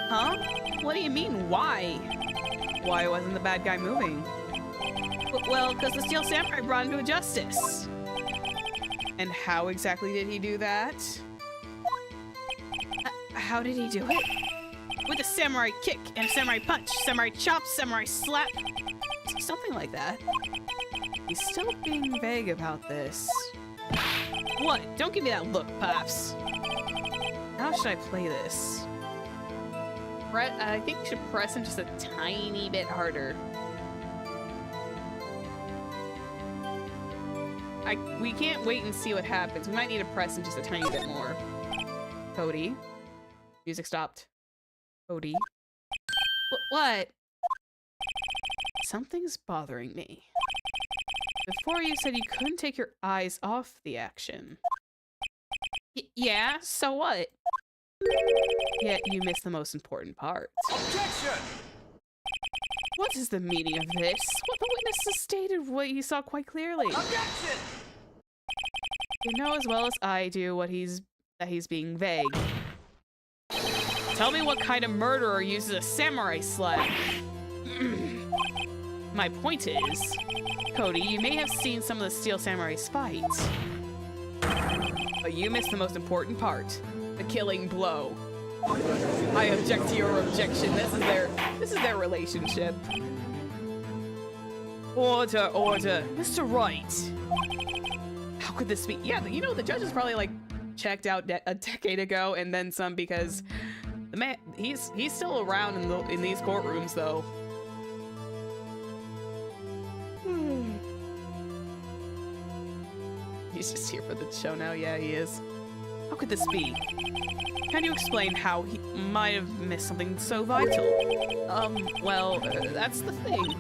Speaker 1: Huh? What do you mean, why? Why wasn't the bad guy moving? Well, because the Steel Samurai brought him to justice. And how exactly did he do that? How did he do it? With a samurai kick and a samurai punch, samurai chop, samurai slap. Something like that. He's still being vague about this. What? Don't give me that look, Pops. How should I play this? I think you should press him just a tiny bit harder. We can't wait and see what happens. We might need to press him just a tiny bit more. Cody. Music stopped. Cody. What? Something's bothering me. Before you said you couldn't take your eyes off the action. Yeah, so what? Yet you missed the most important part.
Speaker 2: Objection!
Speaker 1: What is the meaning of this? What the witnesses stated what he saw quite clearly.
Speaker 2: Objection!
Speaker 1: You know as well as I do that he's being vague. Tell me what kind of murderer uses a samurai slap. My point is, Cody, you may have seen some of the Steel Samurai's fights, but you missed the most important part, the killing blow. I object to your objection. This is their relationship. Order, order. Mr. Wright. How could this be? Yeah, you know, the judges probably like checked out a decade ago and then some, because the man, he's still around in these courtrooms though. He's just here for the show now. Yeah, he is. How could this be? Can you explain how he might have missed something so vital? Well, that's the thing.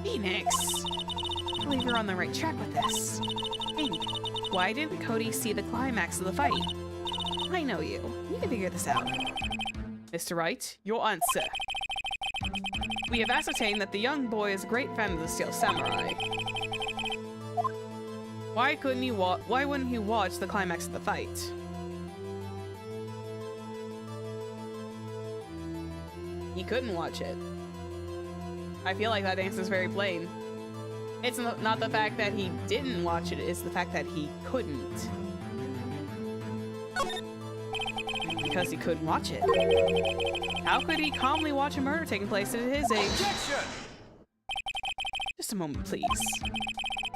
Speaker 1: Phoenix, I believe you're on the right track with this. Think, why didn't Cody see the climax of the fight? I know you. You can figure this out. Mr. Wright, your answer. We have ascertained that the young boy is a great fan of the Steel Samurai. Why wouldn't he watch the climax of the fight? He couldn't watch it. I feel like that answer is very plain. It's not the fact that he didn't watch it, it's the fact that he couldn't. Because he couldn't watch it. How could he calmly watch a murder taking place at his age?
Speaker 2: Objection!
Speaker 1: Just a moment, please.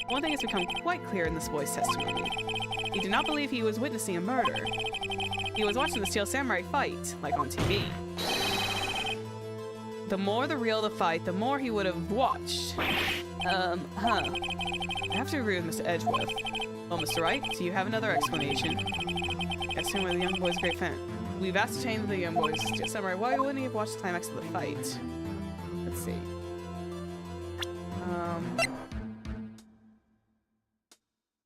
Speaker 1: One thing has become quite clear in this boy's testimony. He did not believe he was witnessing a murder. He was watching the Steel Samurai fight, like on TV. The more the real the fight, the more he would have watched. I have to agree with Mr. Edgeworth. Well, Mr. Wright, do you have another explanation? I assume the young boy's a great fan. We've ascertained the young boy's Steel Samurai. Why wouldn't he have watched the climax of the fight? Let's see.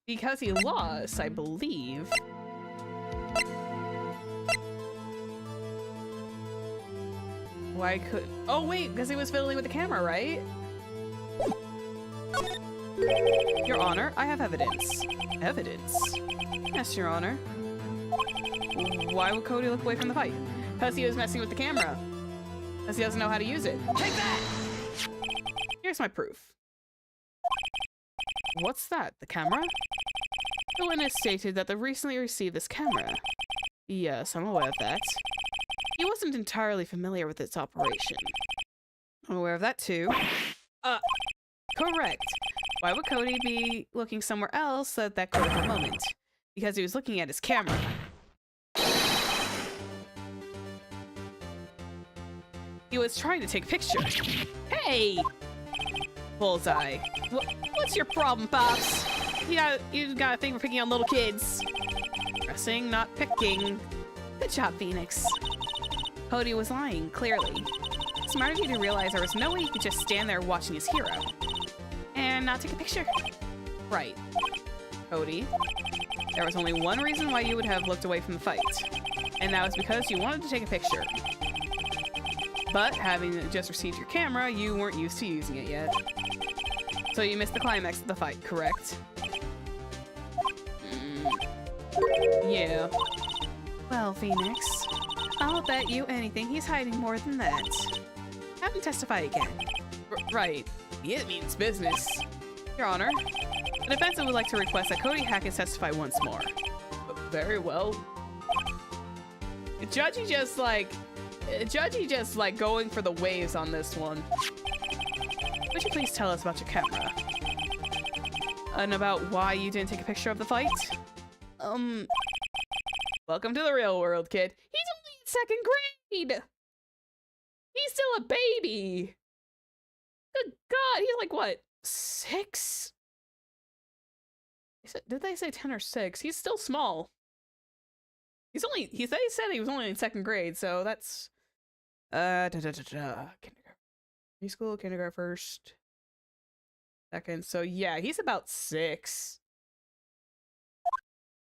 Speaker 1: Because he lost, I believe. Why could... Oh, wait, because he was fiddling with the camera, right? Your Honor, I have evidence. Evidence? Yes, Your Honor. Why would Cody look away from the fight? Because he was messing with the camera. Because he doesn't know how to use it. Take that! Here's my proof. What's that? The camera? The witness stated that they recently received this camera. Yes, I'm aware of that. He wasn't entirely familiar with its operation. I'm aware of that too. Correct. Why would Cody be looking somewhere else at that critical moment? Because he was looking at his camera. He was trying to take a picture. Hey! Bullseye. What's your problem, Pops? You got a thing for picking on little kids. Pressing, not picking. Good job, Phoenix. Cody was lying, clearly. Smart of you to realize there was no way he could just stand there watching his hero. And not take a picture. Right. Cody, there was only one reason why you would have looked away from the fight. And that was because you wanted to take a picture. But having just received your camera, you weren't used to using it yet. So you missed the climax of the fight, correct? Yeah. Well, Phoenix, I'll bet you anything he's hiding more than that. Have him testify again. Right. It means business. Your Honor, the defense would like to request that Cody Hackett testify once more. Very well. Judgy just like going for the waves on this one. Would you please tell us about your camera? And about why you didn't take a picture of the fight? Welcome to the real world, kid. He's only in second grade! He's still a baby! Good God, he's like, what, 6? Did they say 10 or 6? He's still small. He said he was only in second grade, so that's... Kindergarten. Preschool, kindergarten first. Second, so yeah, he's about 6.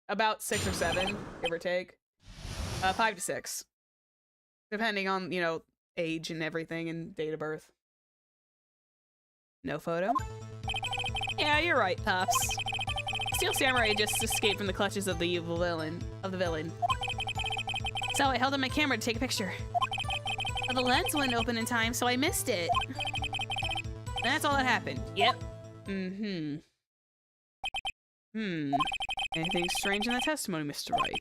Speaker 1: About 6 or 7, give or take. 5 to 6. Depending on, you know, age and everything and date of birth. No photo? Yeah, you're right, Pops. Steel Samurai just escaped from the clutches of the evil villain. So I held up my camera to take a picture. But the lens wouldn't open in time, so I missed it. And that's all that happened. Yep. Anything strange in that testimony, Mr. Wright?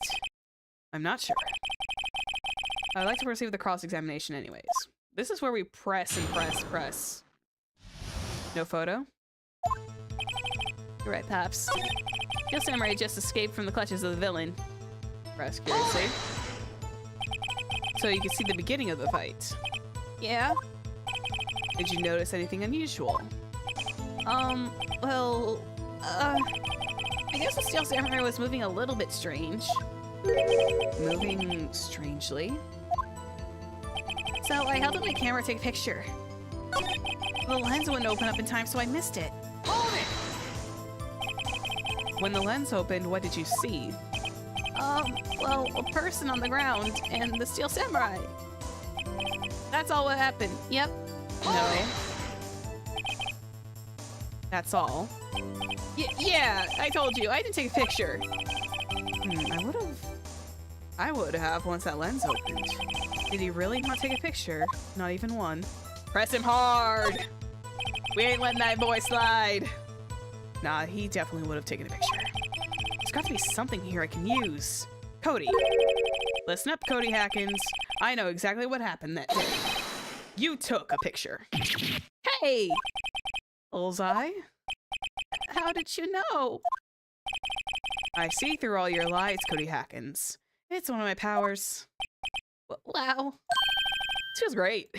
Speaker 1: I'm not sure. I'd like to proceed with the cross-examination anyways. This is where we press and press. No photo? You're right, Pops. Steel Samurai just escaped from the clutches of the villain. Press curiously. So you can see the beginning of the fight. Yeah? Did you notice anything unusual? Well, I guess the Steel Samurai was moving a little bit strange. Moving strangely? So I held up my camera to take a picture. The lens wouldn't open up in time, so I missed it.
Speaker 2: Hold it!
Speaker 1: When the lens opened, what did you see? Well, a person on the ground and the Steel Samurai. That's all what happened. Yep. No. That's all. Yeah, I told you. I didn't take a picture. I would have once that lens opened. Did he really not take a picture? Not even one. Press him hard! We ain't letting that boy slide. Nah, he definitely would have taken a picture. There's got to be something here I can use. Cody. Listen up, Cody Hackins. I know exactly what happened that day. You took a picture. Hey! Bullseye? How did you know? I see through all your lies, Cody Hackins. It's one of my powers. Wow. This feels great.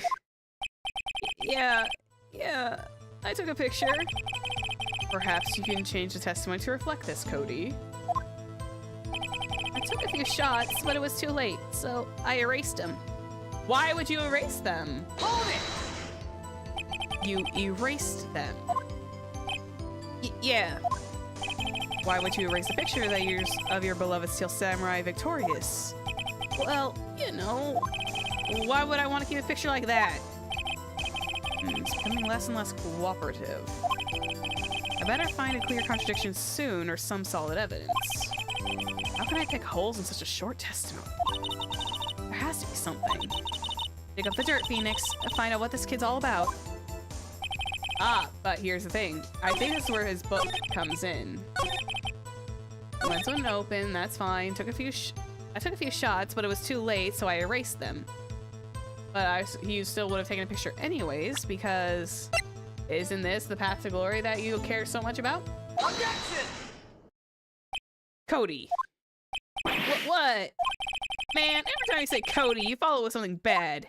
Speaker 1: Yeah, I took a picture. Perhaps you can change the testimony to reflect this, Cody. I took a few shots, but it was too late, so I erased them. Why would you erase them?
Speaker 2: Hold it!
Speaker 1: You erased them. Yeah. Why would you erase a picture that of your beloved Steel Samurai victorious? Well, you know, why would I want to keep a picture like that? It's becoming less and less cooperative. I better find a clear contradiction soon or some solid evidence. How can I pick holes in such a short testimony? There has to be something. Dig up the dirt, Phoenix, and find out what this kid's all about. Ah, but here's the thing. I think this is where his book comes in. Lens wouldn't open, that's fine. I took a few shots, but it was too late, so I erased them. But he still would have taken a picture anyways, because isn't this the path to glory that you care so much about?
Speaker 2: Objection!
Speaker 1: Cody. What? Man, every time you say Cody, you follow with something bad.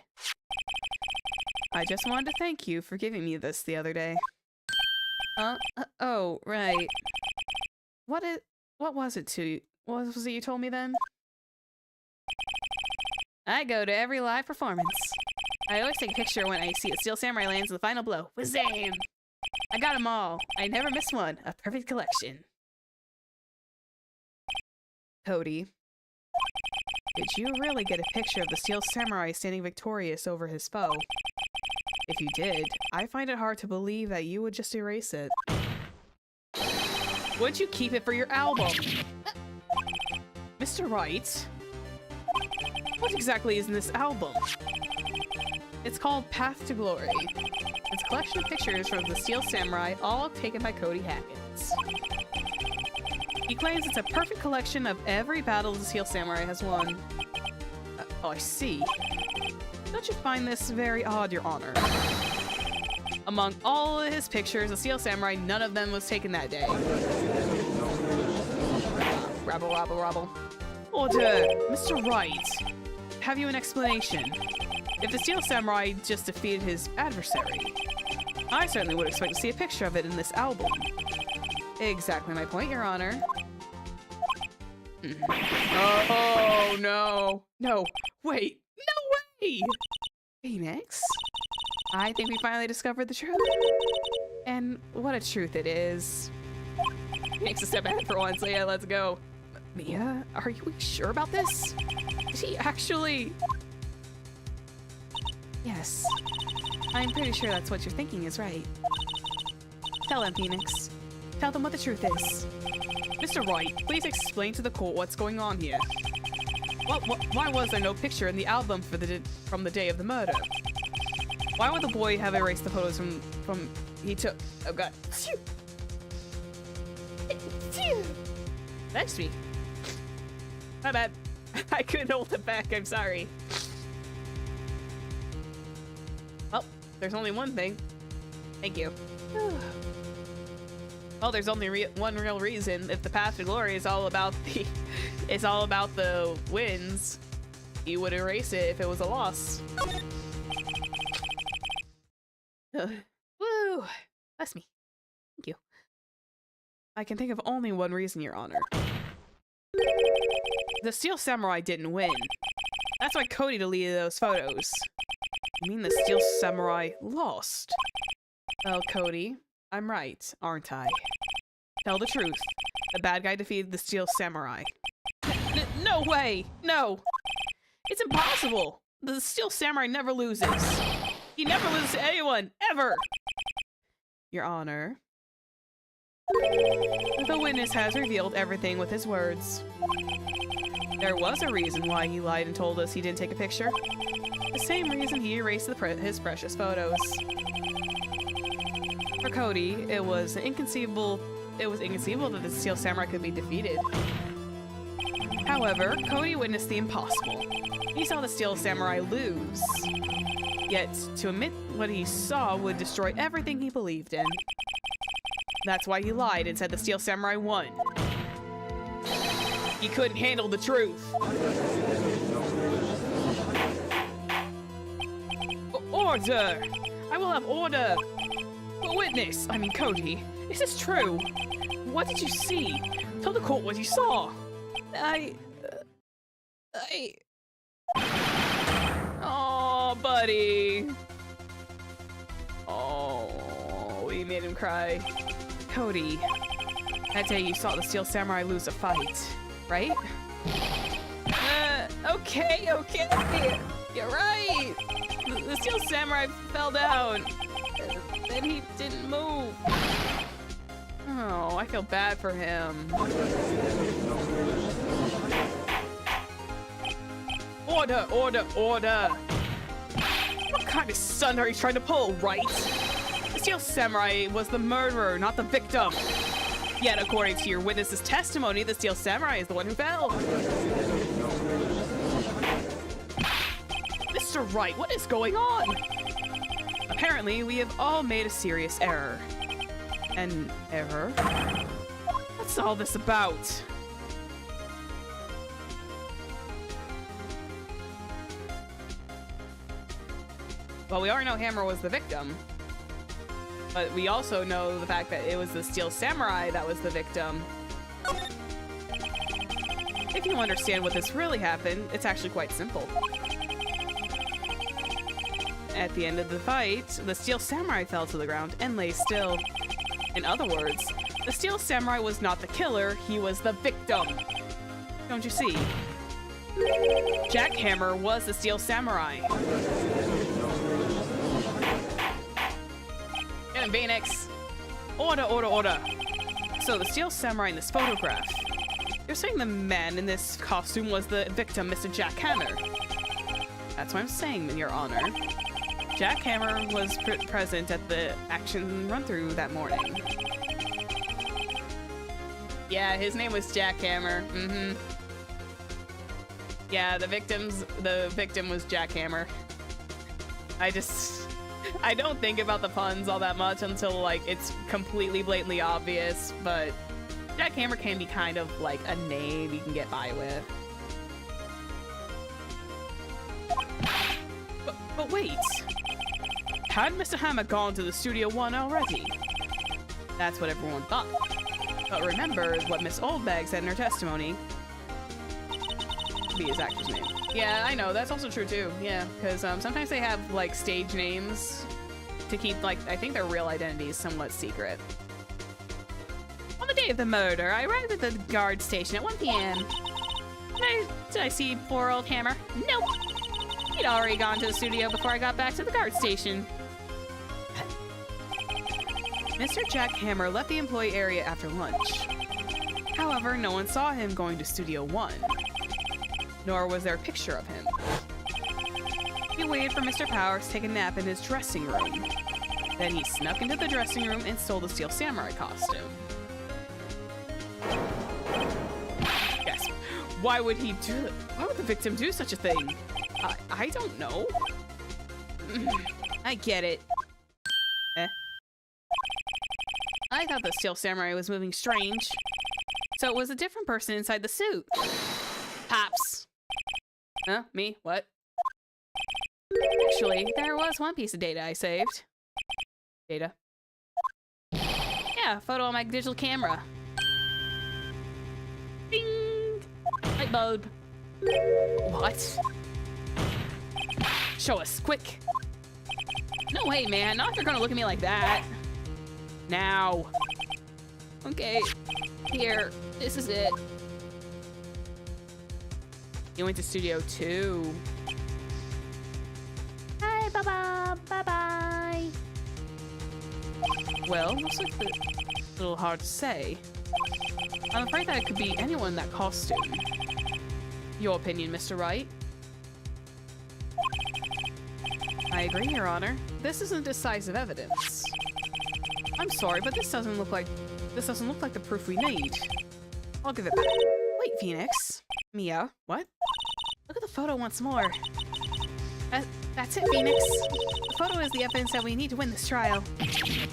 Speaker 1: I just wanted to thank you for giving me this the other day. Oh, right. What was it you told me then? I go to every live performance. I always take a picture when I see a Steel Samurai lands the final blow. Wazam! I got them all. I never miss one. A perfect collection. Cody, did you really get a picture of the Steel Samurai standing victorious over his foe? If you did, I find it hard to believe that you would just erase it. Would you keep it for your album? Mr. Wright? What exactly is in this album? It's called Path to Glory. It's a collection of pictures from the Steel Samurai, all taken by Cody Hackins. He claims it's a perfect collection of every battle the Steel Samurai has won. Oh, I see. Don't you find this very odd, Your Honor? Among all of his pictures, the Steel Samurai, none of them was taken that day. Rabble, rabble, rabble. Order! Mr. Wright, have you an explanation? If the Steel Samurai just defeated his adversary, I certainly would expect to see a picture of it in this album. Exactly my point, Your Honor. Oh, no. No, wait. No way! Phoenix? I think we finally discovered the truth. And what a truth it is. Phoenix a step ahead for once, so yeah, let's go. Mia, are you sure about this? Did he actually... Yes. I'm pretty sure that's what you're thinking is right. Tell them, Phoenix. Tell them what the truth is. Mr. Wright, please explain to the court what's going on here. Why was there no picture in the album from the day of the murder? Why would the boy have erased the photos he took. Oh god. That's me. My bad. I couldn't hold it back. I'm sorry. Well, there's only one thing. Thank you. Well, there's only one real reason. If the path to glory is all about the wins, you would erase it if it was a loss. Woo! Bless me. Thank you. I can think of only one reason, Your Honor. The Steel Samurai didn't win. That's why Cody deleted those photos. You mean the Steel Samurai lost? Well, Cody, I'm right, aren't I? Tell the truth. The bad guy defeated the Steel Samurai. No way! No! It's impossible! The Steel Samurai never loses. He never loses to anyone, ever! Your Honor. The witness has revealed everything with his words. There was a reason why he lied and told us he didn't take a picture. The same reason he erased his precious photos. For Cody, it was inconceivable that the Steel Samurai could be defeated. However, Cody witnessed the impossible. He saw the Steel Samurai lose. Yet, to admit what he saw would destroy everything he believed in. That's why he lied and said the Steel Samurai won. He couldn't handle the truth. Order! I will have order! Witness, I mean Cody, is this true? What did you see? Tell the court what you saw. Oh, buddy. Oh, we made him cry. Cody, that day you saw the Steel Samurai lose a fight, right? Okay. You're right. The Steel Samurai fell down. Then he didn't move. Oh, I feel bad for him. Order! What kind of stunt are you trying to pull, Wright? The Steel Samurai was the murderer, not the victim. Yet, according to your witness's testimony, the Steel Samurai is the one who fell. Mr. Wright, what is going on? Apparently, we have all made a serious error. An error? What's all this about? Well, we already know Hammer was the victim. But we also know the fact that it was the Steel Samurai that was the victim. If you understand what this really happened, it's actually quite simple. At the end of the fight, the Steel Samurai fell to the ground and lay still. In other words, the Steel Samurai was not the killer, he was the victim. Don't you see? Jackhammer was the Steel Samurai. Get him, Phoenix! Order! So, the Steel Samurai in this photograph. You're saying the man in this costume was the victim, Mr. Jackhammer. That's what I'm saying, Your Honor. Jackhammer was present at the action run-through that morning. Yeah, his name was Jackhammer. Yeah, the victim was Jackhammer. I don't think about the puns all that much until, like, it's completely blatantly obvious, but Jackhammer can be kind of like a name you can get by with. But wait! Had Mr. Hammer gone to the Studio One already? That's what everyone thought. But remember what Miss Oldbag said in her testimony. Be his actor's name. Yeah, I know, that's also true too. Yeah, because sometimes they have like stage names to keep, like, I think their real identities somewhat secret. On the day of the murder, I arrived at the guard station at 1 p.m. Did I see poor old Hammer? Nope. He'd already gone to the studio before I got back to the guard station. Mr. Jackhammer left the employee area after lunch. However, no one saw him going to Studio One. Nor was there a picture of him. He waited for Mr. Powers to take a nap in his dressing room. Then he snuck into the dressing room and stole the Steel Samurai costume. Yes. Why would he do it? Why would the victim do such a thing? I don't know. I get it. I thought the Steel Samurai was moving strange. So it was a different person inside the suit. Pops. Huh? Me? What? Actually, there was one piece of data I saved. Data? Yeah, photo on my digital camera. Ding! Light bulb. What? Show us, quick. No way, man. Not if you're gonna look at me like that. Now. Okay. Here. This is it. You went to Studio 2. Hi, bye-bye. Bye-bye. Well, looks like a little hard to say. I'm afraid that it could be anyone in that costume. Your opinion, Mr. Wright? I agree, Your Honor. This isn't decisive evidence. I'm sorry, but this doesn't look like the proof we need. I'll give it back. Wait, Phoenix. Mia, what? Look at the photo once more. That's it, Phoenix. The photo is the evidence that we need to win this trial.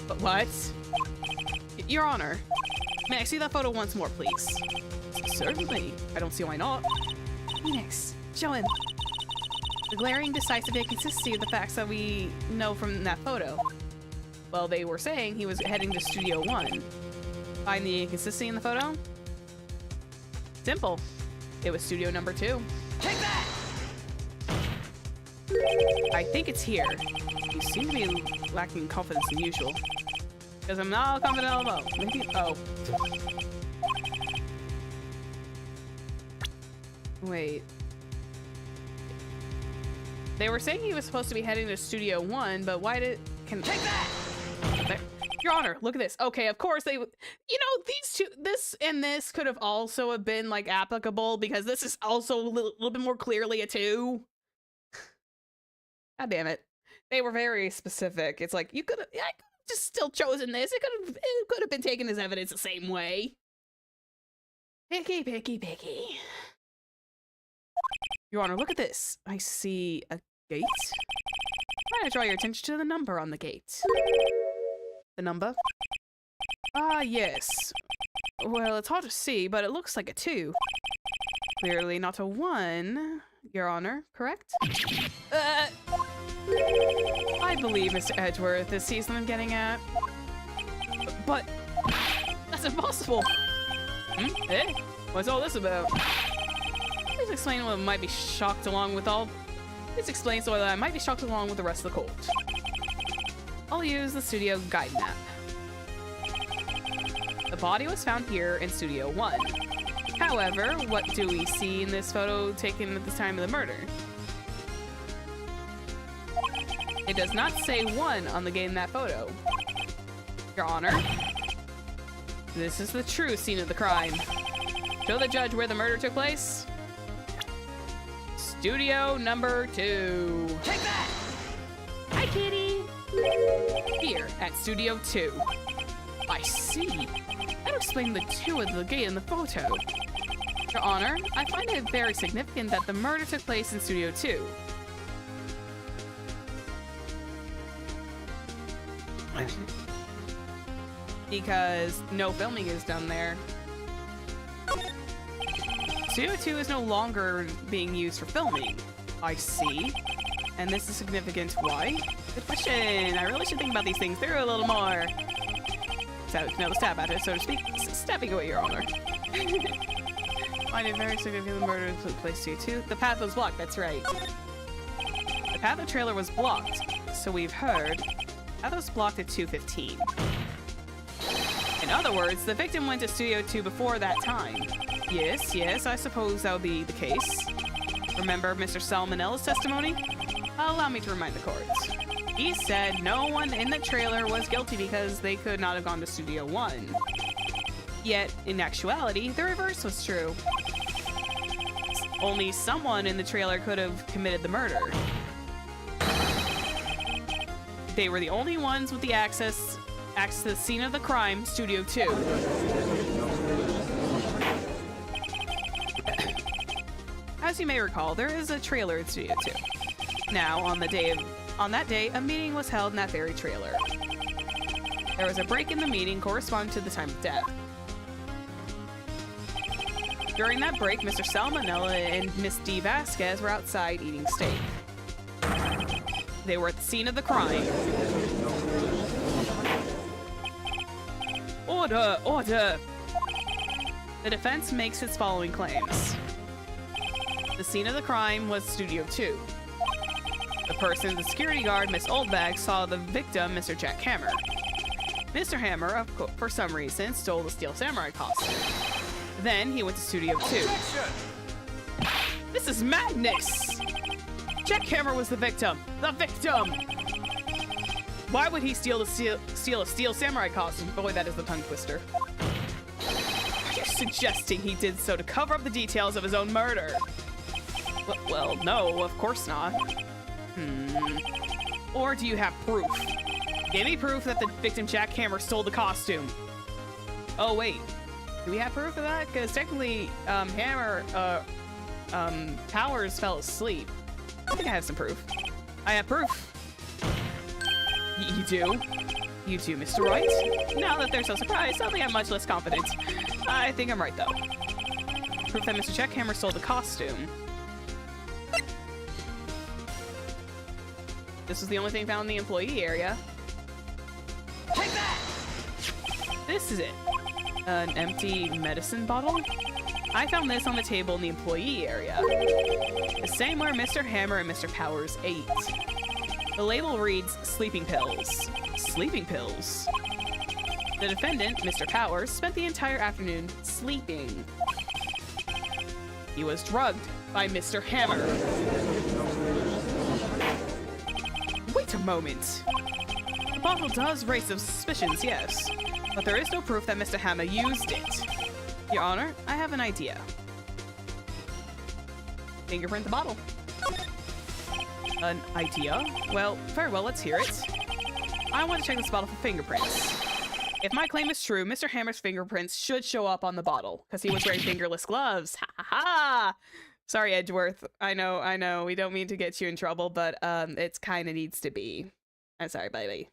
Speaker 1: But what? Your Honor, may I see that photo once more, please? Certainly. I don't see why not. Phoenix, show him. The glaring, decisive inconsistency of the facts that we know from that photo. Well, they were saying he was heading to Studio 1. Find the inconsistency in the photo? Simple. It was Studio number 2.
Speaker 2: Take that!
Speaker 1: I think it's here. You seem to be lacking confidence than usual. Because I'm not confident at all. Maybe. Oh. Wait. They were saying he was supposed to be heading to Studio 1, but why did... Take that! There. Your Honor, look at this. Okay, of course they... You know, these two... This and this could have also have been, like, applicable, because this is also a little bit more clearly a 2. God damn it. They were very specific. It's like, you could have... I could have just still chosen this. It could have been taken as evidence the same way. Picky, picky, picky. Your Honor, look at this. I see a gate. I'm trying to draw your attention to the number on the gate. The number? Ah, yes. Well, it's hard to see, but it looks like a 2. Clearly not a 1, Your Honor, correct? I believe Mr. Edgeworth sees what I'm getting at. But that's impossible. Eh? What's all this about? Please explain what might be shocked along with all... Please explain so that I might be shocked along with the rest of the court. I'll use the studio guide map. The body was found here in Studio 1. However, what do we see in this photo taken at the time of the murder? It does not say 1 on the game map photo. Your Honor, this is the true scene of the crime. Show the judge where the murder took place. Studio number 2.
Speaker 2: Take that!
Speaker 1: Hi, kitty. Here at Studio 2. I see. That explains the 2 of the gate in the photo. Your Honor, I find it very significant that the murder took place in Studio 2. Because no filming is done there. Studio 2 is no longer being used for filming. I see. And this is significant. Why? Good question. I really should think about these things through a little more. So, now stab at it, so to speak. Stabbing away, Your Honor. Find it very significant the murder took place Studio 2. The path was blocked, that's right. The path of the trailer was blocked. So we've heard. The path was blocked at 2:15. In other words, the victim went to Studio 2 before that time. Yes, I suppose that would be the case. Remember Mr. Salmonella's testimony? Allow me to remind the court. He said no one in the trailer was guilty because they could not have gone to Studio 1. Yet, in actuality, the reverse was true. Only someone in the trailer could have committed the murder. They were the only ones with the access to the scene of the crime, Studio 2. As you may recall, there is a trailer in Studio 2. Now, on that day, a meeting was held in that very trailer. There was a break in the meeting corresponding to the time of death. During that break, Mr. Salmonella and Miss D. Vasquez were outside eating steak. They were at the scene of the crime. Order! Order! The defense makes its following claims. The scene of the crime was Studio 2. The person, the security guard, Miss Oldbag, saw the victim, Mr. Jack Hammer. Mr. Hammer, for some reason, stole the Steel Samurai costume. Then he went to Studio 2.
Speaker 2: Objection!
Speaker 1: This is madness! Jack Hammer was the victim! The victim! Why would he steal a Steel Samurai costume? Boy, that is the tongue twister. You're suggesting he did so to cover up the details of his own murder. Well, no, of course not. Or do you have proof? Give me proof that the victim Jack Hammer stole the costume. Oh, wait. Do we have proof of that? Because technically, Hammer, Powers fell asleep. I think I have some proof. I have proof. You do? You do, Mr. Wright? Now that they're so surprised, suddenly I'm much less confident. I think I'm right, though. Proof that Mr. Jack Hammer stole the costume. This was the only thing found in the employee area.
Speaker 2: Take that!
Speaker 1: This is it. An empty medicine bottle? I found this on the table in the employee area. The same where Mr. Hammer and Mr. Powers ate. The label reads sleeping pills. Sleeping pills? The defendant, Mr. Powers, spent the entire afternoon sleeping. He was drugged by Mr. Hammer. Wait a moment. The bottle does raise some suspicions, yes, but there is no proof that Mr. Hammer used it. Your Honor, I have an idea. Fingerprint the bottle. An idea? Well, very well, let's hear it. I want to check this bottle for fingerprints. If my claim is true, Mr. Hammer's fingerprints should show up on the bottle, because he was wearing fingerless gloves. Ha ha ha! Sorry, Edgeworth. I know, we don't mean to get you in trouble, but it's kind of needs to be. I'm sorry, baby.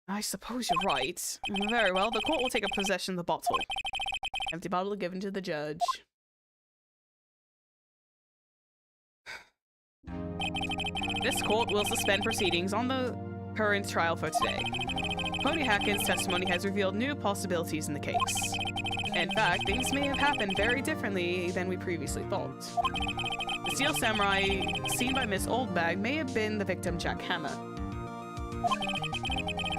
Speaker 1: I suppose you're right. Very well, the court will take a possession of the bottle. Empty bottle given to the judge. This court will suspend proceedings on the current trial for today. Cody Hacken's testimony has revealed new possibilities in the case. In fact, things may have happened very differently than we previously thought. The Steel Samurai seen by Miss Oldbag may have been the victim Jack Hammer.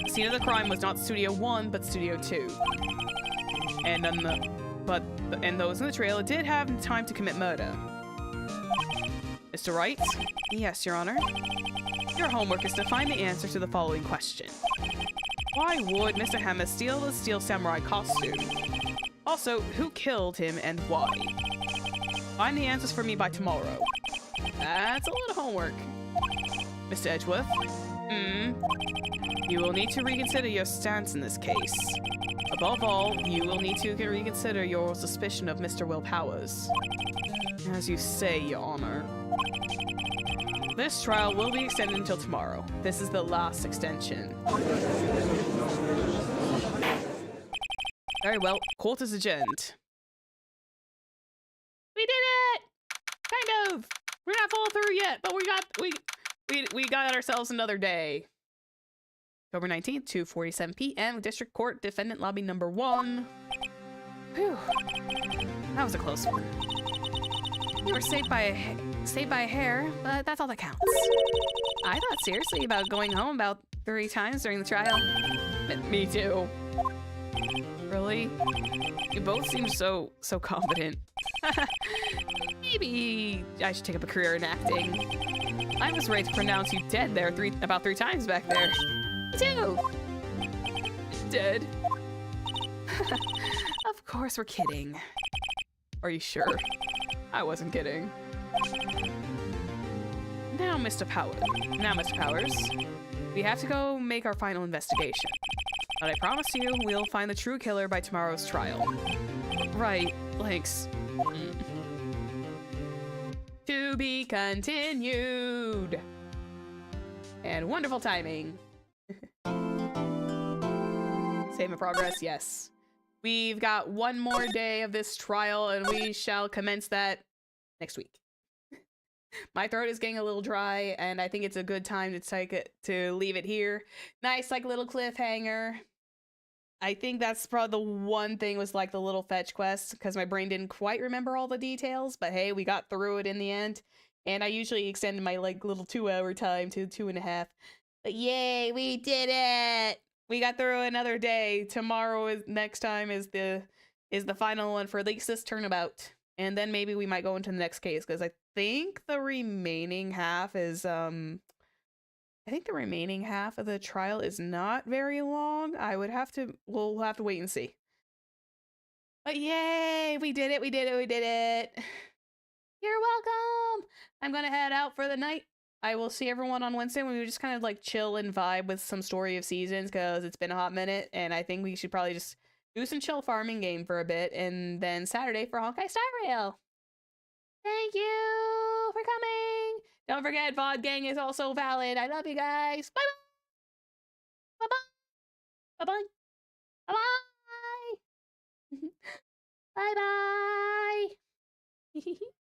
Speaker 1: The scene of the crime was not Studio 1, but Studio 2. And those in the trailer did have time to commit murder. Mr. Wright? Yes, Your Honor. Your homework is to find the answer to the following question. Why would Mr. Hammer steal the Steel Samurai costume? Also, who killed him and why? Find the answers for me by tomorrow. That's a lot of homework. Mr. Edgeworth? You will need to reconsider your stance in this case. Above all, you will need to reconsider your suspicion of Mr. Will Powers. As you say, Your Honor. This trial will be extended until tomorrow. This is the last extension. Very well, court is adjourned. We did it! Kind of! We're not full through yet, but we got ourselves another day. October 19th, 2:47 p.m. District Court, Defendant Lobby number 1. Whew. That was a close one. You were saved by a hair, but that's all that counts. I thought seriously about going home about 3 times during the trial. Me too. Really? You both seem so confident. Maybe I should take up a career in acting. I was ready to pronounce you dead there about 3 times back there. Me too. Dead. Of course we're kidding. Are you sure? I wasn't kidding. Now, Mr. Powers, we have to go make our final investigation. But I promise you, we'll find the true killer by tomorrow's trial. Right, thanks. To be continued. And wonderful timing. Save in progress, yes. We've got one more day of this trial, and we shall commence that next week. My throat is getting a little dry, and I think it's a good time to leave it here. Nice, like, little cliffhanger. I think that's probably the one thing was, like, the little fetch quest, because my brain didn't quite remember all the details, but hey, we got through it in the end. And I usually extend my, like, little 2-hour time to 2.5. But yay, we did it! We got through another day. Next time is the final one for at least this turnabout. And then maybe we might go into the next case, because I think the remaining half is, I think the remaining half of the trial is not very long. We'll have to wait and see. But yay, we did it, we did it, we did it. You're welcome. I'm gonna head out for the night. I will see everyone on Wednesday when we just kind of like chill and vibe with some Story of Seasons, because it's been a hot minute, and I think we should probably just do some chill farming game for a bit, and then Saturday for Honkai Star Rail. Thank you for coming. Don't forget, VOD Gang is also valid. I love you guys. Bye bye. Bye bye. Bye bye. Bye bye. Bye bye.